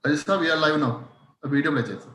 Ajista, we are live now. A video play cheyasa.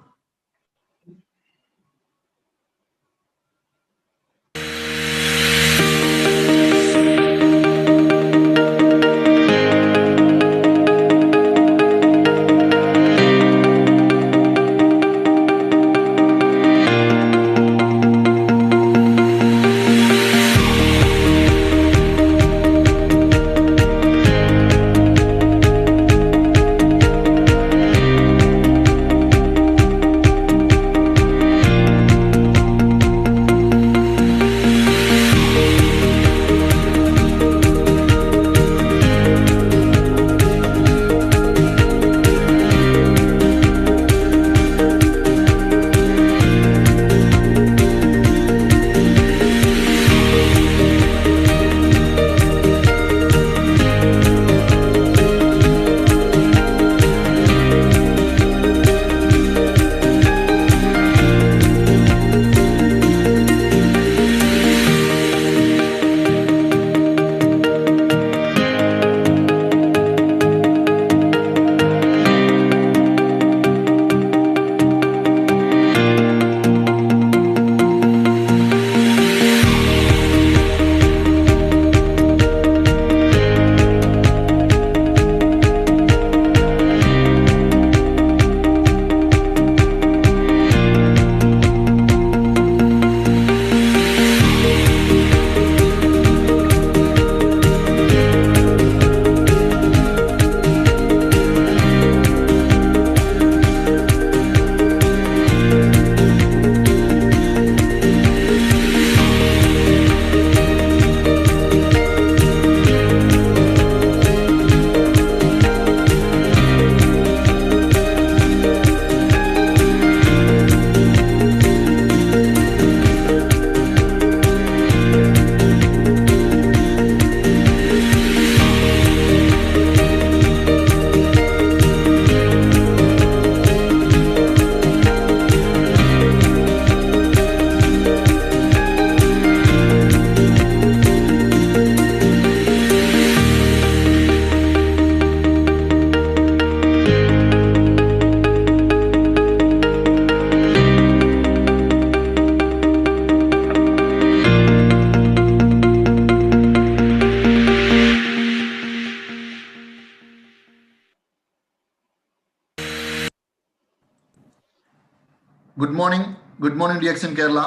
Good morning, DXN Kerala.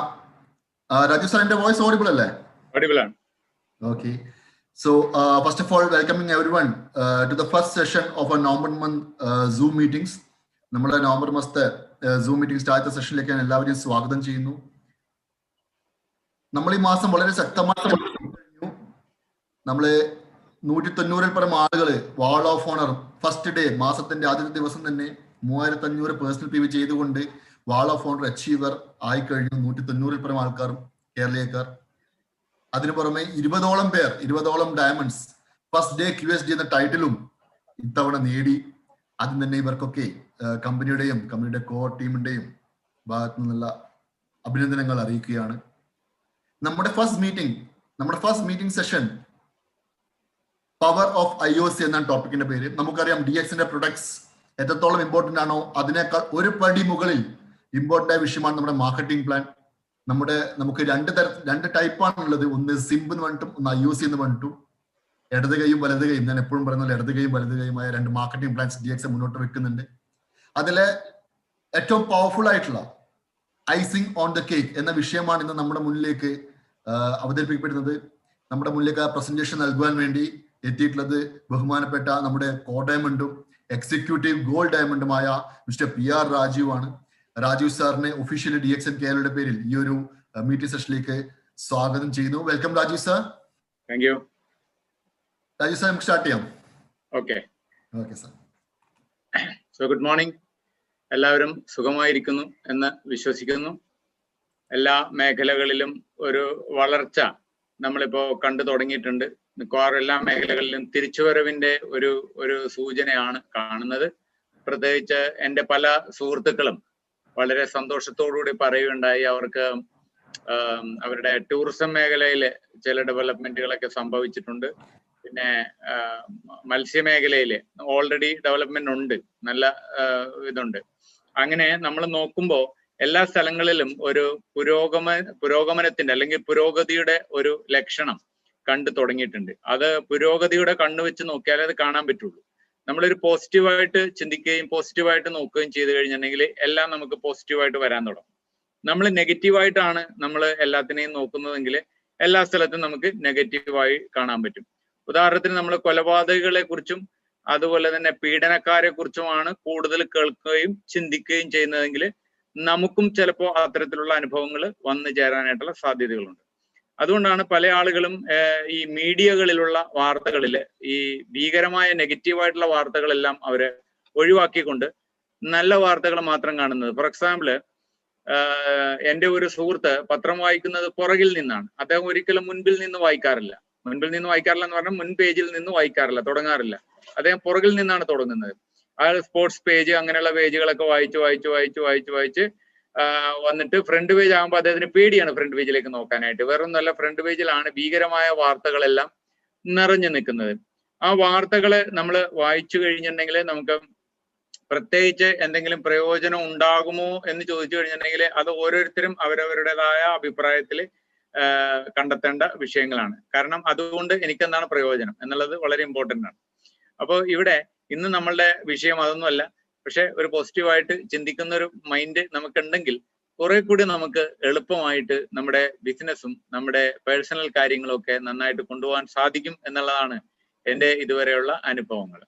Raju sir, your voice audible? Audible. Okay. So, first of all, welcoming everyone to the first session of our November month Zoom meetings. നമ്മുടെ November മാസത്തെ zoom meeting ആദ്യത്തെ സെഷനിലേക്ക് എല്ലാവരെയും സ്വാഗതം ചെയ്യുന്നു. നമ്മൾ ഈ മാസം വളരെ ശക്തമായി കഴിഞ്ഞു. നമ്മള് 190-ൽ പരം ആളുകള് wall of owner first day മാസത്തിന്റെ ആദ്യത്തെ ദിവസം തന്നെ 3500 പേഴ്സണൽ PV ചെയ്തുകൊണ്ട് വാൾ ഓഫ് ഓണർ അച്ചീവർ ആയി കഴിഞ്ഞു. 190-ൽ പരം ആൾക്കാരും കേരളീയക്കാർ. അതിനു പുറമെ 20ഓളം ഡയമണ്ട്സ് ഫസ്റ്റ് ഡേ QSD എന്ന ടൈറ്റിലും ഇത്തവണ നേടി. ആദ്യം തന്നെ ഇവർക്കൊക്കെ കമ്പനിയുടെ കോർ ടീമിന്റെയും ഭാഗത്തു നിന്നുള്ള അഭിനന്ദനങ്ങൾ അറിയിക്കുകയാണ്. നമ്മുടെ first meeting session power of IOC എന്നാണ് ടോപ്പിക്കിന്റെ പേര്. നമുക്കറിയാം DXന്റെ പ്രൊഡക്ട്സ് എത്രത്തോളം ഇമ്പോർട്ടന്റ് ആണോ അതിനേക്കാൾ ഒരു പടി മുകളിൽ ഇമ്പോർട്ടന്റ് ആയ വിഷയമാണ് നമ്മുടെ മാർക്കറ്റിംഗ് പ്ലാൻ. നമുക്ക് രണ്ട് ടൈപ്പാണുള്ളത്. ഒന്ന് സിംബ് എന്ന് പറഞ്ഞിട്ടും ഒന്ന് IOC എന്ന് പറഞ്ഞിട്ടും. ഇടത് കൈയും വലത് കൈയും, ഞാൻ എപ്പോഴും പറയുന്നത് ഇടത് കൈയും വലത് കൈയുമായ രണ്ട് മാർക്കറ്റിംഗ് പ്ലാൻസ് DX മുന്നോട്ട് വെക്കുന്നുണ്ട്. അതിലെ ഏറ്റവും പവർഫുൾ ആയിട്ടുള്ള ഐസിങ് ഓൺ ദ കേക്ക് എന്ന വിഷയമാണ് ഇന്ന് നമ്മുടെ മുന്നിലേക്ക് അവതരിപ്പിക്കപ്പെടുന്നത്. നമ്മുടെ മുന്നിലേക്ക് ആ പ്രസന്റേഷൻ നൽകുവാൻ വേണ്ടി എത്തിയിട്ടുള്ളത് ബഹുമാനപ്പെട്ട നമ്മുടെ കോർ ഡയമണ്ടും എക്സിക്യൂട്ടീവ് ഗോൾഡ് ഡയമണ്ടുമായ മിസ്റ്റർ PR രാജീവ് ആണ്. രാജീവ് സാറിനെ ഒഫീഷ്യലി DXN കേരളയുടെ പേരിൽ ഈ ഒരു മീറ്റിംഗ് സെഷനിലേക്ക് സ്വാഗതം ചെയ്യുന്നു. Welcome Rajeev sir. Thank you. Rajeev sir, നമുക്ക് സ്റ്റാർട്ട് ചെയ്യാം. Okay sir. So good morning. എല്ലാവരും സുഖമായിരിക്കുന്നു എന്ന് വിശ്വസിക്കുന്നു. എല്ലാ മേഖലകളിലും ഒരു വളർച്ച നമ്മളിപ്പോ കണ്ടു തുടങ്ങിയിട്ടുണ്ട്. മിക്കവാറും എല്ലാ മേഖലകളിലും തിരിച്ചുവരവിന്റെ ഒരു സൂചനയാണ് കാണുന്നത്. പ്രത്യേകിച്ച് എൻ്റെ പല സുഹൃത്തുക്കളും വളരെ സന്തോഷത്തോടുകൂടി പറയുകയുണ്ടായി അവർക്ക് അവരുടെ ടൂറിസം മേഖലയിൽ ചില ഡെവലപ്മെന്റുകളൊക്കെ സംഭവിച്ചിട്ടുണ്ട്. പിന്നെ മത്സ്യമേഖലയിൽ ഓൾറെഡി ഡെവലപ്മെന്റ് ഉണ്ട്, നല്ല ഇതുണ്ട്. അങ്ങനെ നമ്മൾ നോക്കുമ്പോൾ എല്ലാ സ്ഥലങ്ങളിലും ഒരു പുരോഗമനത്തിന്റെ അല്ലെങ്കിൽ പുരോഗതിയുടെ ഒരു ലക്ഷണം കണ്ടു തുടങ്ങിയിട്ടുണ്ട്. അത് പുരോഗതിയുടെ കണ്ണു വെച്ച് നോക്കിയാലേ അത് കാണാൻ പറ്റുള്ളൂ. നമ്മളൊരു പോസിറ്റീവായിട്ട് ചിന്തിക്കുകയും പോസിറ്റീവായിട്ട് നോക്കുകയും ചെയ്തു കഴിഞ്ഞിട്ടുണ്ടെങ്കിൽ എല്ലാം നമുക്ക് പോസിറ്റീവായിട്ട് വരാൻ തുടങ്ങും. നമ്മൾ നെഗറ്റീവായിട്ടാണ് നമ്മൾ എല്ലാത്തിനെയും നോക്കുന്നതെങ്കിൽ എല്ലാ സ്ഥലത്തും നമുക്ക് നെഗറ്റീവായി കാണാൻ പറ്റും. ഉദാഹരണത്തിന് നമ്മൾ കൊലപാതകളെ കുറിച്ചും അതുപോലെ തന്നെ പീഡനക്കാരെ കുറിച്ചുമാണ് കൂടുതൽ കേൾക്കുകയും ചിന്തിക്കുകയും ചെയ്യുന്നതെങ്കിൽ നമുക്കും ചിലപ്പോൾ അത്തരത്തിലുള്ള അനുഭവങ്ങൾ വന്നു ചേരാനായിട്ടുള്ള സാധ്യതകളുണ്ട്. അതുകൊണ്ടാണ് പല ആളുകളും ഈ മീഡിയകളിലുള്ള വാർത്തകളിൽ ഈ ഭീകരമായ നെഗറ്റീവായിട്ടുള്ള വാർത്തകളെല്ലാം അവര് ഒഴിവാക്കിക്കൊണ്ട് നല്ല വാർത്തകൾ മാത്രം കാണുന്നത്. ഫോർ എക്സാമ്പിള്, എൻ്റെ ഒരു സുഹൃത്ത് പത്രം വായിക്കുന്നത് പുറകിൽ നിന്നാണ്. അദ്ദേഹം ഒരിക്കലും മുൻപിൽ നിന്ന് വായിക്കാറില്ല. മുൻപിൽ നിന്ന് വായിക്കാറില്ല എന്ന് പറഞ്ഞാൽ മുൻ പേജിൽ നിന്ന് വായിക്കാറില്ല, തുടങ്ങാറില്ല. അദ്ദേഹം പുറകിൽ നിന്നാണ് തുടങ്ങുന്നത്. അയാൾ സ്പോർട്സ് പേജ് അങ്ങനെയുള്ള പേജുകളൊക്കെ വായിച്ച് വന്നിട്ട് ഫ്രണ്ട് പേജ് ആകുമ്പോൾ അദ്ദേഹത്തിന് പേടിയാണ് ഫ്രണ്ട് പേജിലേക്ക് നോക്കാനായിട്ട്. വേറൊന്നല്ല, ഫ്രണ്ട് പേജിലാണ് ഭീകരമായ വാർത്തകളെല്ലാം നിറഞ്ഞു നിൽക്കുന്നത്. ആ വാർത്തകള് നമ്മൾ വായിച്ചു കഴിഞ്ഞിട്ടുണ്ടെങ്കിൽ നമുക്ക് പ്രത്യേകിച്ച് എന്തെങ്കിലും പ്രയോജനം ഉണ്ടാകുമോ എന്ന് ചോദിച്ചു കഴിഞ്ഞിട്ടുണ്ടെങ്കിൽ അത് ഓരോരുത്തരും അവരവരുടേതായ അഭിപ്രായത്തിൽ കണ്ടെത്തേണ്ട വിഷയങ്ങളാണ്. കാരണം അതുകൊണ്ട് എനിക്കെന്താണ് പ്രയോജനം എന്നുള്ളത് വളരെ ഇമ്പോർട്ടൻ്റ് ആണ്. അപ്പോൾ ഇവിടെ ഇന്ന് നമ്മളുടെ വിഷയം അതൊന്നുമല്ല. പക്ഷെ ഒരു പോസിറ്റീവായിട്ട് ചിന്തിക്കുന്ന ഒരു മൈൻഡ് നമുക്കുണ്ടെങ്കിൽ കുറെ കൂടി നമുക്ക് എളുപ്പമായിട്ട് നമ്മുടെ ബിസിനസ്സും നമ്മുടെ പേഴ്സണൽ കാര്യങ്ങളും ഒക്കെ നന്നായിട്ട് കൊണ്ടുപോകാൻ സാധിക്കും എന്നുള്ളതാണ് എൻ്റെ ഇതുവരെയുള്ള അനുഭവങ്ങൾ.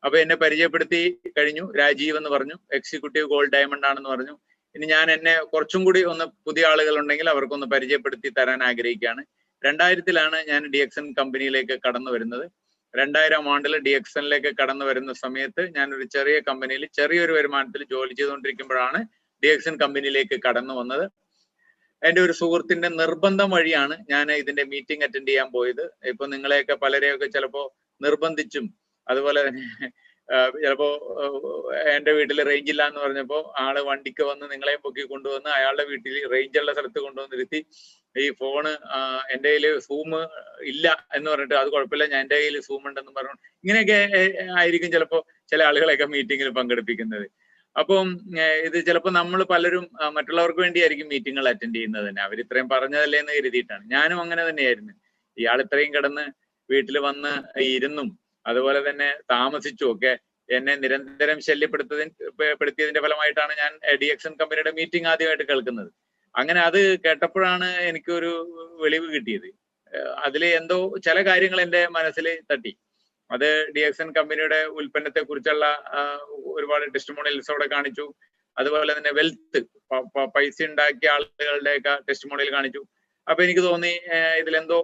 അപ്പൊ എന്നെ പരിചയപ്പെടുത്തി കഴിഞ്ഞു. രാജീവ് എന്ന് പറഞ്ഞു, എക്സിക്യൂട്ടീവ് ഗോൾഡ് ഡയമണ്ട് ആണെന്ന് പറഞ്ഞു. ഇനി ഞാൻ എന്നെ കുറച്ചും കൂടി ഒന്ന് പുതിയ ആളുകൾ ഉണ്ടെങ്കിൽ അവർക്കൊന്ന് പരിചയപ്പെടുത്തി തരാൻ ആഗ്രഹിക്കുകയാണ്. 2000-ലാണ് ഞാൻ DXN കമ്പനിയിലേക്ക് കടന്നു വരുന്നത്. 2000 ആണ്ടിൽ DXNലേക്ക് കടന്നു വരുന്ന സമയത്ത് ഞാൻ ഒരു ചെറിയ കമ്പനിയിൽ ചെറിയൊരു വരുമാനത്തിൽ ജോലി ചെയ്തുകൊണ്ടിരിക്കുമ്പോഴാണ് DXN കമ്പനിയിലേക്ക് കടന്നു വന്നത്. എൻ്റെ ഒരു സുഹൃത്തിന്റെ നിർബന്ധം വഴിയാണ് ഞാൻ ഇതിന്റെ മീറ്റിംഗ് അറ്റൻഡ് ചെയ്യാൻ പോയത്. ഇപ്പൊ നിങ്ങളെയൊക്കെ പലരെയൊക്കെ ചിലപ്പോ നിർബന്ധിച്ചും അതുപോലെ തന്നെ ചിലപ്പോ എൻ്റെ വീട്ടിൽ റേഞ്ച് ഇല്ല എന്ന് പറഞ്ഞപ്പോ ആള് വണ്ടിക്ക് വന്ന് നിങ്ങളെയും പൊക്കി കൊണ്ടുവന്ന് അയാളുടെ വീട്ടിൽ റേഞ്ചുള്ള സ്ഥലത്ത് കൊണ്ടുവന്നിരുത്തി ഈ ഫോണ് എൻ്റെ കയ്യിൽ സൂം ഇല്ല എന്ന് പറഞ്ഞിട്ട് അത് കുഴപ്പമില്ല, ഞാൻ എൻ്റെ കയ്യിൽ സൂം ഉണ്ടെന്ന് പറഞ്ഞു. ഇങ്ങനെയൊക്കെ ആയിരിക്കും ചിലപ്പോ ചില ആളുകളെയൊക്കെ മീറ്റിങ്ങിൽ പങ്കെടുപ്പിക്കുന്നത്. അപ്പം ഇത് ചിലപ്പോൾ നമ്മൾ പലരും മറ്റുള്ളവർക്ക് വേണ്ടിയായിരിക്കും മീറ്റിങ്ങുകൾ അറ്റൻഡ് ചെയ്യുന്നത് തന്നെ. അവർ ഇത്രയും പറഞ്ഞതല്ലേ എന്ന് കരുതിയിട്ടാണ്. ഞാനും അങ്ങനെ തന്നെയായിരുന്നു. ഇയാൾ ഇത്രയും കിടന്ന് വീട്ടിൽ വന്ന് ഇരുന്നും അതുപോലെ തന്നെ താമസിച്ചും ഒക്കെ എന്നെ നിരന്തരം ശല്യപ്പെടുത്തിയതിന്റെ ഫലമായിട്ടാണ് ഞാൻ DXN കമ്പനിയുടെ മീറ്റിംഗ് ആദ്യമായിട്ട് കേൾക്കുന്നത്. അങ്ങനെ അത് കേട്ടപ്പോഴാണ് എനിക്കൊരു വെളിവ് കിട്ടിയത്. അതിൽ എന്തോ ചില കാര്യങ്ങൾ എൻ്റെ മനസ്സിൽ തട്ടി. അത് DXN കമ്പനിയുടെ ഉൽപ്പന്നത്തെ കുറിച്ചുള്ള ഒരുപാട് ടെസ്റ്റിമോണിയൽസ് അവിടെ കാണിച്ചു. അതുപോലെ തന്നെ വെൽത്ത്, പൈസ ഉണ്ടാക്കിയ ആളുകളുടെയൊക്കെ ടെസ്റ്റിമോണിയൽ കാണിച്ചു. അപ്പൊ എനിക്ക് തോന്നി ഇതിലെന്തോ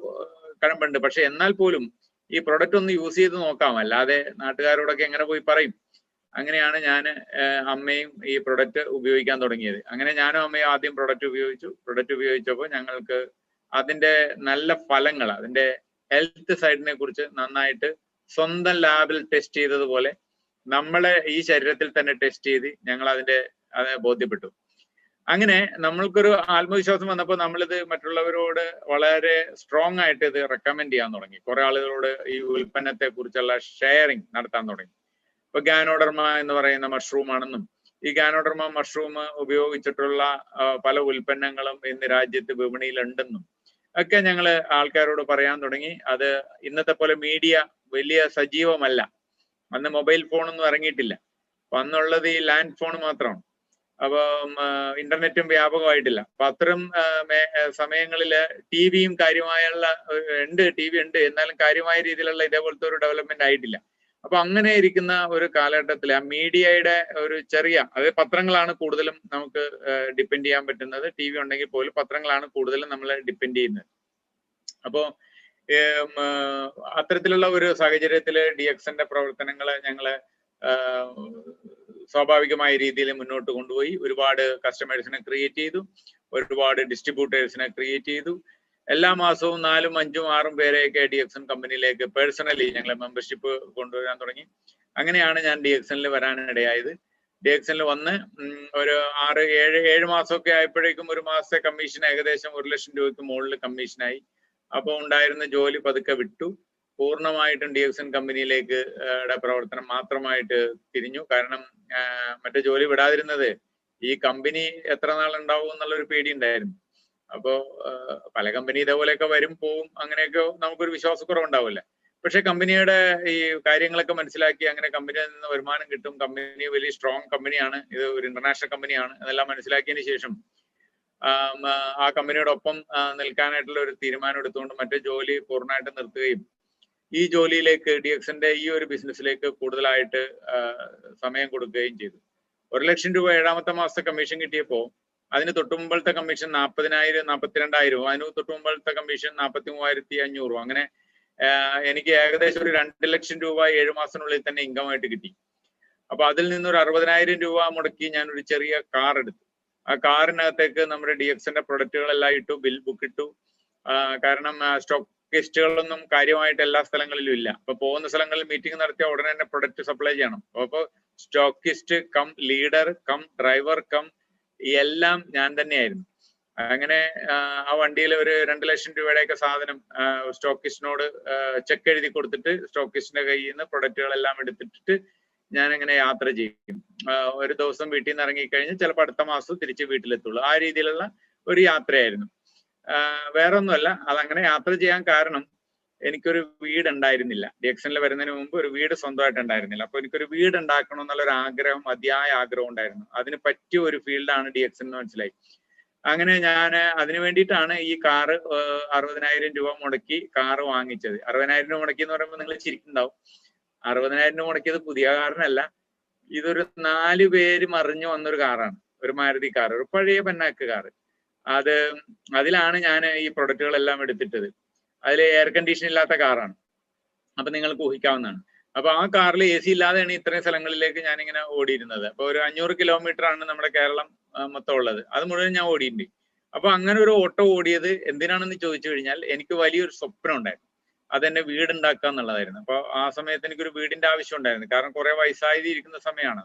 കഴമ്പുണ്ട്. പക്ഷെ എന്നാൽ പോലും ഈ പ്രൊഡക്റ്റ് ഒന്ന് യൂസ് ചെയ്ത് നോക്കാം, അല്ലാതെ നാട്ടുകാരോടൊക്കെ എങ്ങനെ പോയി പറയും. അങ്ങനെയാണ് ഞാൻ അമ്മയും ഈ പ്രൊഡക്റ്റ് ഉപയോഗിക്കാൻ തുടങ്ങിയത്. അങ്ങനെ ഞാനും അമ്മയും ആദ്യം പ്രൊഡക്റ്റ് ഉപയോഗിച്ചപ്പോൾ ഞങ്ങൾക്ക് അതിന്റെ നല്ല ഫലങ്ങൾ, അതിന്റെ ഹെൽത്ത് സൈഡിനെ കുറിച്ച് നന്നായിട്ട് സ്വന്തം ലാബിൽ ടെസ്റ്റ് ചെയ്തതുപോലെ നമ്മളെ ഈ ശരീരത്തിൽ തന്നെ ടെസ്റ്റ് ചെയ്ത് ഞങ്ങൾ അതിനെ ബോധ്യപ്പെട്ടു. അങ്ങനെ നമ്മൾക്കൊരു ആത്മവിശ്വാസം വന്നപ്പോൾ നമ്മളിത് മറ്റുള്ളവരോട് വളരെ സ്ട്രോങ് ആയിട്ട് ഇത് റെക്കമെൻഡ് ചെയ്യാൻ തുടങ്ങി. കുറെ ആളുകളോട് ഈ ഉൽപ്പന്നത്തെ കുറിച്ചുള്ള ഷെയറിങ് നടത്താൻ തുടങ്ങി. ഇപ്പൊ ഗാനോഡർമ എന്ന് പറയുന്ന മഷ്റൂം ആണെന്നും ഈ ഗാനോഡർമ മഷ്റൂം ഉപയോഗിച്ചിട്ടുള്ള പല ഉൽപ്പന്നങ്ങളും ഇന്ന് രാജ്യത്ത് വിപണിയിലുണ്ടെന്നും ഒക്കെ ഞങ്ങൾ ആൾക്കാരോട് പറയാൻ തുടങ്ങി. അത് ഇന്നത്തെ പോലെ മീഡിയ വലിയ സജീവമല്ല. അന്ന് മൊബൈൽ ഫോണൊന്നും ഇറങ്ങിയിട്ടില്ല. അപ്പൊ അന്നുള്ളത് ഈ ലാൻഡ് ഫോൺ മാത്രമാണ്. അപ്പൊ ഇന്റർനെറ്റും വ്യാപകമായിട്ടില്ല. അപ്പൊ അത്തരം സമയങ്ങളില് ടിവിയും കാര്യമായുള്ള TV ഉണ്ട്, എന്നാലും കാര്യമായ രീതിയിലുള്ള ഇതേപോലത്തെ ഒരു ഡെവലപ്മെന്റ് ആയിട്ടില്ല. അപ്പൊ അങ്ങനെ ഇരിക്കുന്ന ഒരു കാലഘട്ടത്തിൽ ആ മീഡിയയുടെ ഒരു ചെറിയ, അതായത് പത്രങ്ങളാണ് കൂടുതലും നമുക്ക് ഡിപ്പെൻഡ് ചെയ്യാൻ പറ്റുന്നത്. TV ഉണ്ടെങ്കിൽ പോലും പത്രങ്ങളാണ് കൂടുതലും നമ്മൾ ഡിപ്പെൻഡ് ചെയ്യുന്നത്. അപ്പോ അത്തരത്തിലുള്ള ഒരു സാഹചര്യത്തില് DXNന്റെ പ്രവർത്തനങ്ങളെ ഞങ്ങള് സ്വാഭാവികമായ രീതിയിൽ മുന്നോട്ട് കൊണ്ടുപോയി. ഒരുപാട് കസ്റ്റമേഴ്സിനെ ക്രിയേറ്റ് ചെയ്തു, ഒരുപാട് ഡിസ്ട്രിബ്യൂട്ടേഴ്സിനെ ക്രിയേറ്റ് ചെയ്തു. എല്ലാ മാസവും 4, 5, 6 പേരെയൊക്കെ DXN കമ്പനിയിലേക്ക് പേഴ്സണലി ഞങ്ങളെ മെമ്പർഷിപ്പ് കൊണ്ടുവരാൻ തുടങ്ങി. അങ്ങനെയാണ് ഞാൻ DXNൽ വരാനിടയായത്. DXNൽ വന്ന് ഒരു 6, 7 മാസമൊക്കെ ആയപ്പോഴേക്കും ഒരു മാസത്തെ കമ്മീഷൻ ഏകദേശം 1 ലക്ഷം രൂപയ്ക്ക് മുകളിൽ കമ്മീഷനായി. അപ്പോൾ ഉണ്ടായിരുന്ന ജോലി പതുക്കെ വിട്ടു. പൂർണ്ണമായിട്ടും DXN കമ്പനിയിലേക്ക് പ്രവർത്തനം മാത്രമായിട്ട് തിരിഞ്ഞു. കാരണം മറ്റേ ജോലി വിടാതിരുന്നത് ഈ കമ്പനി എത്ര നാൾ ഉണ്ടാവും എന്നുള്ളൊരു പേടി ഉണ്ടായിരുന്നു. അപ്പോ പല കമ്പനി ഇതേപോലെയൊക്കെ വരും പോവും, അങ്ങനെയൊക്കെ നമുക്കൊരു വിശ്വാസക്കുറവുണ്ടാവില്ല. പക്ഷെ കമ്പനിയുടെ ഈ കാര്യങ്ങളൊക്കെ മനസ്സിലാക്കി അങ്ങനെ കമ്പനിയിൽ നിന്ന് വരുമാനം കിട്ടും, കമ്പനി വലിയ സ്ട്രോങ് കമ്പനിയാണ്, ഇത് ഒരു ഇന്റർനാഷണൽ കമ്പനിയാണ് എന്നെല്ലാം മനസ്സിലാക്കിയതിന് ശേഷം ആ കമ്പനിയോടൊപ്പം നിൽക്കാനായിട്ടുള്ള ഒരു തീരുമാനം എടുത്തുകൊണ്ട് മറ്റേ ജോലി പൂർണ്ണമായിട്ട് നിർത്തുകയും ഈ ജോലിയിലേക്ക് DXന്റെ ഈ ഒരു ബിസിനസ്സിലേക്ക് കൂടുതലായിട്ട് സമയം കൊടുക്കുകയും ചെയ്തു. 1 ലക്ഷം രൂപ 7ാമത്തെ മാസത്തെ കമ്മീഷൻ കിട്ടിയപ്പോൾ അതിന് തൊട്ടുമുമ്പത്തെ കമ്മീഷൻ 40,000 42,000, അതിന് തൊട്ടുമുമ്പത്തെ കമ്മീഷൻ 43,500. അങ്ങനെ എനിക്ക് ഏകദേശം ഒരു 2 ലക്ഷം രൂപ 7 മാസത്തിനുള്ളിൽ തന്നെ ഇൻകം ആയിട്ട് കിട്ടി. അപ്പൊ അതിൽ നിന്നൊരു 60,000 രൂപ മുടക്കി ഞാൻ ഒരു ചെറിയ കാർ എടുത്തു. ആ കാറിനകത്തേക്ക് നമ്മുടെ DXന്റെ പ്രൊഡക്റ്റുകളെല്ലാം ഇട്ടു, ബിൽ ബുക്ക് ഇട്ടു. കാരണം സ്റ്റോക്കിസ്റ്റുകളൊന്നും കാര്യമായിട്ട് എല്ലാ സ്ഥലങ്ങളിലും ഇല്ല. അപ്പൊ പോകുന്ന സ്ഥലങ്ങളിൽ മീറ്റിംഗ് നടത്തിയ ഉടനെ തന്നെ പ്രൊഡക്റ്റ് സപ്ലൈ ചെയ്യണം. അപ്പൊ stockist cum leader cum driver cum എല്ലാം ഞാൻ തന്നെയായിരുന്നു. അങ്ങനെ ആ വണ്ടിയിൽ ഒരു 2 ലക്ഷം രൂപയുടെയൊക്കെ സാധനം സ്റ്റോക്കിസ്റ്റിനോട് ചെക്ക് എഴുതി കൊടുത്തിട്ട് സ്റ്റോക്കിസ്റ്റിന്റെ കയ്യിൽ നിന്ന് പ്രൊഡക്റ്റുകളെല്ലാം എടുത്തിട്ട് ഞാൻ അങ്ങനെ യാത്ര ചെയ്യും. ഒരു ദിവസം വീട്ടിൽ നിന്ന് ഇറങ്ങിക്കഴിഞ്ഞാൽ ചിലപ്പോൾ അടുത്ത മാസം തിരിച്ച് വീട്ടിലെത്തുള്ളൂ. ആ രീതിയിലുള്ള ഒരു യാത്രയായിരുന്നു. വേറെ ഒന്നുമല്ല, അതങ്ങനെ യാത്ര ചെയ്യാൻ കാരണം എനിക്കൊരു വീട് ഉണ്ടായിരുന്നില്ല. DXനിൽ വരുന്നതിന് മുമ്പ് ഒരു വീട് സ്വന്തമായിട്ട് ഉണ്ടായിരുന്നില്ല. അപ്പൊ എനിക്കൊരു വീട് ഉണ്ടാക്കണം എന്നുള്ളൊരു ആഗ്രഹം, അതിയായ ആഗ്രഹം ഉണ്ടായിരുന്നു. അതിന് പറ്റിയ ഒരു ഫീൽഡാണ് DXN എന്ന് മനസ്സിലായി. അങ്ങനെ ഞാൻ അതിനു വേണ്ടിയിട്ടാണ് ഈ കാറ് 60,000 രൂപ മുടക്കി കാറ് വാങ്ങിച്ചത്. 60,000 രൂപ മുടക്കി എന്ന് പറയുമ്പോൾ നിങ്ങൾ ചിരിക്കുന്നുണ്ടാവും. 60,000 രൂപ മുടക്കിയത് പുതിയ കാറിനല്ല, ഇതൊരു 4 പേര് മറിഞ്ഞു വന്നൊരു കാറാണ്, ഒരു മാരുതി കാർ, ഒരു പഴയ പെന്നാക്ക് കാറ്. അതിലാണ് ഞാൻ ഈ പ്രൊഡക്റ്റുകളെല്ലാം എടുത്തിട്ടത്. അതിൽ എയർ കണ്ടീഷൻ ഇല്ലാത്ത കാറാണ്. അപ്പൊ നിങ്ങൾക്ക് ഊഹിക്കാവുന്നതാണ്. അപ്പൊ ആ കാറിൽ AC ഇല്ലാതെയാണ് ഇത്രയും സ്ഥലങ്ങളിലേക്ക് ഞാനിങ്ങനെ ഓടിയിരുന്നത്. അപ്പൊ ഒരു 500 കിലോമീറ്റർ ആണ് നമ്മുടെ കേരളം മൊത്തം ഉള്ളത്. അത് മുഴുവൻ ഞാൻ ഓടിയിട്ടുണ്ട്. അപ്പൊ അങ്ങനെ ഒരു ഓട്ടോ ഓടിയത് എന്തിനാണെന്ന് ചോദിച്ചു കഴിഞ്ഞാൽ എനിക്ക് വലിയൊരു സ്വപ്നം ഉണ്ടായിരുന്നു. അതെന്നെ വീടുണ്ടാക്കുക എന്നുള്ളതായിരുന്നു. അപ്പൊ ആ സമയത്ത് എനിക്കൊരു വീടിന്റെ ആവശ്യം ഉണ്ടായിരുന്നു. കാരണം കുറെ വയസ്സായി ഇരിക്കുന്ന സമയമാണ്.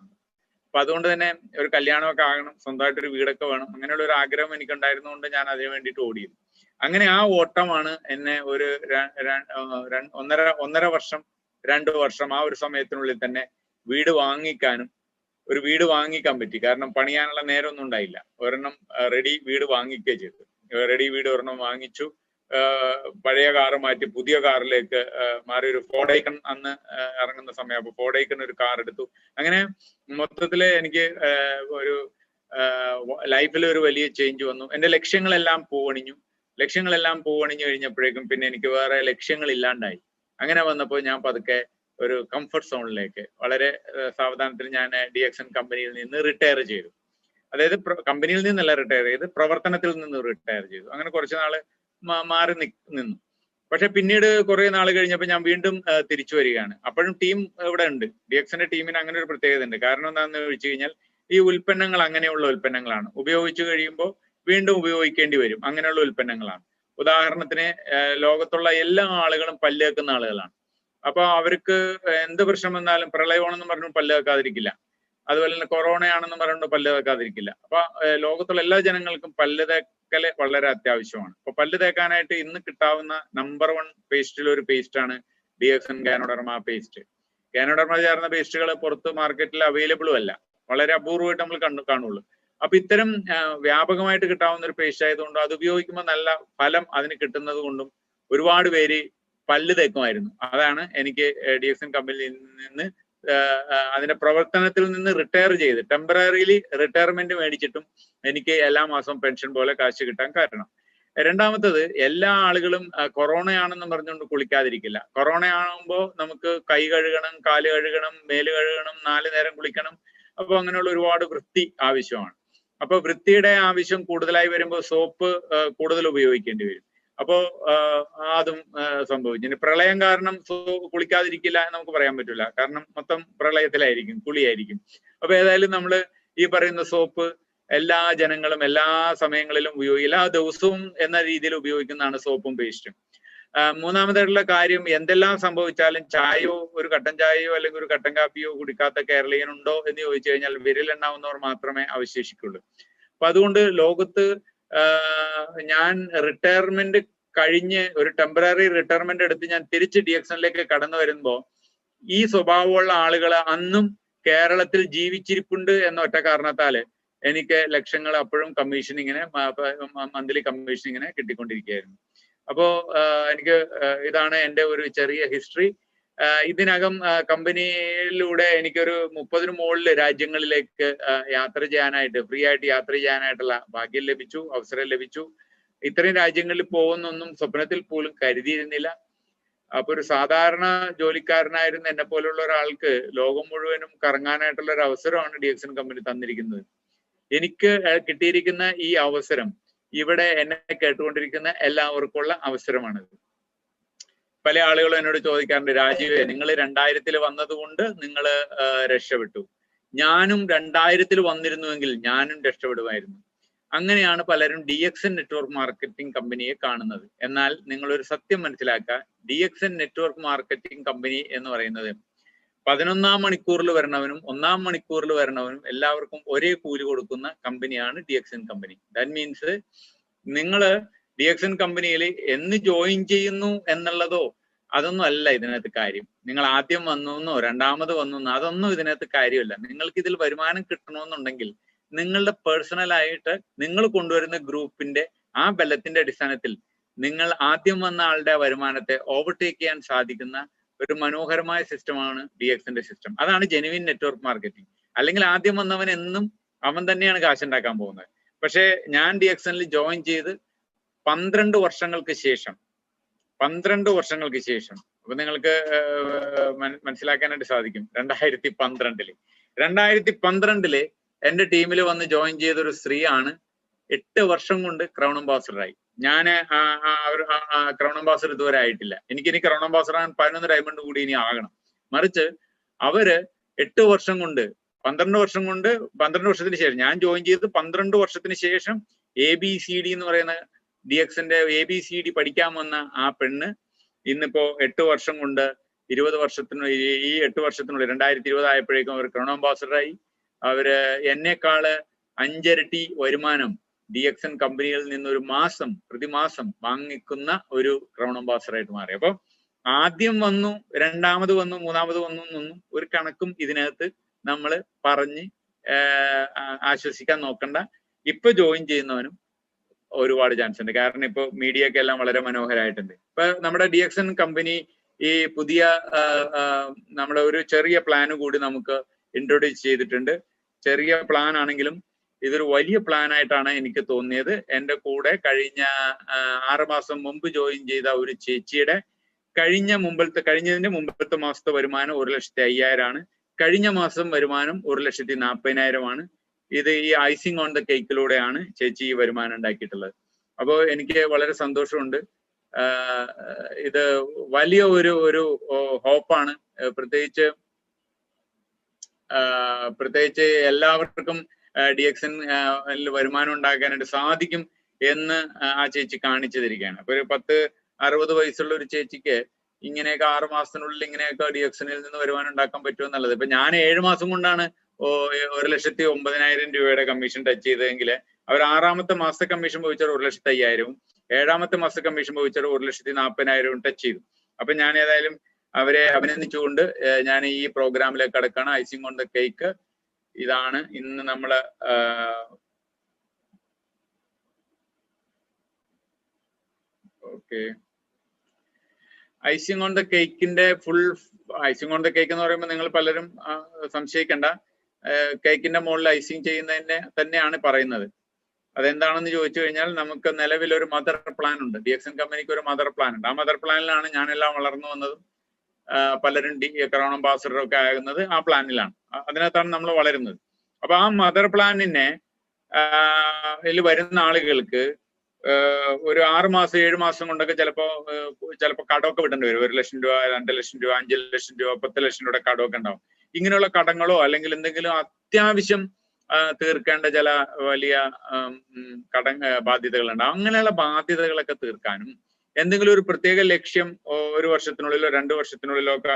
അപ്പൊ അതുകൊണ്ട് തന്നെ ഒരു കല്യാണമൊക്കെ ആകണം, സ്വന്തമായിട്ടൊരു വീടൊക്കെ വേണം, അങ്ങനെയുള്ള ഒരു ആഗ്രഹം എനിക്ക് ഉണ്ടായിരുന്നുകൊണ്ട് ഞാൻ അതിനു വേണ്ടിയിട്ട് ഓടിയത്. അങ്ങനെ ആ ഓട്ടമാണ് എന്നെ ഒരു 1.5 വർഷം 2 വർഷം ആ ഒരു സമയത്തിനുള്ളിൽ തന്നെ വീട് വാങ്ങിക്കാനും, ഒരു വീട് വാങ്ങിക്കാൻ പറ്റി. കാരണം പണിയാനുള്ള നേരമൊന്നും ഉണ്ടായില്ല. ഒരെണ്ണം റെഡി വീട് വാങ്ങിക്കുകയും ചെയ്തു. റെഡി വീട് ഒരെണ്ണം വാങ്ങിച്ചു. പഴയ കാറ് മാറ്റി പുതിയ കാറിലേക്ക് മാറി. ഒരു ഫോർഡൈക്കൺ അന്ന് ഇറങ്ങുന്ന സമയം, അപ്പൊ ഫോർഡൈക്കൺ ഒരു കാർ എടുത്തു. അങ്ങനെ മൊത്തത്തില് എനിക്ക് ഒരു ലൈഫിൽ ഒരു വലിയ ചേഞ്ച് വന്നു. എന്റെ ലക്ഷ്യങ്ങളെല്ലാം പൂവണിഞ്ഞു കഴിഞ്ഞപ്പോഴേക്കും പിന്നെ എനിക്ക് വേറെ ലക്ഷ്യങ്ങൾ ഇല്ലാണ്ടായി. അങ്ങനെ വന്നപ്പോൾ ഞാൻ പതുക്കെ ഒരു കംഫർട്ട് സോണിലേക്ക് വളരെ സാവധാനത്തിൽ ഞാൻ DXN കമ്പനിയിൽ നിന്ന് റിട്ടയർ ചെയ്തു. അതായത് കമ്പനിയിൽ നിന്നല്ല റിട്ടയർ ചെയ്ത്, പ്രവർത്തനത്തിൽ നിന്ന് റിട്ടയർ ചെയ്തു. അങ്ങനെ കുറച്ച് നാള് മാറി നിന്നു. പക്ഷെ പിന്നീട് കുറെ നാൾ കഴിഞ്ഞപ്പോൾ ഞാൻ വീണ്ടും തിരിച്ചു വരികയാണ്. അപ്പോഴും ടീം ഇവിടെ ഉണ്ട്. DXന്റെ ടീമിന് അങ്ങനെ ഒരു പ്രത്യേകത ഉണ്ട്. കാരണം എന്താണെന്ന് ചോദിച്ചു കഴിഞ്ഞാൽ ഈ ഉൽപ്പന്നങ്ങൾ അങ്ങനെയുള്ള ഉൽപ്പന്നങ്ങളാണ്. ഉപയോഗിച്ചു കഴിയുമ്പോൾ വീണ്ടും ഉപയോഗിക്കേണ്ടി വരും, അങ്ങനെയുള്ള ഉൽപ്പന്നങ്ങളാണ്. ഉദാഹരണത്തിന് ലോകത്തുള്ള എല്ലാ ആളുകളും പല്ല് വെക്കുന്ന ആളുകളാണ്. അപ്പൊ അവർക്ക് എന്ത് പ്രശ്നം വന്നാലും, പ്രളയമാണെന്ന് പറഞ്ഞു പല്ല് വെക്കാതിരിക്കില്ല, അതുപോലെ തന്നെ കൊറോണയാണെന്ന് പറഞ്ഞു പല്ല് വെക്കാതിരിക്കില്ല. അപ്പൊ ലോകത്തുള്ള എല്ലാ ജനങ്ങൾക്കും പല്ല് തേക്കല് വളരെ അത്യാവശ്യമാണ്. അപ്പൊ പല്ല് തേക്കാനായിട്ട് ഇന്ന് കിട്ടാവുന്ന നമ്പർ 1 പേസ്റ്റിൽ ഒരു പേസ്റ്റാണ് DXN ഗാനോഡർമ പേസ്റ്റ്. ഗാനോഡർമ ചേർന്ന പേസ്റ്റുകൾ പുറത്ത് മാർക്കറ്റിൽ അവൈലബിളും അല്ല, വളരെ അപൂർവമായിട്ട് നമ്മൾ കാണുള്ളൂ. അപ്പൊ ഇത്തരം വ്യാപകമായിട്ട് കിട്ടാവുന്ന ഒരു പേസ്റ്റ് ആയതുകൊണ്ട് അത് ഉപയോഗിക്കുമ്പോൾ നല്ല ഫലം അതിന് കിട്ടുന്നത് കൊണ്ടും ഒരുപാട് പേര് പല്ല് തേക്കുമായിരുന്നു. അതാണ് എനിക്ക് DXN കമ്പനിയിൽ നിന്ന് അതിന്റെ പ്രവർത്തനത്തിൽ നിന്ന് റിട്ടയർ ചെയ്ത് ടെമ്പററിലി റിട്ടയർമെന്റ് മേടിച്ചിട്ടും എനിക്ക് എല്ലാ മാസവും പെൻഷൻ പോലെ കാശ് കിട്ടാൻ കാരണം. രണ്ടാമത്തത്, എല്ലാ ആളുകളും കൊറോണയാണെന്ന് പറഞ്ഞുകൊണ്ട് കുളിക്കാതിരിക്കില്ല. കൊറോണ ആകുമ്പോൾ നമുക്ക് കൈ കഴുകണം, കാല് കഴുകണം, മേല് കഴുകണം, 4 നേരം കുളിക്കണം. അപ്പൊ അങ്ങനെയുള്ള ഒരുപാട് വൃത്തി ആവശ്യമാണ്. അപ്പൊ വൃത്തിയുടെ ആവശ്യം കൂടുതലായി വരുമ്പോൾ സോപ്പ് കൂടുതൽ ഉപയോഗിക്കേണ്ടി വരും. അപ്പോ അതും സംഭവിച്ചു. ഇനി പ്രളയം കാരണം കുളിക്കാതിരിക്കില്ല എന്ന് നമുക്ക് പറയാൻ പറ്റില്ല. കാരണം മൊത്തം പ്രളയത്തിലായിരിക്കും, കുളിയായിരിക്കും. അപ്പൊ ഏതായാലും നമ്മൾ ഈ പറയുന്ന സോപ്പ് എല്ലാ ജനങ്ങളും എല്ലാ സമയങ്ങളിലും എല്ലാ ദിവസവും എന്ന രീതിയിൽ ഉപയോഗിക്കുന്നതാണ് സോപ്പും പേസ്റ്റും. മൂന്നാമതായിട്ടുള്ള കാര്യം, എന്തെല്ലാം സംഭവിച്ചാലും ചായയോ ഒരു കട്ടൻ ചായയോ അല്ലെങ്കിൽ ഒരു കട്ടൻ കാപ്പിയോ കുടിക്കാത്ത കേരളീയനുണ്ടോ എന്ന് ചോദിച്ചു കഴിഞ്ഞാൽ വിരലെണ്ണാവുന്നവർ മാത്രമേ അവശേഷിക്കുള്ളൂ. അപ്പൊ അതുകൊണ്ട് ലോകത്ത് ഞാൻ റിട്ടയർമെന്റ് കഴിഞ്ഞ് ഒരു ടെമ്പററി റിട്ടയർമെന്റ് എടുത്ത് ഞാൻ തിരിച്ച് DXNലേക്ക് കടന്നു വരുമ്പോൾ ഈ സ്വഭാവമുള്ള ആളുകൾ അന്നും കേരളത്തിൽ ജീവിച്ചിരിപ്പുണ്ട് എന്ന ഒറ്റ കാരണത്താല് എനിക്ക് ലക്ഷങ്ങൾ അപ്പോഴും കമ്മീഷൻ ഇങ്ങനെ മന്ത്ലി കമ്മീഷൻ ഇങ്ങനെ കിട്ടിക്കൊണ്ടിരിക്കുകയായിരുന്നു. അപ്പോ എനിക്ക് ഇതാണ് എൻ്റെ ഒരു ചെറിയ ഹിസ്റ്ററി. ഇതിനകം കമ്പനിയിലൂടെ എനിക്കൊരു 30 മുകളിൽ രാജ്യങ്ങളിലേക്ക് യാത്ര ചെയ്യാനായിട്ട്, ഫ്രീ ആയിട്ട് യാത്ര ചെയ്യാനായിട്ടുള്ള ഭാഗ്യം ലഭിച്ചു, അവസരം ലഭിച്ചു. ഇത്രയും രാജ്യങ്ങളിൽ പോകുന്നൊന്നും സ്വപ്നത്തിൽ പോലും കരുതിയിരുന്നില്ല. അപ്പൊ ഒരു സാധാരണ ജോലിക്കാരനായിരുന്ന എന്നെ പോലുള്ള ഒരാൾക്ക് ലോകം മുഴുവനും കറങ്ങാനായിട്ടുള്ള ഒരു അവസരമാണ് DXN കമ്പനി തന്നിരിക്കുന്നത്. എനിക്ക് കിട്ടിയിരിക്കുന്ന ഈ അവസരം ഇവിടെ എന്നെ കേട്ടുകൊണ്ടിരിക്കുന്ന എല്ലാവർക്കുള്ള അവസരമാണിത്. പല ആളുകളും എന്നോട് ചോദിക്കാറുണ്ട്, രാജീവേ, നിങ്ങൾ 2000 വന്നതുകൊണ്ട് നിങ്ങൾ രക്ഷപ്പെട്ടു, ഞാനും 2000 വന്നിരുന്നുവെങ്കിൽ ഞാനും രക്ഷപ്പെടുമായിരുന്നു. അങ്ങനെയാണ് പലരും DXN നെറ്റ്വർക്ക് മാർക്കറ്റിംഗ് കമ്പനിയെ കാണുന്നത്. എന്നാൽ നിങ്ങൾ ഒരു സത്യം മനസ്സിലാക്കുക, DXN നെറ്റ്വർക്ക് മാർക്കറ്റിംഗ് കമ്പനി എന്ന് പറയുന്നത് 11ാം മണിക്കൂറിൽ വരണവനും 1ാം മണിക്കൂറിൽ വരണവനും എല്ലാവർക്കും ഒരേ കൂലി കൊടുക്കുന്ന കമ്പനിയാണ് DXN കമ്പനി. ദാറ്റ് മീൻസ് നിങ്ങൾ DXN കമ്പനിയിൽ എന്ന് ജോയിൻ ചെയ്യുന്നു എന്നുള്ളതോ അതൊന്നും അല്ല ഇതിനകത്ത് കാര്യം. നിങ്ങൾ ആദ്യം വന്നെന്നോ രണ്ടാമത് വന്നെന്നോ അതൊന്നും ഇതിനകത്ത് കാര്യമല്ല. നിങ്ങൾക്ക് ഇതിൽ വരുമാനം കിട്ടണമെന്നുണ്ടെങ്കിൽ നിങ്ങളുടെ പേഴ്സണലായിട്ട് നിങ്ങൾ കൊണ്ടുവരുന്ന ഗ്രൂപ്പിന്റെ ആ ബലത്തിന്റെ അടിസ്ഥാനത്തിൽ നിങ്ങൾ ആദ്യം വന്ന ആളുടെ വരുമാനത്തെ ഓവർടേക്ക് ചെയ്യാൻ സാധിക്കുന്ന ഒരു മനോഹരമായ സിസ്റ്റമാണ് DXNന്റെ സിസ്റ്റം. അതാണ് ജെനുവിൻ നെറ്റ്വർക്ക് മാർക്കറ്റിംഗ്. അല്ലെങ്കിൽ ആദ്യം വന്നവൻ എന്നും അവൻ തന്നെയാണ് കാശുണ്ടാക്കാൻ പോകുന്നത്. പക്ഷേ ഞാൻ DXNൽ ജോയിൻ ചെയ്ത് 12 വർഷങ്ങൾക്ക് ശേഷം അപ്പൊ നിങ്ങൾക്ക് മനസ്സിലാക്കാനായിട്ട് സാധിക്കും, 2012 എന്റെ ടീമിൽ വന്ന് ജോയിൻ ചെയ്ത ഒരു സ്ത്രീയാണ് 8 വർഷം കൊണ്ട് ക്രൗൺ അംബാസഡറായി. ഞാൻ ക്രൗൺ അംബാസഡർ ഇതുവരെ ആയിട്ടില്ല. എനിക്കിനി ക്രൗൺ അംബാസഡർ ആകാൻ 11 ഡയമണ്ട് കൂടി ഇനി ആകണം. മറിച്ച് അവര് 8 വർഷം കൊണ്ട് 12 വർഷത്തിന് ശേഷം, ഞാൻ ജോയിൻ ചെയ്ത് 12 വർഷത്തിന് ശേഷം ABCD എന്ന് പറയുന്ന DXNന്റെ ABCD പഠിക്കാൻ വന്ന ആ പെണ്ണ് ഇന്നിപ്പോ 8 വർഷം കൊണ്ട് 20 വർഷത്തിനുള്ളിൽ, ഈ 8 വർഷത്തിനുള്ളിൽ 2020 ആയപ്പോഴേക്കും അവർ ക്രൗൺ അംബാസഡറായി. അവര് എന്നെക്കാള് 5 ഇരട്ടി വരുമാനം DXN കമ്പനിയിൽ നിന്ന് പ്രതിമാസം വാങ്ങിക്കുന്ന ഒരു ക്രൗൺ അംബാസഡറായിട്ട് മാറി. അപ്പൊ ആദ്യം വന്നു, രണ്ടാമത് വന്നു, മൂന്നാമത് വന്നു എന്നൊന്നും ഒരു കണക്കും ഇതിനകത്ത് നമ്മൾ പറഞ്ഞ് ആശ്വസിക്കാൻ നോക്കണ്ട. ഇപ്പൊ ജോയിൻ ചെയ്യുന്നവനും ഒരുപാട് ചാൻസ് ഉണ്ട്. കാരണം ഇപ്പൊ മീഡിയ ഒക്കെ എല്ലാം വളരെ മനോഹരമായിട്ടുണ്ട്. ഇപ്പൊ നമ്മുടെ DXN കമ്പനി ഈ പുതിയ നമ്മുടെ ഒരു ചെറിയ പ്ലാന് കൂടി നമുക്ക് ഇൻട്രൊഡ്യൂസ് ചെയ്തിട്ടുണ്ട്. ചെറിയ പ്ലാൻ ആണെങ്കിലും ഇതൊരു വലിയ പ്ലാൻ ആയിട്ടാണ് എനിക്ക് തോന്നിയത്. എൻ്റെ കൂടെ കഴിഞ്ഞ 6 മാസം മുമ്പ് ജോയിൻ ചെയ്ത ഒരു ചേച്ചിയുടെ കഴിഞ്ഞതിന്റെ മുമ്പത്തെ മാസത്തെ വരുമാനം 1,05,000 ആണ്. കഴിഞ്ഞ മാസം വരുമാനം 1,40,000 ആണ്. ഇത് ഈ ഐസിങ് ഓൺ ദ കേക്കിലൂടെയാണ് ചേച്ചി ഈ വരുമാനം ഉണ്ടാക്കിയിട്ടുള്ളത്. അപ്പോൾ എനിക്ക് വളരെ സന്തോഷമുണ്ട്. ഇത് വലിയ ഒരു ഹോപ്പാണ്. പ്രത്യേകിച്ച് എല്ലാവർക്കും DXN വരുമാനം ഉണ്ടാക്കാനായിട്ട് സാധിക്കും എന്ന് ആ ചേച്ചി കാണിച്ചു തരികയാണ്. അപ്പൊ ഒരു 10-60 വയസ്സുള്ള ഒരു ചേച്ചിക്ക് ഇങ്ങനെയൊക്കെ 6 മാസത്തിനുള്ളിൽ ഇങ്ങനെയൊക്കെ DXNൽ നിന്ന് വരുമാനം ഉണ്ടാക്കാൻ പറ്റുമെന്നുള്ളത്. ഇപ്പൊ ഞാൻ 7 മാസം കൊണ്ടാണ് 1,09,000 രൂപയുടെ കമ്മീഷൻ ടച്ച് ചെയ്തതെങ്കിൽ അവർ 6ാമത്തെ മാസത്തെ കമ്മീഷൻ പോയിച്ചാൽ 1,05,000, 7ാമത്തെ മാസത്തെ കമ്മീഷൻ പോയിച്ചാൽ 1,40,000 ടച്ച് ചെയ്തു. അപ്പൊ ഞാൻ ഏതായാലും അവരെ അഭിനന്ദിച്ചുകൊണ്ട് ഞാൻ ഈ പ്രോഗ്രാമിലേക്ക് കടക്കാണ്. ഐസിങ് ഓൺ ദ കേക്ക് ഇതാണ് ഇന്ന് നമ്മള് ഐസിങ് ഓൺ ദ കേക്കിന്റെ ഐസിങ് ഓൺ ദ കേക്ക് എന്ന് പറയുമ്പോൾ നിങ്ങൾ പലരും സംശയിക്കണ്ട, കേക്കിന്റെ മുകളിൽ ഐസിങ് ചെയ്യുന്നതിനെ തന്നെയാണ് പറയുന്നത്. അതെന്താണെന്ന് ചോദിച്ചു കഴിഞ്ഞാൽ നമുക്ക് നിലവിൽ ഒരു മദർ പ്ലാൻ ഉണ്ട്. DXN കമ്പനിക്ക് ഒരു മദർ പ്ലാൻ ഉണ്ട്. ആ മദർ പ്ലാനിലാണ് ഞാനെല്ലാം വളർന്നു വന്നതും പലരും ക്രൗൺ അംബാസഡർ ഒക്കെ ആകുന്നത് ആ പ്ലാനിലാണ്. അതിനകത്താണ് നമ്മൾ വളരുന്നത്. അപ്പൊ ആ മദർ പ്ലാനിനെ വരുന്ന ആളുകൾക്ക് ഒരു 6 മാസം 7 മാസം കൊണ്ടൊക്കെ ചിലപ്പോ കടമൊക്കെ വിടേണ്ടി വരും. 1 ലക്ഷം രൂപ, 2 ലക്ഷം രൂപ, 5 ലക്ഷം രൂപ, 10 ലക്ഷം രൂപയുടെ കടമൊക്കെ ഉണ്ടാവും. ഇങ്ങനെയുള്ള കടങ്ങളോ അല്ലെങ്കിൽ എന്തെങ്കിലും അത്യാവശ്യം തീർക്കേണ്ട ചില വലിയ ബാധ്യതകളുണ്ടാവും. അങ്ങനെയുള്ള ബാധ്യതകളൊക്കെ തീർക്കാനും എന്തെങ്കിലും ഒരു പ്രത്യേക ലക്ഷ്യം 1 വർഷത്തിനുള്ളിലോ 2 വർഷത്തിനുള്ളിലോ ഒക്കെ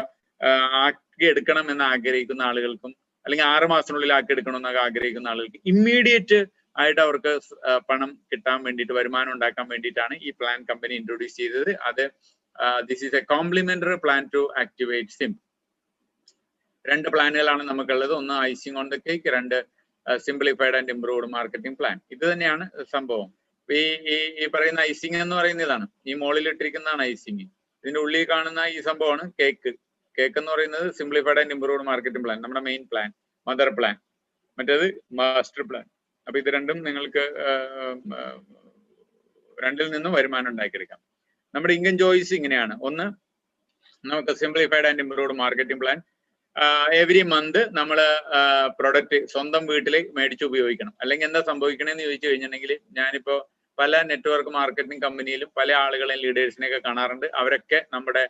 ആക്കിയെടുക്കണം എന്ന് ആഗ്രഹിക്കുന്ന ആളുകൾക്കും, അല്ലെങ്കിൽ 6 മാസത്തിനുള്ളിൽ ആക്കിയെടുക്കണം എന്നൊക്കെ ആഗ്രഹിക്കുന്ന ആളുകൾക്ക് ഇമ്മീഡിയറ്റ് ആയിട്ട് അവർക്ക് പണം കിട്ടാൻ വേണ്ടിയിട്ട്, വരുമാനം ഉണ്ടാക്കാൻ വേണ്ടിയിട്ടാണ് ഈ പ്ലാൻ കമ്പനി ഇൻട്രൊഡ്യൂസ് ചെയ്തത്. അത് this is a complimentary plan to activate SIM. 2 പ്ലാനുകളാണ് നമുക്കുള്ളത്. ഒന്ന് icing on the cake, 2 simplified and improved marketing plan. ഇത് തന്നെയാണ് സംഭവം. ഈ പറയുന്ന ഐസിങ് എന്ന് പറയുന്നതാണ്, ഈ മുകളിൽ ഇട്ടിരിക്കുന്നതാണ് ഐസിങ്. ഇതിന്റെ ഉള്ളിൽ കാണുന്ന ഈ സംഭവമാണ് കേക്ക്. കേക്ക് എന്ന് പറയുന്നത് simplified and improved marketing plan, നമ്മുടെ മെയിൻ പ്ലാൻ, മദർ പ്ലാൻ. മറ്റേത് മാസ്റ്റർ പ്ലാൻ. അപ്പൊ ഇത് രണ്ടും നിങ്ങൾക്ക് 2ൽ നിന്നും വരുമാനം ഉണ്ടാക്കിയെടുക്കാം. നമ്മുടെ ഇൻകം ചോയ്സ് ഇങ്ങനെയാണ്. ഒന്ന്, നമുക്ക് simplified and improved marketing plan. Every month നമ്മൾ പ്രൊഡക്റ്റ് സ്വന്തം വീട്ടിൽ മേടിച്ച് ഉപയോഗിക്കണം. അല്ലെങ്കിൽ എന്താ സംഭവിക്കണമെന്ന് ചോദിച്ചു കഴിഞ്ഞിട്ടുണ്ടെങ്കിൽ, ഞാനിപ്പോ പല നെറ്റ്വർക്ക് മാർക്കറ്റിംഗ് കമ്പനിയിലും പല ആളുകളെയും ലീഡേഴ്സിനെയൊക്കെ കാണാറുണ്ട്. അവരൊക്കെ നമ്മുടെ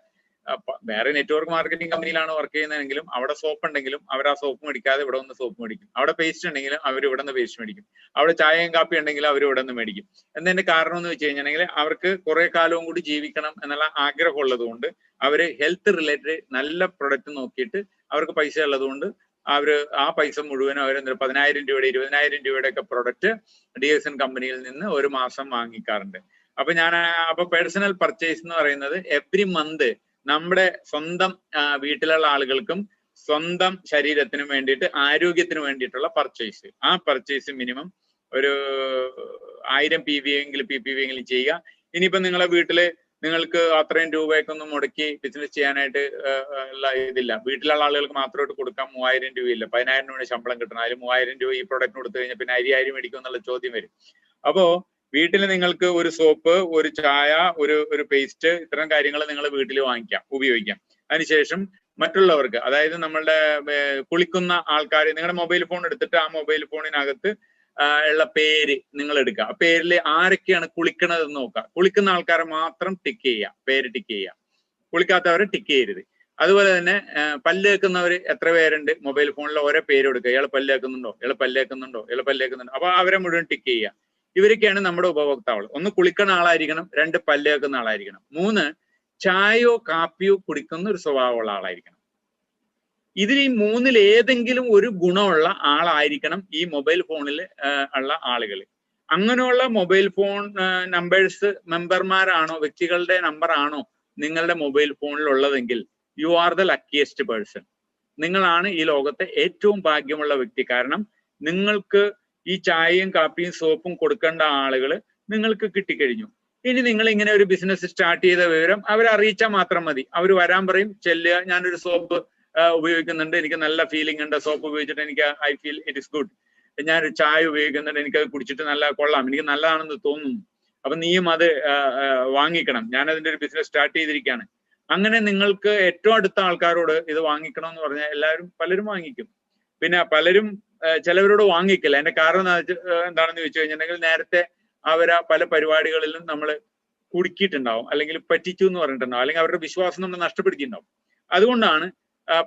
വേറെ നെറ്റ്വർക്ക് മാർക്കറ്റിംഗ് കമ്പനിയിലാണ് വർക്ക് ചെയ്യുന്നതെങ്കിലും അവിടെ സോപ്പ് ഉണ്ടെങ്കിലും അവർ ആ സോപ്പ് മേടിക്കാതെ ഇവിടെ ഒന്ന് സോപ്പ് മേടിക്കും. അവിടെ പേസ്റ്റ് ഉണ്ടെങ്കിലും അവർ ഇവിടെ നിന്ന് പേസ്റ്റ് മേടിക്കും. അവിടെ ചായയും കാപ്പി ഉണ്ടെങ്കിലും അവർ ഇവിടെ നിന്ന് മേടിക്കും. എന്നതിന്റെ കാരണം എന്ന് വെച്ച് കഴിഞ്ഞിട്ടുണ്ടെങ്കിൽ അവർക്ക് കുറെ കാലവും കൂടി ജീവിക്കണം എന്നുള്ള ആഗ്രഹം ഉള്ളത് കൊണ്ട് അവര് ഹെൽത്ത് റിലേറ്റഡ് നല്ല പ്രൊഡക്റ്റ് നോക്കിയിട്ട് അവർക്ക് പൈസ ഉള്ളത് കൊണ്ട് അവര് ആ പൈസ മുഴുവനും അവർ 10,000 രൂപയുടെ 20,000 രൂപയുടെ ഒക്കെ പ്രൊഡക്റ്റ് DXN കമ്പനിയിൽ നിന്ന് ഒരു മാസം വാങ്ങിക്കാറുണ്ട്. അപ്പൊ പേഴ്സണൽ പർച്ചേസ് എന്ന് പറയുന്നത് എവറി മന്ത് നമ്മുടെ സ്വന്തം വീട്ടിലുള്ള ആളുകൾക്കും സ്വന്തം ശരീരത്തിനും വേണ്ടിയിട്ട്, ആരോഗ്യത്തിന് വേണ്ടിയിട്ടുള്ള പർച്ചേസ്. ആ പർച്ചേസ് മിനിമം ഒരു 1000 PPV എങ്കിലും ചെയ്യുക. ഇനിയിപ്പോ നിങ്ങളെ വീട്ടില് നിങ്ങൾക്ക് അത്രയും രൂപയൊക്കൊന്നും മുടക്കി ബിസിനസ് ചെയ്യാനായിട്ട് ഉള്ള ഇതില്ല. വീട്ടിലുള്ള ആളുകൾക്ക് മാത്രമായിട്ട് കൊടുക്കാൻ 3000 രൂപയില്ല. 10,000 രൂപയുടെ ശമ്പളം കിട്ടണം. അതിൽ 3000 രൂപ ഈ പ്രൊഡക്റ്റ് കൊടുത്തു കഴിഞ്ഞാൽ പിന്നെ അരി മേടിക്കും എന്നുള്ള ചോദ്യം വരും. അപ്പോ വീട്ടിൽ നിങ്ങൾക്ക് ഒരു സോപ്പ്, ഒരു ചായ, ഒരു പേസ്റ്റ്, ഇത്തരം കാര്യങ്ങൾ നിങ്ങൾ വീട്ടിൽ വാങ്ങിക്കാം, ഉപയോഗിക്കാം. അതിനുശേഷം മറ്റുള്ളവർക്ക്, അതായത് നമ്മളുടെ കുളിക്കുന്ന ആൾക്കാർ, നിങ്ങളുടെ മൊബൈൽ ഫോൺ എടുത്തിട്ട് ആ മൊബൈൽ ഫോണിനകത്ത് ഉള്ള പേര് നിങ്ങൾ എടുക്കുക. ആ പേരിൽ ആരൊക്കെയാണ് കുളിക്കണത് എന്ന് നോക്കുക. കുളിക്കുന്ന ആൾക്കാരെ മാത്രം ടിക്ക് ചെയ്യുക, പേര് ടിക്ക് ചെയ്യുക. കുളിക്കാത്തവരെ ടിക്ക് ചെയ്യരുത്. അതുപോലെ തന്നെ പല്ല് കേൾക്കുന്നവർ എത്ര പേരുണ്ട്, മൊബൈൽ ഫോണിൽ ഓരോ പേര് കൊടുക്കുക. ഇയാൾ പല്ല് കേൾക്കുന്നുണ്ടോ, ഇയാൾ പല്ല് കേൾക്കുന്നുണ്ടോ, ഇയാൾ പല്ല് കേൾക്കുന്നുണ്ടോ. അപ്പൊ അവരെ മുഴുവൻ ടിക്ക് ചെയ്യുക. ഇവരൊക്കെയാണ് നമ്മുടെ ഉപഭോക്താക്കൾ. 1 കുളിക്കുന്ന ആളായിരിക്കണം, 2 പല്ല് കേൾക്കുന്ന ആളായിരിക്കണം, 3 ചായയോ കാപ്പിയോ കുടിക്കുന്ന ഒരു സ്വഭാവമുള്ള ആളായിരിക്കണം. ഇതിൽ ഈ 3ൽ ഏതെങ്കിലും ഒരു ഗുണമുള്ള ആളായിരിക്കണം ഈ മൊബൈൽ ഫോണിൽ ഉള്ള ആളുകൾ. അങ്ങനെയുള്ള മൊബൈൽ ഫോൺ നമ്പേഴ്സ് മെമ്പർമാരാണോ, വ്യക്തികളുടെ നമ്പർ ആണോ നിങ്ങളുടെ മൊബൈൽ ഫോണിൽ ഉള്ളതെങ്കിൽ you are the luckiest person. നിങ്ങളാണ് ഈ ലോകത്തെ ഏറ്റവും ഭാഗ്യമുള്ള വ്യക്തി. കാരണം നിങ്ങൾക്ക് ഈ ചായയും കാപ്പിയും സോപ്പും കൊടുക്കേണ്ട ആളുകൾ നിങ്ങൾക്ക് കിട്ടിക്കഴിഞ്ഞു. ഇനി നിങ്ങൾ ഇങ്ങനെ ഒരു ബിസിനസ് സ്റ്റാർട്ട് ചെയ്ത വിവരം അവരെ അറിയിച്ചാൽ മാത്രം മതി. അവർ വരാൻ പറയും, ചെല്ലുക, ഞാനൊരു സോപ്പ് ഉപയോഗിക്കുന്നുണ്ട്, എനിക്ക് നല്ല ഫീലിംഗ് ഉണ്ട്, സോപ്പ് ഉപയോഗിച്ചിട്ട് എനിക്ക് I feel it is good. ഞാനൊരു ചായ ഉപയോഗിക്കുന്നുണ്ട്, എനിക്കത് കുടിച്ചിട്ട് നല്ല കൊള്ളാം, എനിക്ക് നല്ലതാണെന്ന് തോന്നുന്നു, അപ്പൊ നീയും അത് വാങ്ങിക്കണം, ഞാൻ അതിന്റെ ഒരു ബിസിനസ് സ്റ്റാർട്ട് ചെയ്തിരിക്കുകയാണ്. അങ്ങനെ നിങ്ങൾക്ക് ഏറ്റവും അടുത്ത ആൾക്കാരോട് ഇത് വാങ്ങിക്കണം എന്ന് പറഞ്ഞാൽ പലരും വാങ്ങിക്കും. പിന്നെ പലരും ചിലവരോട് വാങ്ങിക്കില്ല. അതിന്റെ കാരണം എന്താണെന്ന് ചോദിച്ചു കഴിഞ്ഞിട്ടുണ്ടെങ്കിൽ, നേരത്തെ അവരാ പല പരിപാടികളിലും നമ്മൾ കുടുക്കിയിട്ടുണ്ടാവും, അല്ലെങ്കിൽ പറ്റിച്ചു എന്ന് പറഞ്ഞിട്ടുണ്ടാവും, അല്ലെങ്കിൽ അവരുടെ വിശ്വാസം നമ്മൾ നഷ്ടപ്പെടുത്തിയിട്ടുണ്ടാവും. അതുകൊണ്ടാണ്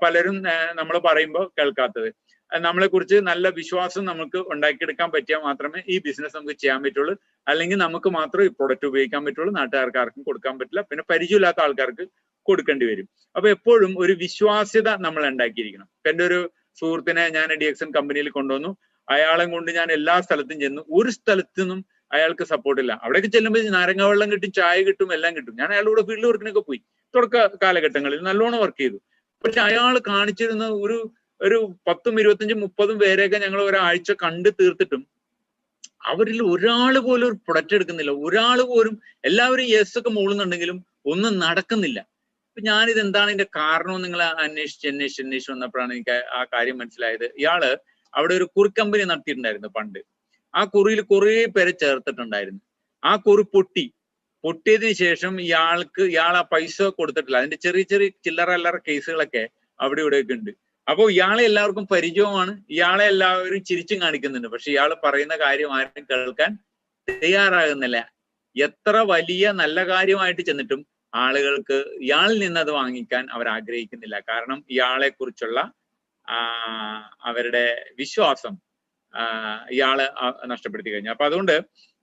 പലരും നമ്മൾ പറയുമ്പോൾ കേൾക്കാത്തത്. നമ്മളെ കുറിച്ച് നല്ല വിശ്വാസം നമുക്ക് ഉണ്ടാക്കിയെടുക്കാൻ പറ്റിയാൽ മാത്രമേ ഈ ബിസിനസ് നമുക്ക് ചെയ്യാൻ പറ്റുള്ളൂ. അല്ലെങ്കിൽ നമുക്ക് മാത്രം ഈ പ്രൊഡക്റ്റ് ഉപയോഗിക്കാൻ പറ്റുള്ളൂ, നാട്ടുകാർക്ക് ആർക്കും കൊടുക്കാൻ പറ്റില്ല, പിന്നെ പരിചയമില്ലാത്ത ആൾക്കാർക്ക് കൊടുക്കേണ്ടി വരും. അപ്പൊ എപ്പോഴും ഒരു വിശ്വാസ്യത നമ്മൾ ഉണ്ടാക്കിയിരിക്കണം. എൻ്റെ ഒരു സുഹൃത്തിനെ ഞാൻ DXN കമ്പനിയിൽ കൊണ്ടുവന്നു. അയാളെ കൊണ്ട് ഞാൻ എല്ലാ സ്ഥലത്തും ചെന്നു. ഒരു സ്ഥലത്തു നിന്നും അയാൾക്ക് സപ്പോർട്ടില്ല. അവിടേക്ക് ചെല്ലുമ്പോൾ നാരങ്ങ വെള്ളം കിട്ടും, ചായ കിട്ടും, എല്ലാം കിട്ടും. ഞാൻ അയാളുടെ ഫീൽഡ് വർക്കിനൊക്കെ പോയി, തുടക്ക കാലഘട്ടങ്ങളിൽ നല്ലോണം വർക്ക് ചെയ്തു. പക്ഷെ അയാൾ കാണിച്ചിരുന്ന ഒരു 10, 25, 30 പേരെയൊക്കെ ഞങ്ങൾ ഒരാഴ്ച കണ്ടു തീർത്തിട്ടും അവരിൽ ഒരാൾ പോലും ഒരു പ്രൊഡക്റ്റ് എടുക്കുന്നില്ല. ഒരാൾ പോലും, എല്ലാവരും യെസ് ഒക്കെ മൂളുന്നുണ്ടെങ്കിലും ഒന്നും നടക്കുന്നില്ല. അപ്പൊ ഞാനിത് എന്താണ് ഇതിന്റെ കാരണം നിങ്ങൾ അന്വേഷിച്ച് വന്നപ്പോഴാണ് എനിക്ക് ആ കാര്യം മനസ്സിലായത്. ഇയാള് അവിടെ ഒരു കുറി കമ്പനി നടത്തിയിട്ടുണ്ടായിരുന്നു പണ്ട്. ആ കുറിയിൽ കുറെ പേരെ ചേർത്തിട്ടുണ്ടായിരുന്നു. ആ കുറി പൊട്ടിയതിനു ശേഷം ഇയാൾ ആ പൈസ കൊടുത്തിട്ടില്ല. അതിന്റെ ചെറിയ ചില്ലറ കേസുകളൊക്കെ അവിടെ ഇവിടെയൊക്കെ ഉണ്ട്. അപ്പോൾ ഇയാളെ എല്ലാവർക്കും പരിചയമാണ്, ഇയാളെ എല്ലാവരും ചിരിച്ചും കാണിക്കുന്നുണ്ട്. പക്ഷെ ഇയാൾ പറയുന്ന കാര്യം ആരും കേൾക്കാൻ തയ്യാറാകുന്നില്ല. എത്ര വലിയ നല്ല കാര്യമായിട്ട് ചെന്നിട്ടും ആളുകൾക്ക് ഇയാളിൽ നിന്ന് അത് വാങ്ങിക്കാൻ അവർ ആഗ്രഹിക്കുന്നില്ല. കാരണം ഇയാളെ കുറിച്ചുള്ള അവരുടെ വിശ്വാസം ഇയാള് നഷ്ടപ്പെടുത്തി കഴിഞ്ഞു. അപ്പൊ അതുകൊണ്ട്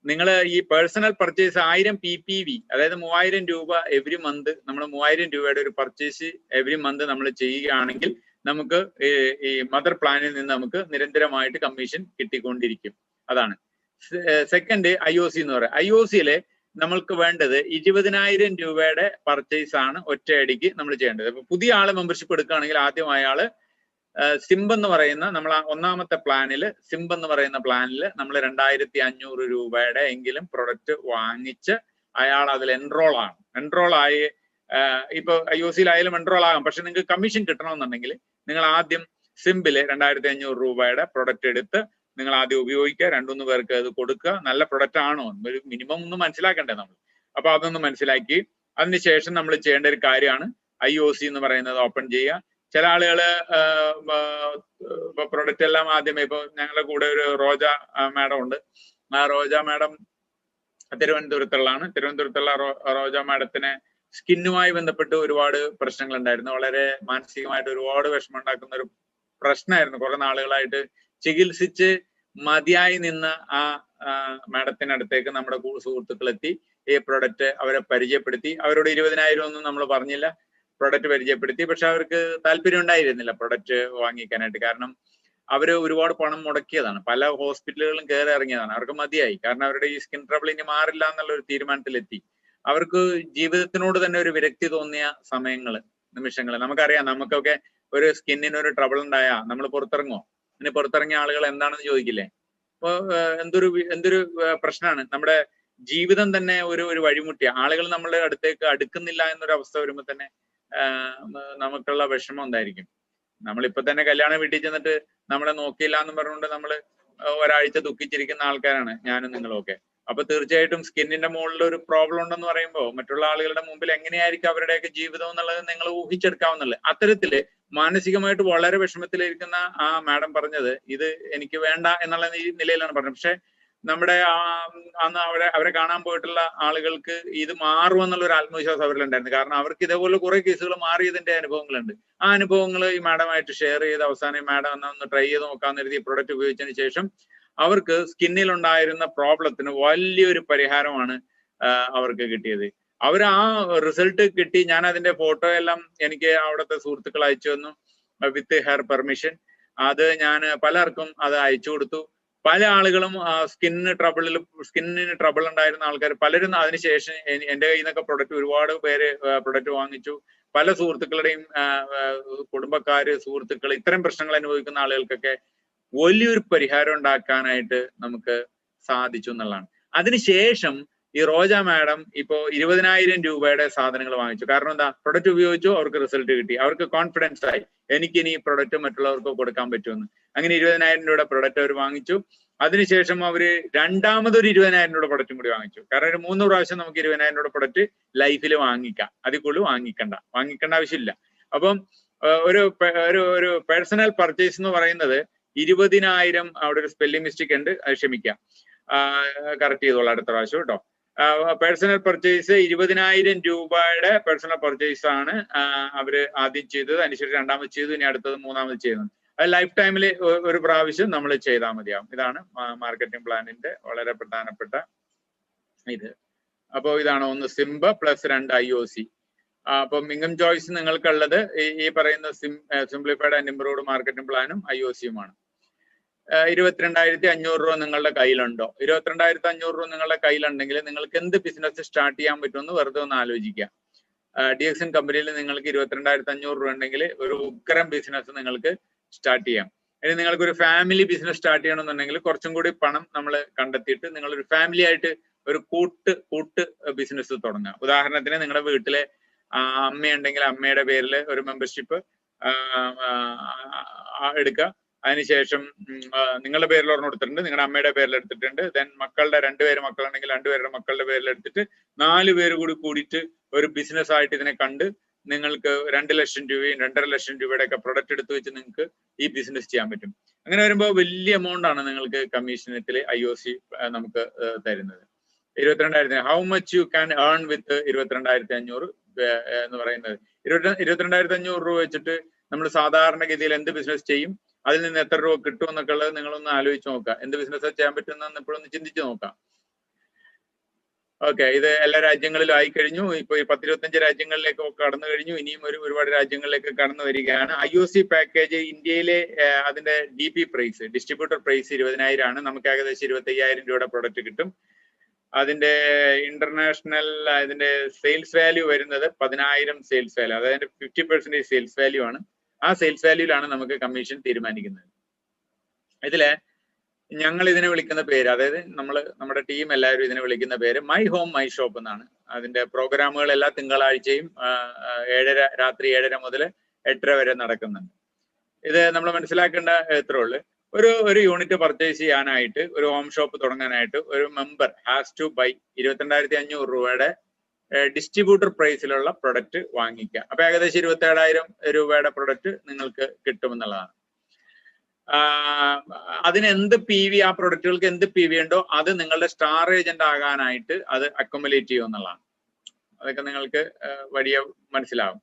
നിങ്ങൾ ഈ പേഴ്സണൽ പർച്ചേസ് 1000 PPV, അതായത് 3000 രൂപ എവറി മന്ത്, നമ്മൾ 3000 രൂപയുടെ ഒരു പർച്ചേസ് എവറി മന്ത് നമ്മൾ ചെയ്യുകയാണെങ്കിൽ നമുക്ക് ഈ മദർ പ്ലാനിൽ നിന്ന് നമുക്ക് നിരന്തരമായിട്ട് കമ്മീഷൻ കിട്ടിക്കൊണ്ടിരിക്കും. അതാണ്. സെക്കൻഡ് IOC എന്ന് പറയാം. IOC-യില് നമ്മൾക്ക് വേണ്ടത് 20,000 രൂപയുടെ പർച്ചേസ് ആണ് ഒറ്റയടിക്ക് നമ്മൾ ചെയ്യേണ്ടത്. അപ്പൊ പുതിയ ആള് മെമ്പർഷിപ്പ് എടുക്കുകയാണെങ്കിൽ ആദ്യം അയാള് സിംബ് എന്ന് പറയുന്ന നമ്മൾ ഒന്നാമത്തെ പ്ലാനില് നമ്മൾ 2,500 രൂപയുടെ എങ്കിലും പ്രൊഡക്റ്റ് വാങ്ങിച്ച് അയാൾ അതിൽ എൻറോൾ ആയി. ഇപ്പൊ IOC-യിലായാലും എൻറോൾ ആകാം. പക്ഷെ നിങ്ങൾക്ക് കമ്മീഷൻ കിട്ടണമെന്നുണ്ടെങ്കിൽ നിങ്ങൾ ആദ്യം സിംബില് 2,500 രൂപയുടെ പ്രൊഡക്റ്റ് എടുത്ത് നിങ്ങൾ ആദ്യം ഉപയോഗിക്കുക, 2-3 പേർക്ക് അത് കൊടുക്കുക. നല്ല പ്രൊഡക്റ്റ് ആണോ ഒരു മിനിമം ഒന്ന് മനസ്സിലാക്കണ്ടേ നമ്മൾ. അപ്പൊ അതൊന്ന് മനസ്സിലാക്കി അതിനുശേഷം നമ്മൾ ചെയ്യേണ്ട ഒരു കാര്യമാണ് IOC എന്ന് പറയുന്നത് ഓപ്പൺ ചെയ്യുക. ചില ആളുകള് പ്രൊഡക്റ്റ് എല്ലാം ആദ്യമേ, ഇപ്പൊ ഞങ്ങളുടെ കൂടെ ഒരു റോജ മാഡം ഉണ്ട്. ആ റോജ മാഡം തിരുവനന്തപുരത്തുള്ള റോജ മാഡത്തിന് സ്കിന്നുമായി ബന്ധപ്പെട്ട് ഒരുപാട് പ്രശ്നങ്ങൾ ഉണ്ടായിരുന്നു. വളരെ മാനസികമായിട്ട് ഒരുപാട് വിഷമം ഉണ്ടാക്കുന്ന ഒരു പ്രശ്നമായിരുന്നു. കുറെ നാളുകളായിട്ട് ചികിത്സിച്ച് മതിയായി നിന്ന ആ മാഡത്തിനടുത്തേക്ക് നമ്മുടെ സുഹൃത്തുക്കൾ എത്തി. ഈ പ്രൊഡക്റ്റ് അവരെ പരിചയപ്പെടുത്തി. അവരോട് 20,000 ഒന്നും നമ്മൾ പറഞ്ഞില്ല, പ്രൊഡക്റ്റ് പരിചയപ്പെടുത്തി. പക്ഷെ അവർക്ക് താല്പര്യം ഉണ്ടായിരുന്നില്ല പ്രൊഡക്റ്റ് വാങ്ങിക്കാനായിട്ട്. കാരണം അവര് ഒരുപാട് പണം മുടക്കിയതാണ്, പല ഹോസ്പിറ്റലുകളും കയറി ഇറങ്ങിയതാണ്. അവർക്ക് മതിയായി. കാരണം അവരുടെ ഈ സ്കിൻ ട്രബിൾ ഇനി മാറില്ല എന്നുള്ള ഒരു തീരുമാനത്തിലെത്തി. അവർക്ക് ജീവിതത്തിനോട് തന്നെ ഒരു വിരക്തി തോന്നിയ നിമിഷങ്ങൾ നമുക്കറിയാം. നമുക്കൊക്കെ ഒരു സ്കിന്നിന് ഒരു ട്രബിൾ ഉണ്ടായാൽ നമ്മൾ പുറത്തിറങ്ങുമോ? ഇനി പുറത്തിറങ്ങിയ ആളുകൾ എന്താണെന്ന് ചോദിക്കില്ലേ? അപ്പൊ എന്തൊരു പ്രശ്നമാണ്. നമ്മുടെ ജീവിതം തന്നെ ഒരു വഴിമുട്ടിയ ആളുകൾ നമ്മളുടെ അടുത്തേക്ക് അടുക്കുന്നില്ല എന്നൊരു അവസ്ഥ വരുമ്പോൾ തന്നെ നമുക്കുള്ള വിഷമം എന്തായിരിക്കും. നമ്മളിപ്പൊ തന്നെ കല്യാണ വീട്ടിൽ ചെന്നിട്ട് നമ്മളെ നോക്കിയില്ല എന്ന് പറഞ്ഞുകൊണ്ട് നമ്മള് ഒരാഴ്ച ദുഃഖിച്ചിരിക്കുന്ന ആൾക്കാരാണ് ഞാനും നിങ്ങളും ഒക്കെ. അപ്പൊ തീർച്ചയായിട്ടും സ്കിന്നിന്റെ മുകളിൽ ഒരു പ്രോബ്ലം ഉണ്ടെന്ന് പറയുമ്പോൾ മറ്റുള്ള ആളുകളുടെ മുമ്പിൽ എങ്ങനെയായിരിക്കും അവരുടെയൊക്കെ ജീവിതം എന്നുള്ളത് നിങ്ങൾ ഊഹിച്ചെടുക്കാവുന്നല്ലേ. അത്തരത്തില് മാനസികമായിട്ട് വളരെ വിഷമത്തിലിരിക്കുന്ന ആ മാഡം പറഞ്ഞത് ഇത് എനിക്ക് വേണ്ട എന്നുള്ള നിലയിലാണ് പറഞ്ഞത്. പക്ഷെ നമ്മുടെ അന്ന് അവരെ കാണാൻ പോയിട്ടുള്ള ആളുകൾക്ക് ഇത് മാറുമെന്നുള്ള ഒരു ആത്മവിശ്വാസം അവരിലുണ്ടായിരുന്നു. കാരണം അവർക്ക് ഇതേപോലെ കുറെ കേസുകൾ മാറിയതിന്റെ അനുഭവങ്ങളുണ്ട്. ആ അനുഭവങ്ങൾ ഈ മാഡമായിട്ട് ഷെയർ ചെയ്ത് അവസാനം ഈ മാഡം ഒന്ന് ട്രൈ ചെയ്ത് നോക്കാന്ന് കരുതി പ്രൊഡക്റ്റ് ഉപയോഗിച്ചതിന് ശേഷം അവർക്ക് സ്കിന്നിൽ ഉണ്ടായിരുന്ന പ്രോബ്ലത്തിന് വലിയൊരു പരിഹാരമാണ് അവർക്ക് കിട്ടിയത്. അവർ ആ റിസൾട്ട് കിട്ടി. ഞാൻ അതിന്റെ ഫോട്ടോ എല്ലാം എനിക്ക് അവിടുത്തെ സുഹൃത്തുക്കൾ അയച്ചു തന്നു വിത്ത് ഹെയർ പെർമിഷൻ. അത് ഞാൻ പലർക്കും അത് അയച്ചു കൊടുത്തു. പല ആളുകളും സ്കിന്നിന് ട്രബിൾ ഉണ്ടായിരുന്ന ആൾക്കാർ പലരും അതിനുശേഷം എന്റെ കയ്യിൽ നിന്നൊക്കെ ഒരുപാട് പേര് പ്രൊഡക്റ്റ് വാങ്ങിച്ചു. പല സുഹൃത്തുക്കളുടെയും കുടുംബക്കാര്, സുഹൃത്തുക്കൾ, ഇത്തരം പ്രശ്നങ്ങൾ അനുഭവിക്കുന്ന ആളുകൾക്കൊക്കെ വലിയൊരു പരിഹാരം ഉണ്ടാക്കാനായിട്ട് നമുക്ക് സാധിച്ചു എന്നുള്ളതാണ്. അതിനുശേഷം ഈ റോജ മാഡം ഇപ്പോ 20,000 രൂപയുടെ സാധനങ്ങൾ വാങ്ങിച്ചു. കാരണം എന്താ? പ്രൊഡക്റ്റ് ഉപയോഗിച്ചു, അവർക്ക് റിസൾട്ട് കിട്ടി, അവർക്ക് കോൺഫിഡൻസ് ആയി എനിക്കിനി ഈ പ്രൊഡക്റ്റ് മറ്റുള്ളവർക്ക് കൊടുക്കാൻ പറ്റുമെന്ന്. അങ്ങനെ 20,000 രൂപയുടെ പ്രൊഡക്റ്റ് അവർ വാങ്ങിച്ചു. അതിനുശേഷം അവര് രണ്ടാമതൊരു 20,000 രൂപയുടെ പ്രൊഡക്റ്റും കൂടി വാങ്ങിച്ചു. കാരണം ഒരു 3 പ്രാവശ്യം നമുക്ക് 20,000 രൂപയുടെ പ്രൊഡക്റ്റ് ലൈഫിൽ വാങ്ങിക്കാം. അതിൽ കൂടുതൽ വാങ്ങിക്കേണ്ട ആവശ്യമില്ല. അപ്പം ഒരു പേഴ്സണൽ പർച്ചേസ് എന്ന് പറയുന്നത് 20,000, അവിടെ ഒരു സ്പെല്ലിംഗ് മിസ്റ്റേക്ക് ഉണ്ട്, ക്ഷമിക്കാം, കറക്റ്റ് ചെയ്തോളാം അടുത്ത പ്രാവശ്യം കേട്ടോ. പേഴ്സണൽ പർച്ചേസ് 20,000 രൂപയുടെ പേഴ്സണൽ പർച്ചേസ് ആണ് അവര് ആദ്യം ചെയ്തത്. അതിനുശേഷം രണ്ടാമത് ചെയ്തു, ഇനി അടുത്തത് മൂന്നാമത് ചെയ്യുന്നത്. അത് ലൈഫ് ടൈമിൽ ഒരു പ്രാവശ്യം നമ്മൾ ചെയ്താൽ മതിയാവും. ഇതാണ് മാർക്കറ്റിംഗ് പ്ലാനിന്റെ വളരെ പ്രധാനപ്പെട്ട ഇത്. അപ്പോൾ ഇതാണ് ഒന്ന് സിംബ് പ്ലസ് 2 IOC. അപ്പം ഇൻകം ചോയ്സ് നിങ്ങൾക്കുള്ളത് ഈ പറയുന്ന സിംപ്ലിഫൈഡ് ആൻഡ് ഇംപ്രൂവ്ഡ് മാർക്കറ്റിംഗ് പ്ലാനും IOC-യുമാണ്. 22,500 രൂപ നിങ്ങളുടെ കയ്യിലുണ്ടോ? 22,500 രൂപ നിങ്ങളുടെ കയ്യിലുണ്ടെങ്കിൽ നിങ്ങൾക്ക് എന്ത് ബിസിനസ് സ്റ്റാർട്ട് ചെയ്യാൻ പറ്റുമെന്ന് വെറുതെ ഒന്ന് ആലോചിക്കുക. DXN കമ്പനിയിൽ നിങ്ങൾക്ക് 22,500 രൂപ ഉണ്ടെങ്കിൽ ഒരു ഉഗ്രം ബിസിനസ് നിങ്ങൾക്ക് സ്റ്റാർട്ട് ചെയ്യാം. ഇനി നിങ്ങൾക്ക് ഒരു ഫാമിലി ബിസിനസ് സ്റ്റാർട്ട് ചെയ്യണമെന്നുണ്ടെങ്കിൽ കുറച്ചും കൂടി പണം നമ്മൾ കണ്ടെത്തിയിട്ട് നിങ്ങളൊരു ഫാമിലി ആയിട്ട് ഒരു കൂട്ട് ബിസിനസ് തുടങ്ങുക. ഉദാഹരണത്തിന് നിങ്ങളുടെ വീട്ടിലെ അമ്മയുണ്ടെങ്കിൽ അമ്മയുടെ പേരിൽ ഒരു മെമ്പർഷിപ്പ് എടുക്കുക. അതിനുശേഷം നിങ്ങളുടെ പേരിൽ ഒരെണ്ണം എടുത്തിട്ടുണ്ട്, നിങ്ങളുടെ അമ്മയുടെ പേരിൽ എടുത്തിട്ടുണ്ട്. ദെൻ മക്കളുടെ 2 മക്കളുണ്ടെങ്കിൽ 2 പേരുടെ മക്കളുടെ പേരിൽ എടുത്തിട്ട് 4 പേര് കൂടിയിട്ട് ഒരു ബിസിനസ് ആയിട്ട് ഇതിനെ കണ്ട് നിങ്ങൾക്ക് 2 ലക്ഷം രൂപയും 2.5 ലക്ഷം രൂപയുടെ ഒക്കെ പ്രൊഡക്റ്റ് എടുത്ത് വെച്ച് നിങ്ങൾക്ക് ഈ ബിസിനസ് ചെയ്യാൻ പറ്റും. അങ്ങനെ വരുമ്പോൾ വലിയ എമൗണ്ട് ആണ് നിങ്ങൾക്ക് കമ്മീഷനത്തിൽ IOC നമുക്ക് തരുന്നത്. 22,000 how much you can earn with 22,500 എന്ന് പറയുന്നത്. 22,500 രൂപ വെച്ചിട്ട് നമ്മൾ സാധാരണഗതിയിൽ എന്ത് ബിസിനസ് ചെയ്യും, അതിൽ നിന്ന് എത്ര രൂപ കിട്ടും എന്നൊക്കെ ഉള്ളത് നിങ്ങളൊന്ന് ആലോചിച്ച് നോക്കുക. എന്ത് ബിസിനസ് ചെയ്യാൻ പറ്റുമെന്ന് ഇപ്പോഴൊന്ന് ചിന്തിച്ച് നോക്കാം. ഓക്കെ, ഇത് എല്ലാ രാജ്യങ്ങളിലും ആയി കഴിഞ്ഞു. ഇപ്പൊ 10-25 രാജ്യങ്ങളിലേക്ക് കടന്നു കഴിഞ്ഞു. ഇനിയും ഒരുപാട് രാജ്യങ്ങളിലേക്ക് കടന്നു വരികയാണ്. IOC പാക്കേജ് ഇന്ത്യയിലെ അതിന്റെ DP പ്രൈസ്, ഡിസ്ട്രിബ്യൂട്ടർ പ്രൈസ് 20,000 ആണ്. നമുക്ക് ഏകദേശം 25,000 രൂപയുടെ പ്രൊഡക്റ്റ് കിട്ടും. അതിന്റെ ഇന്റർനാഷണൽ ഇതിന്റെ സെയിൽസ് വാല്യൂ വരുന്നത് 10,000 സെയിൽസ് വാല്യൂ, അതായത് 50% സെയിൽസ് വാല്യൂ ആണ്. ആ സെയിൽസ് വാല്യൂലാണ് നമുക്ക് കമ്മീഷൻ തീരുമാനിക്കുന്നത്. ഇതില് ഞങ്ങൾ ഇതിനെ വിളിക്കുന്ന പേര്, അതായത് നമ്മുടെ ടീം എല്ലാവരും ഇതിനെ വിളിക്കുന്ന പേര് മൈ ഹോം മൈ ഷോപ്പ് എന്നാണ്. അതിന്റെ പ്രോഗ്രാമുകൾ എല്ലാ തിങ്കളാഴ്ചയും രാത്രി 7:30 മുതൽ 8:30 വരെ നടക്കുന്നുണ്ട്. ഇത് നമ്മൾ മനസ്സിലാക്കേണ്ട എത്ര ഉള്ളു, ഒരു യൂണിറ്റ് പർച്ചേസ് ചെയ്യാനായിട്ട്, ഒരു ഹോം ഷോപ്പ് തുടങ്ങാനായിട്ട് ഒരു മെമ്പർ ഹാസ് ടു ബൈ 22,500 രൂപയുടെ ഡിസ്ട്രിബ്യൂട്ടർ പ്രൈസിലുള്ള പ്രൊഡക്റ്റ് വാങ്ങിക്കുക. അപ്പൊ ഏകദേശം 27,000 രൂപയുടെ പ്രൊഡക്റ്റ് നിങ്ങൾക്ക് കിട്ടുമെന്നുള്ളതാണ്. അതിന് എന്ത് PV, ആ പ്രൊഡക്റ്റുകൾക്ക് എന്ത് PV ഉണ്ടോ അത് നിങ്ങളുടെ സ്റ്റാർ ഏജന്റ് ആകാനായിട്ട് അത് അക്കോമഡേറ്റ് ചെയ്യും എന്നുള്ളതാണ്. അതൊക്കെ നിങ്ങൾക്ക് വലിയ മനസ്സിലാവും.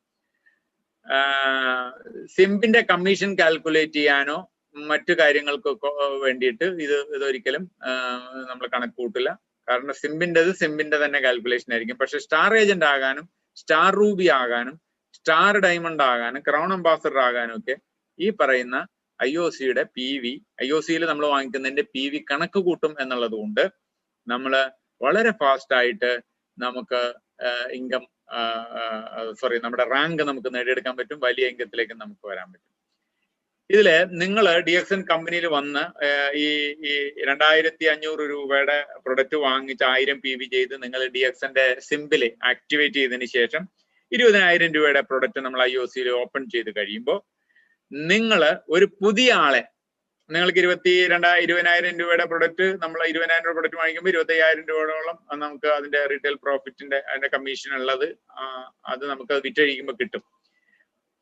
സിംബിന്റെ കമ്മീഷൻ കാൽക്കുലേറ്റ് ചെയ്യാനോ മറ്റു കാര്യങ്ങൾക്കൊക്കെ വേണ്ടിയിട്ട് ഇതൊരിക്കലും നമ്മൾ കണക്ക് കൂട്ടില്ല. കാരണം സിംബിന്റെ തന്നെ കാൽക്കുലേഷൻ ആയിരിക്കും. പക്ഷെ സ്റ്റാർ ഏജന്റ് ആകാനും, സ്റ്റാർ റൂബി ആകാനും, സ്റ്റാർ ഡയമണ്ട് ആകാനും, ക്രൗൺ അംബാസഡർ ആകാനും ഒക്കെ ഈ പറയുന്ന IOCയുടെ PV, IOCയിൽ നമ്മൾ വാങ്ങിക്കുന്നതിന്റെ PV കണക്ക് കൂട്ടും എന്നുള്ളത് കൊണ്ട് നമ്മൾ വളരെ ഫാസ്റ്റ് ആയിട്ട് നമുക്ക് നമ്മുടെ റാങ്ക് നമുക്ക് നേടിയെടുക്കാൻ പറ്റും. വലിയ ഇൻകത്തിലേക്ക് നമുക്ക് വരാൻ പറ്റും. ഇതില് നിങ്ങൾ DXN കമ്പനിയിൽ വന്ന് ഈ 2,500 രൂപയുടെ പ്രൊഡക്റ്റ് വാങ്ങിച്ച് 1000 PV ചെയ്ത് നിങ്ങൾ DXNന്റെ സിമ്പിള് ആക്ടിവേറ്റ് ചെയ്തതിന് ശേഷം 20,000 രൂപയുടെ പ്രൊഡക്റ്റ് നമ്മൾ IOCയിൽ ഓപ്പൺ ചെയ്ത് കഴിയുമ്പോൾ നിങ്ങൾ ഒരു പുതിയ ആളെ, നിങ്ങൾക്ക് 20,000 രൂപയുടെ പ്രൊഡക്റ്റ്, നമ്മൾ 20,000 രൂപ പ്രൊഡക്റ്റ് വാങ്ങിക്കുമ്പോൾ 25,000 രൂപയോളം നമുക്ക് അതിന്റെ റീറ്റെയിൽ പ്രോഫിറ്റിന്റെ അതിന്റെ കമ്മീഷൻ ഉള്ളത് അത് നമുക്ക് വിറ്റഴിക്കുമ്പോൾ കിട്ടും.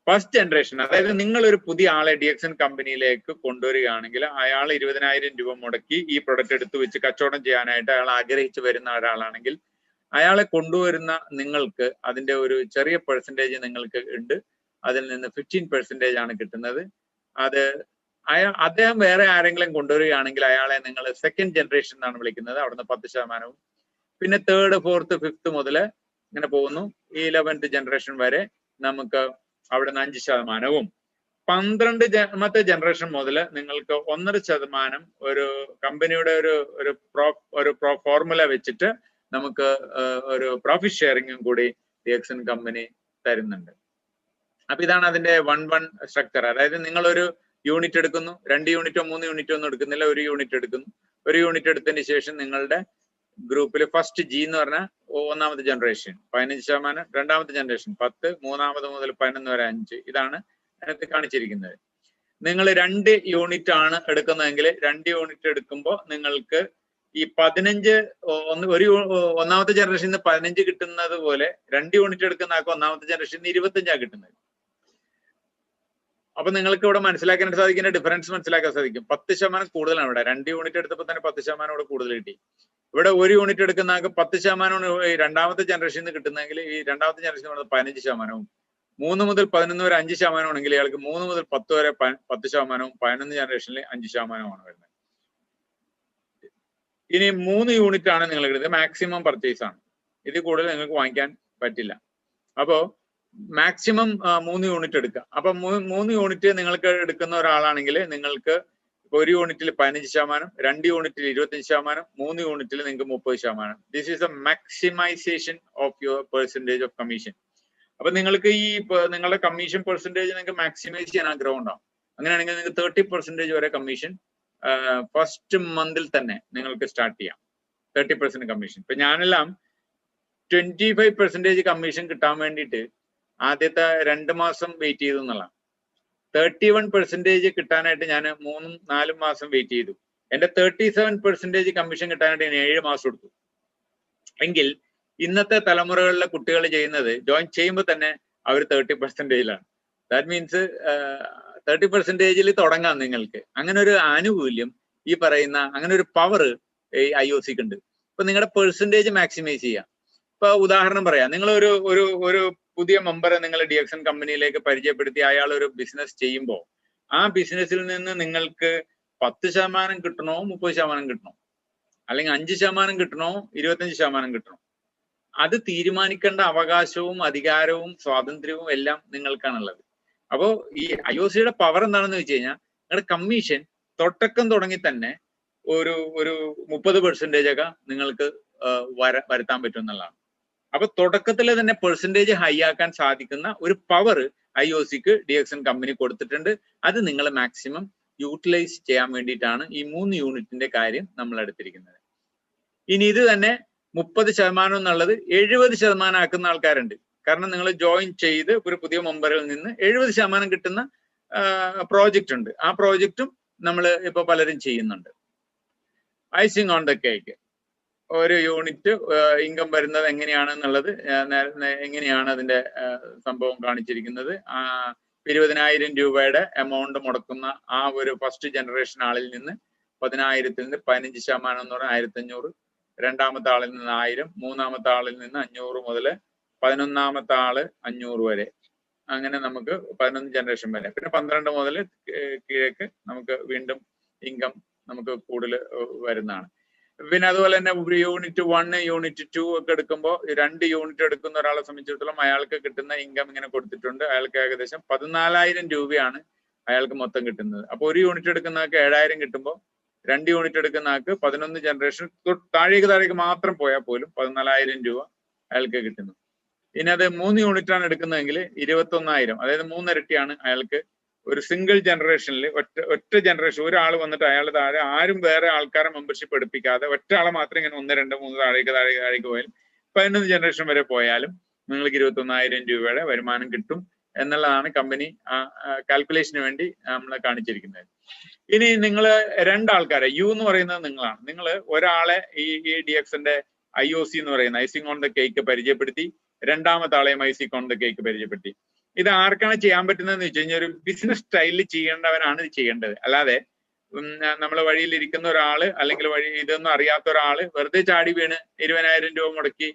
ഫസ്റ്റ് ജനറേഷൻ, അതായത് നിങ്ങൾ ഒരു പുതിയ ആളെ DXN കമ്പനിയിലേക്ക് കൊണ്ടുവരികയാണെങ്കിൽ അയാൾ 20,000 രൂപ മുടക്കി ഈ പ്രൊഡക്റ്റ് എടുത്തു വെച്ച് കച്ചവടം ചെയ്യാനായിട്ട് അയാൾ ആഗ്രഹിച്ചു വരുന്ന ഒരാളാണെങ്കിൽ അയാളെ കൊണ്ടുവരുന്ന നിങ്ങൾക്ക് അതിന്റെ ഒരു ചെറിയ പെർസെൻറ്റേജ് നിങ്ങൾക്ക് ഉണ്ട്. അതിൽ നിന്ന് 15% ആണ് കിട്ടുന്നത്. അദ്ദേഹം വേറെ ആരെങ്കിലും കൊണ്ടുവരികയാണെങ്കിൽ അയാളെ നിങ്ങൾ സെക്കൻഡ് ജനറേഷൻ എന്നാണ് വിളിക്കുന്നത്. അവിടുന്ന് 10%, പിന്നെ 3rd, 4th, 5th മുതൽ ഇങ്ങനെ പോകുന്നു. ഈ 11th ജനറേഷൻ വരെ നമുക്ക് അവിടുന്ന് 5%. 12ാമത്തെ ജനറേഷൻ മുതൽ നിങ്ങൾക്ക് 1.5% ഒരു കമ്പനിയുടെ ഒരു ഫോർമുല വെച്ചിട്ട് നമുക്ക് ഒരു പ്രോഫിറ്റ് ഷെയറിങ്ങും കൂടി DXN കമ്പനി തരുന്നുണ്ട്. അപ്പൊ ഇതാണ് അതിന്റെ 1-1 സ്ട്രക്ചർ. അതായത് നിങ്ങൾ ഒരു യൂണിറ്റ് എടുക്കുന്നു, 2 യൂണിറ്റോ 3 യൂണിറ്റോ ഒന്നും എടുക്കുന്നില്ല, ഒരു യൂണിറ്റ് എടുക്കുന്നു. ഒരു യൂണിറ്റ് എടുത്തതിന് ശേഷം നിങ്ങളുടെ ഗ്രൂപ്പിൽ ഫസ്റ്റ് G എന്ന് പറഞ്ഞാൽ 1ാമത്തെ ജനറേഷൻ 15%, 2ാമത്തെ ജനറേഷൻ 10%, 3ാമത് മുതൽ 11 വരെ 5. ഇതാണ് അതിനകത്ത് കാണിച്ചിരിക്കുന്നത്. നിങ്ങൾ 2 യൂണിറ്റ് ആണ് എടുക്കുന്നതെങ്കിൽ 2 യൂണിറ്റ് എടുക്കുമ്പോൾ നിങ്ങൾക്ക് ഈ 15 1ാമത്തെ ജനറേഷനിൽ നിന്ന് 15 കിട്ടുന്നത് പോലെ 2 യൂണിറ്റ് എടുക്കുന്ന ആൾക്ക് 1ാമത്തെ ജനറേഷനിൽ 25 കിട്ടുന്നത്. അപ്പൊ നിങ്ങൾക്ക് ഇവിടെ മനസ്സിലാക്കാൻ സാധിക്കുന്ന ഡിഫറൻസ് മനസ്സിലാക്കാൻ സാധിക്കും. 10% കൂടുതലാണ് ഇവിടെ. 2 യൂണിറ്റ് എടുത്തപ്പോൾ തന്നെ 10% ഇവിടെ കൂടുതൽ കിട്ടി. ഇവിടെ 1 യൂണിറ്റ് എടുക്കുന്ന ആൾക്ക് 10% 2ാമത്തെ ജനറേഷനിൽ നിന്ന് കിട്ടുന്നെങ്കിൽ ഈ 2ാമത്തെ ജനറേഷൻ 15%, 3 മുതൽ 11 വരെ 5% ആണെങ്കിൽ ഇയാൾക്ക് 3 മുതൽ 10 വരെ 10%, 11 ജനറേഷനിൽ 5% വരുന്നത്. ഇനി 3 യൂണിറ്റ് ആണ് നിങ്ങൾ എടുക്കുന്നത്, മാക്സിമം പർച്ചേസ് ആണ്. ഇതിൽ കൂടുതൽ നിങ്ങൾക്ക് വാങ്ങിക്കാൻ പറ്റില്ല. അപ്പോ മാക്സിമം 3 യൂണിറ്റ് എടുക്കുക. അപ്പൊ 3 യൂണിറ്റ് നിങ്ങൾക്ക് എടുക്കുന്ന ഒരാളാണെങ്കിൽ നിങ്ങൾക്ക് 1 യൂണിറ്റിൽ 15%, 2 യൂണിറ്റിൽ 25%, 3 യൂണിറ്റിൽ നിങ്ങൾക്ക് 30%. This is A maximisation of your percentage of commission. അപ്പൊ നിങ്ങൾക്ക് നിങ്ങളുടെ കമ്മീഷൻ പെർസെൻറ്റേജ് നിങ്ങൾക്ക് മാക്സിമൈസ് ചെയ്യാൻ ആഗ്രഹം ഉണ്ടാവും. അങ്ങനെയാണെങ്കിൽ നിങ്ങൾക്ക് 30% വരെ കമ്മീഷൻ ഫസ്റ്റ് മന്തിൽ തന്നെ നിങ്ങൾക്ക് സ്റ്റാർട്ട് ചെയ്യാം. 30% കമ്മീഷൻ. ഇപ്പൊ ഞാനെല്ലാം 25% കമ്മീഷൻ കിട്ടാൻ വേണ്ടിയിട്ട് ആദ്യത്തെ 2 മാസം വെയിറ്റ് ചെയ്തു എന്നുള്ളതാണ്. 31% കിട്ടാനായിട്ട് ഞാൻ 3-4 മാസം വെയിറ്റ് ചെയ്തു. എന്റെ 37% കമ്മീഷൻ കിട്ടാനായിട്ട് ഞാൻ 7 മാസം എടുത്തു. എങ്കിൽ ഇന്നത്തെ തലമുറകളിലെ കുട്ടികൾ ചെയ്യുന്നത് ജോയിൻ ചെയ്യുമ്പോൾ തന്നെ അവർ 30%ലാണ്. ദാറ്റ് മീൻസ് 30% തുടങ്ങാം നിങ്ങൾക്ക്. അങ്ങനെ ഒരു ആനുകൂല്യം ഈ പറയുന്ന അങ്ങനെ ഒരു പവർ IOCക്ക് ഉണ്ട്. ഇപ്പൊ നിങ്ങളുടെ പെർസെൻറ്റേജ് മാക്സിമൈസ് ചെയ്യാം. ഇപ്പൊ ഉദാഹരണം പറയാം, നിങ്ങൾ ഒരു പുതിയ മെമ്പറെ നിങ്ങൾ DXN കമ്പനിയിലേക്ക് പരിചയപ്പെടുത്തി അയാൾ ഒരു ബിസിനസ് ചെയ്യുമ്പോൾ ആ ബിസിനസ്സിൽ നിന്ന് നിങ്ങൾക്ക് 10% കിട്ടണോ 30% കിട്ടണോ? അല്ലെങ്കിൽ 5% കിട്ടണോ 25% കിട്ടണോ, അത് തീരുമാനിക്കേണ്ട അവകാശവും അധികാരവും സ്വാതന്ത്ര്യവും എല്ലാം നിങ്ങൾക്കാണുള്ളത്. അപ്പോ ഈ IOCയുടെ പവർ എന്താണെന്ന് വെച്ച് കഴിഞ്ഞാൽ നിങ്ങളുടെ കമ്മീഷൻ തുടക്കം തുടങ്ങി തന്നെ ഒരു 30% ഒക്കെ നിങ്ങൾക്ക് വരുത്താൻ പറ്റും എന്നുള്ളതാണ്. അപ്പൊ തുടക്കത്തിൽ തന്നെ പെർസെൻറ്റേജ് ഹൈ ആക്കാൻ സാധിക്കുന്ന ഒരു പവർ IOCക്ക് DXN കമ്പനി കൊടുത്തിട്ടുണ്ട്. അത് നിങ്ങൾ മാക്സിമം യൂട്ടിലൈസ് ചെയ്യാൻ വേണ്ടിയിട്ടാണ് ഈ 3 യൂണിറ്റിന്റെ കാര്യം നമ്മൾ എടുത്തിരിക്കുന്നത്. ഇനി ഇത് തന്നെ 30% എന്നുള്ളത് 70% ആക്കുന്ന ആൾക്കാരുണ്ട്. കാരണം നിങ്ങൾ ജോയിൻ ചെയ്ത് ഒരു പുതിയ മെമ്പറിൽ നിന്ന് 70% കിട്ടുന്ന പ്രോജക്റ്റ് ഉണ്ട്. ആ പ്രോജക്റ്റും നമ്മൾ ഇപ്പൊ പലരും ചെയ്യുന്നുണ്ട്. ഐസിങ് ഓൺ ദ കേക്ക്, ഒരു യൂണിറ്റ് ഇൻകം വരുന്നത് എങ്ങനെയാണെന്നുള്ളത് എങ്ങനെയാണ് അതിന്റെ സംഭവം കാണിച്ചിരിക്കുന്നത്. 20,000 രൂപയുടെ എമൗണ്ട് മുടക്കുന്ന ആ ഒരു ഫസ്റ്റ് ജനറേഷൻ ആളിൽ നിന്ന് 10,000-ൽ നിന്ന് 15% എന്ന് പറഞ്ഞാൽ 1,500, രണ്ടാമത്തെ ആളിൽ നിന്ന് 1000, മൂന്നാമത്തെ ആളിൽ നിന്ന് 500 മുതൽ 11ാമത്തെ ആള് 500 വരെ, അങ്ങനെ നമുക്ക് 11 ജനറേഷൻ വരെ. പിന്നെ 12 മുതൽ കീഴേക്ക് നമുക്ക് വീണ്ടും ഇൻകം നമുക്ക് കൂടുതൽ വരുന്നതാണ്. പിന്നെ അതുപോലെ തന്നെ യൂണിറ്റ് 1, യൂണിറ്റ് 2 ഒക്കെ എടുക്കുമ്പോൾ 2 യൂണിറ്റ് എടുക്കുന്ന ഒരാളെ സംബന്ധിച്ചിടത്തോളം അയാൾക്ക് കിട്ടുന്ന ഇൻകം ഇങ്ങനെ കൊടുത്തിട്ടുണ്ട്. അയാൾക്ക് ഏകദേശം 14,000 രൂപയാണ് അയാൾക്ക് മൊത്തം കിട്ടുന്നത്. അപ്പൊ ഒരു യൂണിറ്റ് എടുക്കുന്ന ആൾക്ക് 7,000 കിട്ടുമ്പോൾ 2 യൂണിറ്റ് എടുക്കുന്ന ആൾക്ക് 11 ജനറേഷൻ താഴേക്ക് മാത്രം പോയാൽ പോലും 14,000 രൂപ അയാൾക്ക് കിട്ടുന്നു. ഇനി അത് 3 യൂണിറ്റ് ആണ് എടുക്കുന്നതെങ്കിൽ 21,000, അതായത് 3 ഇരട്ടിയാണ് അയാൾക്ക് ഒരു സിംഗിൾ ജനറേഷനിൽ ഒറ്റ ജനറേഷൻ ഒരാൾ വന്നിട്ട് അയാൾ താഴെ ആരും വേറെ ആൾക്കാരെ മെമ്പർഷിപ്പ് എടുപ്പിക്കാതെ ഒറ്റ ആളെ മാത്രം ഇങ്ങനെ 1, 2, 3 താഴേക്ക് പോയാലും 11 ജനറേഷൻ വരെ പോയാലും നിങ്ങൾക്ക് 21,000 രൂപയുടെ വരുമാനം കിട്ടും എന്നുള്ളതാണ് കമ്പനി കാൽക്കുലേഷന് വേണ്ടി നമ്മളെ കാണിച്ചിരിക്കുന്നത്. ഇനി നിങ്ങൾ 2 ആൾക്കാരെ, യു എന്ന് പറയുന്നത് നിങ്ങളാണ്. നിങ്ങൾ ഒരാളെ ഈ DXന്റെ IOC എന്ന് പറയുന്ന ഐസിങ് ഓൺ ദ കേക്ക് പരിചയപ്പെടുത്തി, രണ്ടാമത്തെ ആളെയും ഐസിങ് ഓൺ ദ കേക്ക് പരിചയപ്പെടുത്തി. ഇത് ആർക്കാണ് ചെയ്യാൻ പറ്റുന്നതെന്ന് വെച്ച് കഴിഞ്ഞാൽ ഒരു ബിസിനസ് സ്റ്റൈലിൽ ചെയ്യേണ്ടവരാണ് ഇത് ചെയ്യേണ്ടത്. അല്ലാതെ നമ്മൾ വഴിയിൽ ഇരിക്കുന്ന ഒരാള് അല്ലെങ്കിൽ ഇതൊന്നും അറിയാത്ത ഒരാള് വെറുതെ ചാടി വീണ് 20,000 രൂപ മുടക്കി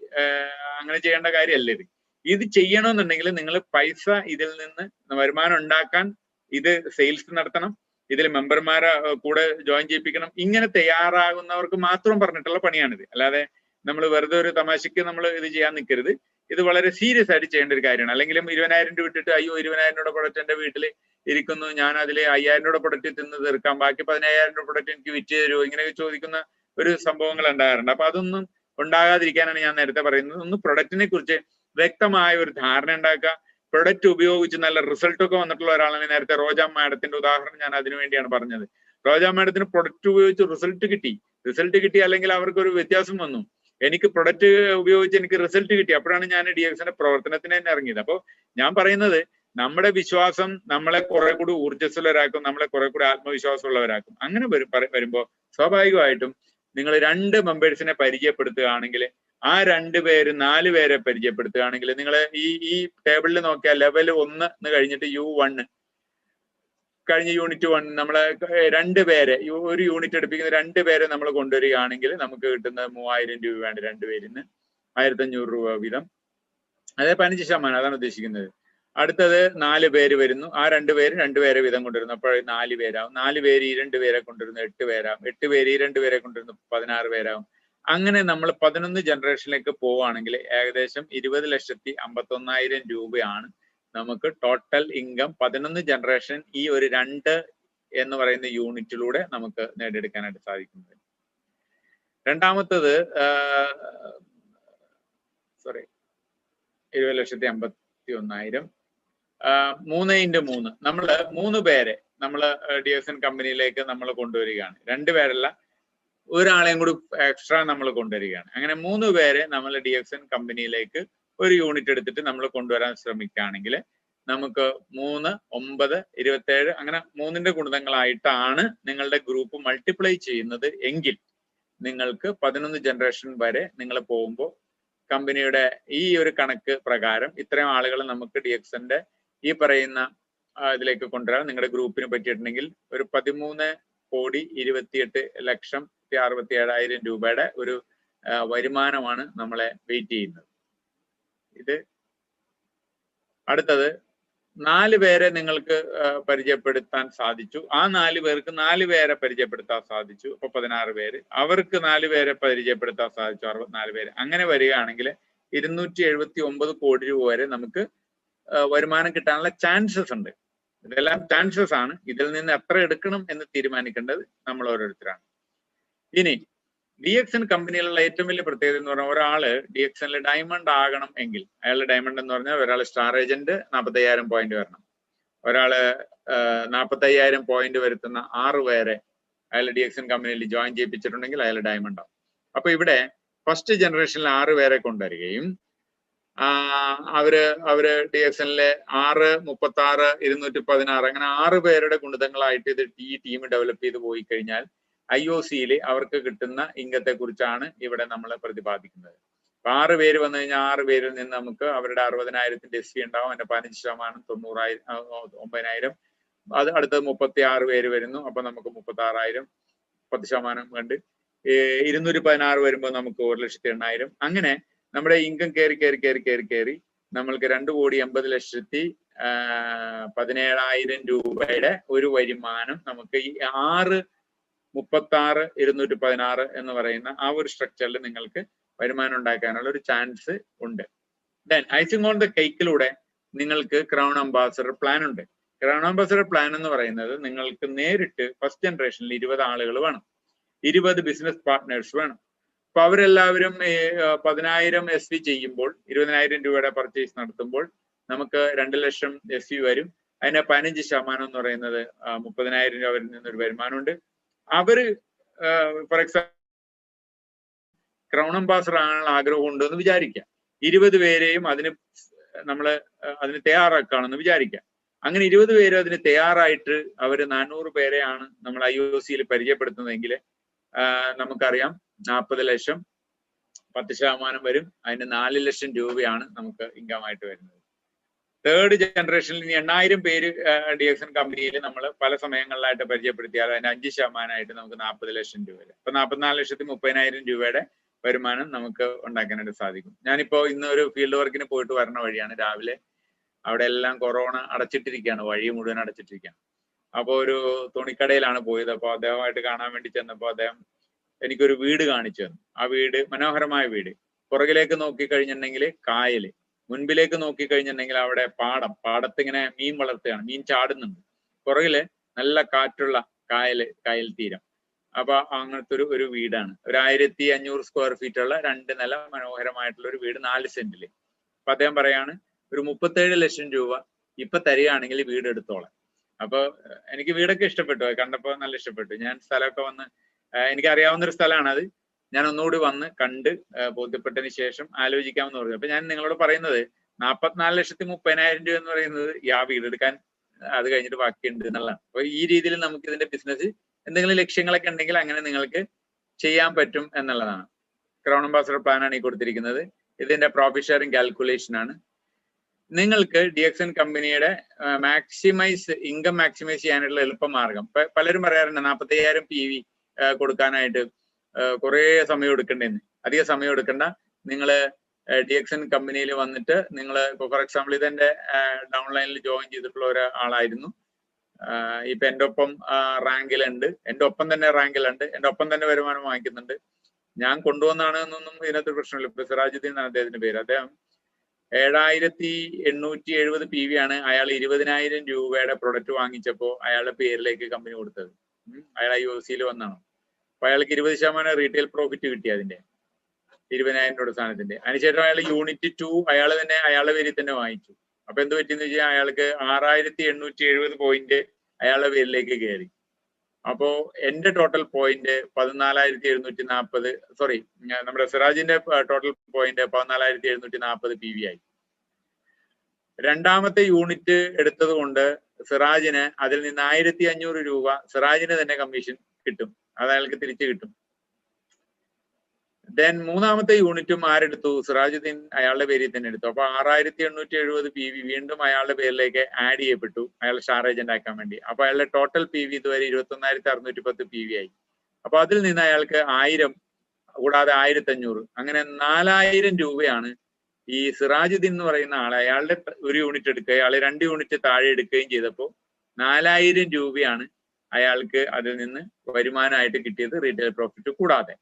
അങ്ങനെ ചെയ്യേണ്ട കാര്യമല്ല ഇത്. ഇത് ചെയ്യണമെന്നുണ്ടെങ്കിൽ നിങ്ങൾ പൈസ ഇതിൽ നിന്ന് വരുമാനം ഉണ്ടാക്കാൻ ഇത് സെയിൽസ് നടത്തണം, ഇതിൽ മെമ്പർമാരെ കൂടെ ജോയിൻ ചെയ്യിപ്പിക്കണം. ഇങ്ങനെ തയ്യാറാകുന്നവർക്ക് മാത്രം പറഞ്ഞിട്ടുള്ള പണിയാണിത്. അല്ലാതെ നമ്മൾ വെറുതെ ഒരു തമാശക്ക് നമ്മൾ ഇത് ചെയ്യാൻ നിൽക്കരുത്. ഇത് വളരെ സീരിയസ് ആയിട്ട് ചെയ്യേണ്ട ഒരു കാര്യമാണ്. അല്ലെങ്കിലും 20,000 രൂപ ഇട്ടിട്ട് അയ്യോ 20,000 രൂപ പ്രൊഡക്റ്റ് എന്റെ വീട്ടിൽ ഇരിക്കുന്നു, ഞാൻ അതിൽ 5,000 രൂപ പ്രൊഡക്റ്റ് തിന്ന് തീർക്കാം, ബാക്കി 15,000 രൂപ പ്രൊഡക്റ്റ് എനിക്ക് വിറ്റ് തരുമോ, ഇങ്ങനെയൊക്കെ ചോദിക്കുന്ന ഒരു സംഭവങ്ങൾ ഉണ്ടാകാറുണ്ട്. അപ്പൊ അതൊന്നും ഉണ്ടാകാതിരിക്കാനാണ് ഞാൻ നേരത്തെ പറയുന്നത്. ഒന്ന് പ്രൊഡക്റ്റിനെ കുറിച്ച് വ്യക്തമായ ഒരു ധാരണ ഉണ്ടാക്കുക. പ്രൊഡക്റ്റ് ഉപയോഗിച്ച് നല്ല റിസൾട്ട് ഒക്കെ വന്നിട്ടുള്ള ഒരാളാണ്. നേരത്തെ റോജ മാഡത്തിന്റെ ഉദാഹരണം ഞാൻ അതിനു വേണ്ടിയാണ് പറഞ്ഞത്. റോജ മാഡത്തിന് പ്രൊഡക്റ്റ് ഉപയോഗിച്ച് റിസൾട്ട് കിട്ടി, അല്ലെങ്കിൽ അവർക്കൊരു വ്യത്യാസം വന്നു. എനിക്ക് പ്രൊഡക്റ്റ് ഉപയോഗിച്ച് എനിക്ക് റിസൾട്ട് കിട്ടി, അപ്പോഴാണ് ഞാൻ DXന്റെ പ്രവർത്തനത്തിന് തന്നെ ഇറങ്ങിയത്. അപ്പോൾ ഞാൻ പറയുന്നത് നമ്മുടെ വിശ്വാസം നമ്മളെ കുറെ കൂടി ഊർജ്ജസ്വലരാക്കും, നമ്മളെ കുറെ കൂടി ആത്മവിശ്വാസമുള്ളവരാക്കും. അങ്ങനെ വരുമ്പോൾ സ്വാഭാവികമായിട്ടും നിങ്ങൾ 2 മെമ്പേഴ്സിനെ പരിചയപ്പെടുത്തുകയാണെങ്കിൽ, ആ 2 പേര് 4 പേരെ പരിചയപ്പെടുത്തുകയാണെങ്കിൽ, നിങ്ങൾ ഈ ടേബിളിൽ നോക്കിയാൽ ലെവൽ 1 എന്ന് കഴിഞ്ഞിട്ട് U1 കഴിഞ്ഞ യൂണിറ്റ് 1 നമ്മളെ 2 പേരെ ഒരു യൂണിറ്റ് എടുപ്പിക്കുന്ന 2 പേരെ നമ്മൾ കൊണ്ടുവരികയാണെങ്കിൽ നമുക്ക് കിട്ടുന്നത് 3,000 രൂപയാണ് 2 പേരിന് 1,500 രൂപ വീതം. അതായത് 15%, അതാണ് ഉദ്ദേശിക്കുന്നത്. അടുത്തത് 4 പേര് വരുന്നു, ആ 2 പേരെ വീതം കൊണ്ടുവരുന്നു, അപ്പോൾ 4 പേരാവും. 4 പേര് ഈ 2 പേരെ കൊണ്ടുവരുന്നു 8 പേരാവും. 8 പേര് ഈ 2 പേരെ കൊണ്ടുവരുന്നു 16 പേരാവും. അങ്ങനെ നമ്മൾ 11 ജനറേഷനിലേക്ക് പോവുകയാണെങ്കിൽ ഏകദേശം 20,51,000 രൂപയാണ് നമുക്ക് ടോട്ടൽ ഇൻകം 11 ജനറേഷൻ ഈ ഒരു 2 എന്ന് പറയുന്ന യൂണിറ്റിലൂടെ നമുക്ക് നേടിയെടുക്കാനായിട്ട് സാധിക്കുന്നത്. രണ്ടാമത്തത് 20,51,000 3x3 നമ്മള് 3 പേരെ നമ്മള് DXN കമ്പനിയിലേക്ക് നമ്മൾ കൊണ്ടുവരികയാണ്. 2 പേരല്ല, ഒരാളെയും കൂടി എക്സ്ട്രാ നമ്മൾ കൊണ്ടുവരികയാണ്. അങ്ങനെ 3 പേരെ നമ്മൾ DXN കമ്പനിയിലേക്ക് ഒരു യൂണിറ്റ് എടുത്തിട്ട് നമ്മൾ കൊണ്ടുവരാൻ ശ്രമിക്കുകയാണെങ്കിൽ നമുക്ക് 3, 9, 27 അങ്ങനെ 3ന്റെ ഗുണിതങ്ങളായിട്ടാണ് നിങ്ങളുടെ ഗ്രൂപ്പ് മൾട്ടിപ്ലൈ ചെയ്യുന്നത് എങ്കിൽ നിങ്ങൾക്ക് 11 ജനറേഷൻ വരെ നിങ്ങൾ പോകുമ്പോൾ കമ്പനിയുടെ ഈ ഒരു കണക്ക് പ്രകാരം ഇത്രയും ആളുകൾ നമുക്ക് DXന്റെ ഈ പറയുന്ന ഇതിലേക്ക് കൊണ്ടുവരാൻ നിങ്ങളുടെ ഗ്രൂപ്പിന് പറ്റിയിട്ടുണ്ടെങ്കിൽ ഒരു 13,28,67,000 രൂപയുടെ ഒരു വരുമാനമാണ് നമ്മളെ വെയിറ്റ് ചെയ്യുന്നത്. ഇത് അടുത്തത് 4 പേരെ നിങ്ങൾക്ക് പരിചയപ്പെടുത്താൻ സാധിച്ചു. ആ 4 പേർക്ക് 4 പേരെ പരിചയപ്പെടുത്താൻ സാധിച്ചു. അപ്പൊ 16 പേര്. അവർക്ക് 4 പേരെ പരിചയപ്പെടുത്താൻ സാധിച്ചു, 64 പേര്. അങ്ങനെ വരികയാണെങ്കിൽ 279 കോടി രൂപ വരെ നമുക്ക് വരുമാനം കിട്ടാനുള്ള ചാൻസസ് ഉണ്ട്. ഇതെല്ലാം ചാൻസസ് ആണ്. ഇതിൽ നിന്ന് എത്ര എടുക്കണം എന്ന് തീരുമാനിക്കേണ്ടത് നമ്മൾ ഓരോരുത്തരാണ്. ഇനി DXN കമ്പനിയിലുള്ള ഏറ്റവും വലിയ പ്രത്യേകത എന്ന് പറഞ്ഞാൽ, ഒരാള് DXNൽ ഡയമണ്ട് ആകണം എങ്കിൽ, അയാളുടെ ഡയമണ്ട് എന്ന് പറഞ്ഞാൽ ഒരാൾ സ്റ്റാർ ഏജന്റ് 45,000 പോയിന്റ് വരണം. ഒരാള് 45,000 പോയിന്റ് വരുത്തുന്ന 6 പേരെ അയാൾ DXN കമ്പനിയിൽ ജോയിൻ ചെയ്യിപ്പിച്ചിട്ടുണ്ടെങ്കിൽ അയാൾ ഡയമണ്ട് ആവും. അപ്പൊ ഇവിടെ ഫസ്റ്റ് ജനറേഷനിൽ 6 പേരെ കൊണ്ടുവരികയും അവര് DXNലെ 6, 36, 216 അങ്ങനെ 6 പേരുടെ ഗുണിതങ്ങളായിട്ട് ഈ ടീം ഡെവലപ്പ് ചെയ്ത് പോയി കഴിഞ്ഞാൽ IOCയിൽ അവർക്ക് കിട്ടുന്ന ഇൻകത്തെ കുറിച്ചാണ് ഇവിടെ നമ്മൾ പ്രതിപാദിക്കുന്നത്. അപ്പൊ 6 പേര് വന്നു കഴിഞ്ഞാൽ 6 പേരിൽ നിന്ന് നമുക്ക് അവരുടെ 60,000 SC ഉണ്ടാവും. അതിന്റെ 15% 9,000. അത് അടുത്തത് 36 പേര് വരുന്നു. അപ്പൊ നമുക്ക് 36,000 10% കണ്ട് 216 വരുമ്പോൾ നമുക്ക് 1,80,000. അങ്ങനെ നമ്മുടെ ഇൻകം കയറി നമ്മൾക്ക് 2,80,17,000 രൂപയുടെ ഒരു വരുമാനം നമുക്ക് ഈ 6, 36, 216 എന്ന് പറയുന്ന ആ ഒരു സ്ട്രക്ചറിൽ നിങ്ങൾക്ക് വരുമാനം ഉണ്ടാക്കാനുള്ള ഒരു ചാൻസ് ഉണ്ട്. ദെൻ ഐസിംഗ് ഓൺ ദ കേക്കിലൂടെ നിങ്ങൾക്ക് ക്രൗൺ അംബാസഡർ പ്ലാൻ ഉണ്ട്. ക്രൗൺ അംബാസഡർ പ്ലാൻ എന്ന് പറയുന്നത് നിങ്ങൾക്ക് നേരിട്ട് ഫസ്റ്റ് ജനറേഷനിൽ 20 ആളുകൾ വേണം, 20 ബിസിനസ് പാർട്ട്നേഴ്സ് വേണം. അപ്പൊ അവരെല്ലാവരും 10,000 SC ചെയ്യുമ്പോൾ 20,000 രൂപയുടെ പർച്ചേസ് നടത്തുമ്പോൾ നമുക്ക് 2 ലക്ഷം SC വരും. അതിന്റെ 15% എന്ന് പറയുന്നത് 30,000 രൂപ അവരിൽ നിന്നൊരു വരുമാനമുണ്ട്. അവര് ഫോർ എക്സാമ്പിൾ ക്രൗൺ അംബാസഡർ ആകാനുള്ള ആഗ്രഹം ഉണ്ടെന്ന് വിചാരിക്കുക. 20 പേരെയും അതിന് തയ്യാറാക്കുകയാണെന്ന് വിചാരിക്കുക. അങ്ങനെ 20 പേര് അതിന് തയ്യാറായിട്ട് അവര് 400 പേരെയാണ് നമ്മൾ IOCയിൽ പരിചയപ്പെടുത്തുന്നതെങ്കിൽ നമുക്കറിയാം 40 ലക്ഷം 10% വരും. അതിന് 4 ലക്ഷം രൂപയാണ് നമുക്ക് ഇൻകം ആയിട്ട് വരുന്നത്. തേർഡ് ജനറേഷനിൽ ഇനി 8,000 പേര് DXN കമ്പനിയിൽ നമ്മൾ പല സമയങ്ങളിലായിട്ട് പരിചയപ്പെടുത്തിയാൽ അതിന് 5% നമുക്ക് 40 ലക്ഷം രൂപ വരും. അപ്പൊ 44,30,000 രൂപയുടെ വരുമാനം നമുക്ക് ഉണ്ടാക്കാനായിട്ട് സാധിക്കും. ഞാനിപ്പോ ഇന്ന് ഒരു ഫീൽഡ് വർക്കിന് പോയിട്ട് വരുന്ന വഴിയാണ്. രാവിലെ അവിടെ എല്ലാം കൊറോണ അടച്ചിട്ടിരിക്കുകയാണ്, വഴി മുഴുവൻ അടച്ചിട്ടിരിക്കുകയാണ്. അപ്പോൾ ഒരു തുണിക്കടയിലാണ് പോയത്. അപ്പോൾ അദ്ദേഹമായിട്ട് കാണാൻ വേണ്ടി ചെന്നപ്പോൾ അദ്ദേഹം എനിക്കൊരു വീട് കാണിച്ചു തന്നു. ആ വീട് മനോഹരമായ വീട്. പുറകിലേക്ക് നോക്കിക്കഴിഞ്ഞിട്ടുണ്ടെങ്കിൽ കായല്, മുൻപിലേക്ക് നോക്കിക്കഴിഞ്ഞിട്ടുണ്ടെങ്കിൽ അവിടെ പാടത്തിങ്ങനെ മീൻ വളർത്തുകയാണ്, മീൻ ചാടുന്നുണ്ട്. പുറകില് നല്ല കാറ്റുള്ള കായൽ തീരം. അപ്പൊ അങ്ങനത്തെ ഒരു വീടാണ്. ഒരു 1,500 സ്ക്വയർ ഫീറ്റ് ഉള്ള 2 നില മനോഹരമായിട്ടുള്ള ഒരു വീട് 4 സെന്റില്. അപ്പൊ അദ്ദേഹം പറയാണ് ഒരു 37 ലക്ഷം രൂപ ഇപ്പൊ തരികയാണെങ്കിൽ വീട് എടുത്തോളാം. അപ്പൊ എനിക്ക് വീടൊക്കെ ഇഷ്ടപ്പെട്ടു, കണ്ടപ്പോ നല്ല ഇഷ്ടപ്പെട്ടു. ഞാൻ സ്ഥലമൊക്കെ വന്ന് എനിക്ക് അറിയാവുന്ന ഒരു സ്ഥലമാണ് അത്. ഞാൻ ഒന്നുകൂടി വന്ന് കണ്ട് ബോധ്യപ്പെട്ടതിന് ശേഷം ആലോചിക്കാമെന്ന് പറഞ്ഞു. അപ്പൊ ഞാൻ നിങ്ങളോട് പറയുന്നത് 44,30,000 രൂപ എന്ന് പറയുന്നത് ആ വീടെടുക്കാൻ അത് കഴിഞ്ഞിട്ട് ബാക്കിയുണ്ട് എന്നുള്ളതാണ്. അപ്പൊ ഈ രീതിയിൽ നമുക്ക് ഇതിന്റെ ബിസിനസ് എന്തെങ്കിലും ലക്ഷ്യങ്ങളൊക്കെ ഉണ്ടെങ്കിൽ അങ്ങനെ നിങ്ങൾക്ക് ചെയ്യാൻ പറ്റും എന്നുള്ളതാണ്. ക്രൗൺ അംബാസഡർ പ്ലാൻ ആണ് ഈ കൊടുത്തിരിക്കുന്നത്. ഇതിന്റെ പ്രോഫിറ്റ് ഷെയറിംഗ് കാൽക്കുലേഷൻ ആണ്. നിങ്ങൾക്ക് DXN കമ്പനിയുടെ ഇൻകം മാക്സിമൈസ് ചെയ്യാനുള്ള എളുപ്പമാർഗം പലരും പറയാറുണ്ട് 45,000 PV കൊടുക്കാനായിട്ട് കുറെ സമയം എടുക്കണ്ടെന്ന്. അധികം സമയം എടുക്കണ്ട. നിങ്ങൾ DXN കമ്പനിയിൽ വന്നിട്ട് നിങ്ങൾ ഇപ്പൊ ഫോർ എക്സാമ്പിൾ ഇതെന്റെ ഡൗൺലൈനിൽ ജോയിൻ ചെയ്തിട്ടുള്ള ഒരാളായിരുന്നു. ഇപ്പൊ എൻ്റെ ഒപ്പം റാങ്കിലുണ്ട്, എൻ്റെ ഒപ്പം തന്നെ റാങ്കിലുണ്ട്, എൻ്റെ ഒപ്പം തന്നെ വരുമാനം വാങ്ങിക്കുന്നുണ്ട്. ഞാൻ കൊണ്ടുവന്നാണ് എന്നൊന്നും ഇതിനകത്ത് പ്രശ്നമില്ല. ഇപ്പൊ സിറാജുദ്ദീൻ എന്നാണ് അദ്ദേഹത്തിന്റെ പേര്. അദ്ദേഹം 7,870 PV ആണ് അയാൾ 20,000 രൂപയുടെ പ്രൊഡക്റ്റ് വാങ്ങിച്ചപ്പോൾ അയാളുടെ പേരിലേക്ക് കമ്പനി കൊടുത്തത്. അയാൾ IOCയിൽ വന്നാണ്. അപ്പൊ അയാൾക്ക് 20% റീറ്റെയിൽ പ്രോഫിറ്റ് കിട്ടി അതിന്റെ 20,000 രൂപയുടെ സാധനത്തിന്റെ. അതിനുശേഷം അയാൾ യൂണിറ്റ് 2 അയാളുടെ പേരിൽ തന്നെ വാങ്ങിച്ചു. അപ്പൊ എന്ത് പറ്റിയെന്ന് വെച്ചാൽ അയാൾക്ക് 6,870 പോയിന്റ് അയാളുടെ പേരിലേക്ക് കയറി. അപ്പോ എന്റെ ടോട്ടൽ പോയിന്റ് 14,740, സോറി നമ്മുടെ സിറാജിന്റെ ടോട്ടൽ പോയിന്റ് 14,740 PV ആയി. രണ്ടാമത്തെ യൂണിറ്റ് എടുത്തത് കൊണ്ട് സിറാജിന് അതിൽ നിന്ന് 1,500 രൂപ സിറാജിന് തന്നെ കമ്മീഷൻ കിട്ടും, അത് അയാൾക്ക് തിരിച്ചു കിട്ടും. ദെൻ മൂന്നാമത്തെ യൂണിറ്റും ആരെടുത്തു? സിറാജുദ്ദീൻ അയാളുടെ പേരിൽ തന്നെ എടുത്തു. അപ്പൊ 6,870 PV വീണ്ടും അയാളുടെ പേരിലേക്ക് ആഡ് ചെയ്യപ്പെട്ടു, അയാൾ സ്റ്റാർ ഏജന്റ് ആക്കാൻ വേണ്ടി. അപ്പൊ അയാളുടെ ടോട്ടൽ PV ഇതുവരെ 21,610 PV ആയി. അപ്പൊ അതിൽ നിന്ന് അയാൾക്ക് 1,000 കൂടാതെ 1,500 അങ്ങനെ 4,000 രൂപയാണ് ഈ സിറാജുദ്ദീൻ എന്ന് പറയുന്ന ആൾ അയാളുടെ ഒരു യൂണിറ്റ് എടുക്കുകയും അയാൾ 2 യൂണിറ്റ് താഴെ എടുക്കുകയും ചെയ്തപ്പോൾ 4000 രൂപയാണ് അയാൾക്ക് അതിൽ നിന്ന് വരുമാനമായിട്ട് കിട്ടിയത്, റീറ്റെയിൽ പ്രോഫിറ്റ് കൂടാതെ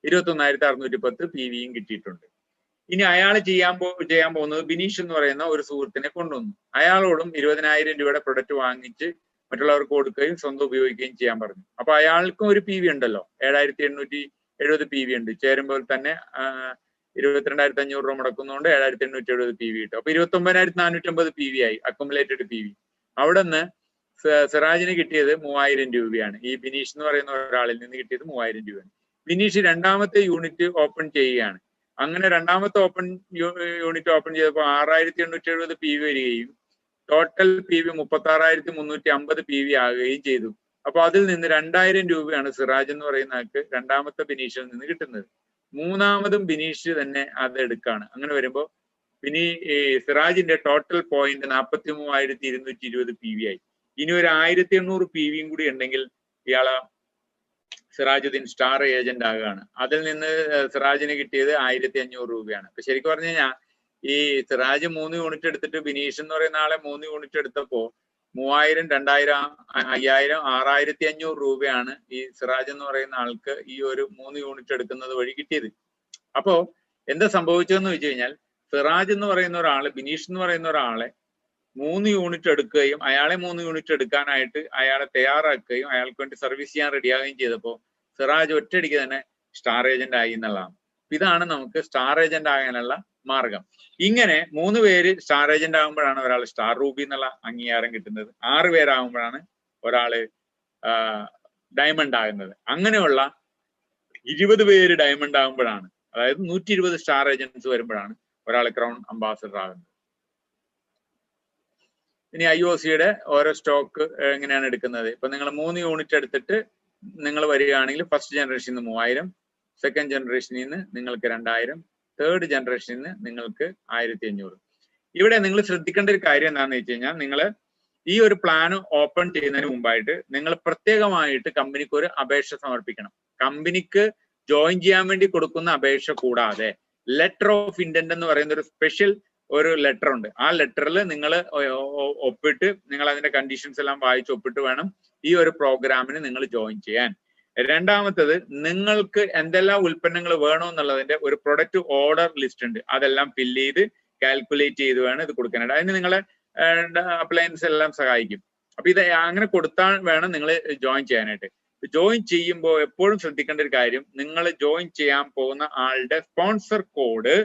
21,610 PV യും കിട്ടിയിട്ടുണ്ട്. ഇനി അയാൾ ചെയ്യാൻ പോകുന്നത് ബിനീഷ് എന്ന് പറയുന്ന ഒരു സുഹൃത്തിനെ കൊണ്ടുവന്നു. അയാളോടും 20,000 രൂപയുടെ പ്രൊഡക്റ്റ് വാങ്ങിച്ച് മറ്റുള്ളവർക്ക് കൊടുക്കുകയും സ്വന്തം ഉപയോഗിക്കുകയും ചെയ്യാൻ പറഞ്ഞു. അപ്പൊ അയാൾക്കും ഒരു PV ഉണ്ടല്ലോ, 7,870 PV ഉണ്ട്. ചേരുമ്പോൾ തന്നെ 22,500 രൂപ മുടക്കുന്നതുകൊണ്ട് 7,870 PV കിട്ടും. അപ്പൊ 29,450 PV ആയി, അക്കുമുലേറ്റഡ് PV. അവിടെ നിന്ന് സിറാജിന് കിട്ടിയത് 3,000 രൂപയാണ്. ഈ ബിനീഷ് എന്ന് പറയുന്ന ഒരാളിൽ നിന്ന് കിട്ടിയത് 3,000 രൂപയാണ്. ബിനീഷ് രണ്ടാമത്തെ യൂണിറ്റ് ഓപ്പൺ ചെയ്യുകയാണ്. അങ്ങനെ രണ്ടാമത്തെ യൂണിറ്റ് ഓപ്പൺ ചെയ്തപ്പോൾ 6,870 PV വരികയും ടോട്ടൽ PV 36,350 PV ആകുകയും ചെയ്തു. അപ്പൊ അതിൽ നിന്ന് 2,000 രൂപയാണ് സിറാജ് എന്ന് പറയുന്ന ആൾക്ക് രണ്ടാമത്തെ ബിനീഷിൽ നിന്ന് കിട്ടുന്നത്. മൂന്നാമതും ബിനീഷ് തന്നെ അത് എടുക്കാണ്. അങ്ങനെ വരുമ്പോൾ സിറാജിന്റെ ടോട്ടൽ പോയിന്റ് 43,220 PV ആയി. ഇനി ഒരു 1,800 PV കൂടി ഉണ്ടെങ്കിൽ ഇയാളെ സിറാജുദ്ദീൻ സ്റ്റാർ ഏജന്റ് ആകുകയാണ്. അതിൽ നിന്ന് സിറാജിന് കിട്ടിയത് 1,500 രൂപയാണ്. അപ്പൊ ശരിക്കും പറഞ്ഞു കഴിഞ്ഞാൽ ഈ സിറാജ് 3 യൂണിറ്റ് എടുത്തിട്ട് ബിനീഷ് എന്ന് പറയുന്ന ആളെ 3 യൂണിറ്റ് എടുത്തപ്പോ 3,000, 2,000, 5,000, 6,500 രൂപയാണ് ഈ സിറാജ് എന്ന് പറയുന്ന ആൾക്ക് ഈ ഒരു 3 യൂണിറ്റ് എടുക്കുന്നത് വഴി കിട്ടിയത്. അപ്പോ എന്താ സംഭവിച്ചതെന്ന് വെച്ച് കഴിഞ്ഞാൽ സിറാജ് എന്ന് പറയുന്ന ഒരാള് ബിനീഷ് എന്ന് പറയുന്ന ഒരാളെ 3 യൂണിറ്റ് എടുക്കുകയും അയാളെ 3 യൂണിറ്റ് എടുക്കാനായിട്ട് അയാളെ തയ്യാറാക്കുകയും അയാൾക്ക് വേണ്ടി സർവീസ് ചെയ്യാൻ റെഡിയാവുകയും ചെയ്തപ്പോൾ സിറാജ് ഒറ്റയടിക്ക് തന്നെ സ്റ്റാർ ഏജന്റ് ആയി എന്നുള്ളതാണ്. ഇതാണ് നമുക്ക് സ്റ്റാർ ഏജന്റ് ആകാനുള്ള മാർഗം. ഇങ്ങനെ 3 പേര് സ്റ്റാർ ഏജന്റ് ആകുമ്പോഴാണ് ഒരാൾ സ്റ്റാർ റൂബി എന്നുള്ള അംഗീകാരം കിട്ടുന്നത്. 6 പേരാകുമ്പോഴാണ് ഒരാള് ഡയമണ്ട് ആകുന്നത്. അങ്ങനെയുള്ള 20 പേര് ഡയമണ്ട് ആകുമ്പോഴാണ്, അതായത് 120 സ്റ്റാർ ഏജൻസ് വരുമ്പോഴാണ് ഒരാൾ ക്രൗൺ അംബാസഡർ ആകുന്നത്. ഇനി IOCയുടെ ഓരോ സ്റ്റോക്ക് എങ്ങനെയാണ് എടുക്കുന്നത്? ഇപ്പൊ നിങ്ങൾ 3 യൂണിറ്റ് എടുത്തിട്ട് നിങ്ങൾ വരികയാണെങ്കിൽ ഫസ്റ്റ് ജനറേഷനിൽ നിന്ന് 3,000, സെക്കൻഡ് ജനറേഷനിൽ നിന്ന് നിങ്ങൾക്ക് 2,000, തേർഡ് ജനറേഷനിൽ നിന്ന് നിങ്ങൾക്ക് 1,500. ഇവിടെ നിങ്ങൾ ശ്രദ്ധിക്കേണ്ട ഒരു കാര്യം എന്താണെന്ന് വെച്ച് കഴിഞ്ഞാൽ നിങ്ങൾ ഈ ഒരു പ്ലാൻ ഓപ്പൺ ചെയ്യുന്നതിന് മുമ്പായിട്ട് നിങ്ങൾ പ്രത്യേകമായിട്ട് കമ്പനിക്ക് ഒരു അപേക്ഷ സമർപ്പിക്കണം. കമ്പനിക്ക് ജോയിൻ ചെയ്യാൻ വേണ്ടി കൊടുക്കുന്ന അപേക്ഷ കൂടാതെ ലെറ്റർ ഓഫ് ഇന്റന്റ് എന്ന് പറയുന്ന ഒരു സ്പെഷ്യൽ ഒരു ലെറ്റർ ഉണ്ട്. ആ ലെറ്ററിൽ നിങ്ങൾ ഒപ്പിട്ട് നിങ്ങൾ അതിന്റെ കണ്ടീഷൻസ് എല്ലാം വായിച്ച് ഒപ്പിട്ട് വേണം ഈ ഒരു പ്രോഗ്രാമിന് നിങ്ങൾ ജോയിൻ ചെയ്യാൻ. രണ്ടാമത്തത്, നിങ്ങൾക്ക് എന്തെല്ലാം ഉൽപ്പന്നങ്ങൾ വേണോ എന്നുള്ളതിന്റെ ഒരു പ്രൊഡക്റ്റ് ഓർഡർ ലിസ്റ്റ് ഉണ്ട്. അതെല്ലാം ഫില്ല് ചെയ്ത് കാൽക്കുലേറ്റ് ചെയ്ത് വേണം ഇത് കൊടുക്കാനായിട്ട്. അതിന് നിങ്ങളെ അപ്ലയൻസ് എല്ലാം സഹായിക്കും. അപ്പൊ ഇത് അങ്ങനെ കൊടുത്താൽ വേണം നിങ്ങൾ ജോയിൻ ചെയ്യാനായിട്ട്. ജോയിൻ ചെയ്യുമ്പോൾ എപ്പോഴും ശ്രദ്ധിക്കേണ്ട ഒരു കാര്യം, നിങ്ങൾ ജോയിൻ ചെയ്യാൻ പോകുന്ന ആളുടെ സ്പോൺസർ കോഡ്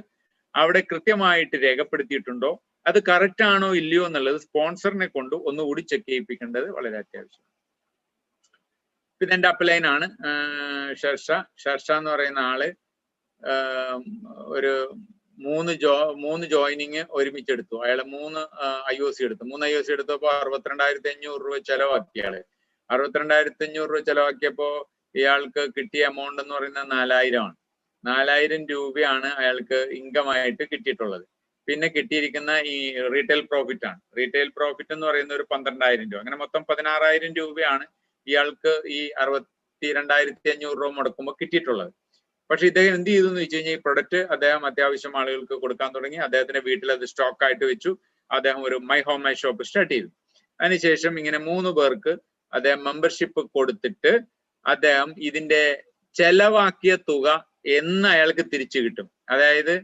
അവിടെ കൃത്യമായിട്ട് രേഖപ്പെടുത്തിയിട്ടുണ്ടോ, അത് കറക്റ്റ് ആണോ ഇല്ലയോ എന്നുള്ളത് സ്പോൺസറിനെ കൊണ്ട് ഒന്നുകൂടി ചെക്ക് ചെയ്യിപ്പിക്കേണ്ടത് വളരെ അത്യാവശ്യമാണ്. പിന്നെ എന്റെ അപ്ലൈൻ ആണ് ഷർഷ എന്ന് പറയുന്ന ആള് ഒരു 3 ജോയിനിങ് ഒരുമിച്ചെടുത്തു. അയാള് 3 IOC എടുത്തു. 3 IOC എടുത്തപ്പോ 62,500 രൂപ ചെലവാക്കി. അയാള് 62,500 രൂപ ചെലവാക്കിയപ്പോ ഇയാൾക്ക് കിട്ടിയ എമൗണ്ട് എന്ന് പറയുന്നത് 4,000 ആണ്. 4,000 രൂപയാണ് അയാൾക്ക് ഇൻകം ആയിട്ട് കിട്ടിയിട്ടുള്ളത്. പിന്നെ കിട്ടിയിരിക്കുന്ന ഈ റീറ്റെയിൽ പ്രോഫിറ്റ് ആണ്. റീറ്റെയിൽ പ്രോഫിറ്റ് എന്ന് പറയുന്ന ഒരു 12,000 രൂപ. അങ്ങനെ മൊത്തം 16,000 രൂപയാണ് ഇയാൾക്ക് ഈ 62,500 രൂപ മുടക്കുമ്പോൾ കിട്ടിയിട്ടുള്ളത്. പക്ഷെ ഇദ്ദേഹം എന്ത് ചെയ്തു എന്ന് വെച്ച് കഴിഞ്ഞാൽ ഈ പ്രൊഡക്റ്റ് അദ്ദേഹം അത്യാവശ്യം ആളുകൾക്ക് കൊടുക്കാൻ തുടങ്ങി. അദ്ദേഹത്തിന്റെ വീട്ടിൽ അത് സ്റ്റോക്ക് ആയിട്ട് വെച്ചു. അദ്ദേഹം ഒരു my home my shop start ചെയ്തു. അതിനുശേഷം ഇങ്ങനെ 3 പേർക്ക് അദ്ദേഹം മെമ്പർഷിപ്പ് കൊടുത്തിട്ട് അദ്ദേഹം ഇതിന്റെ ചെലവാക്കിയ തുക എന്ന് അയാൾക്ക് തിരിച്ചു കിട്ടും. അതായത്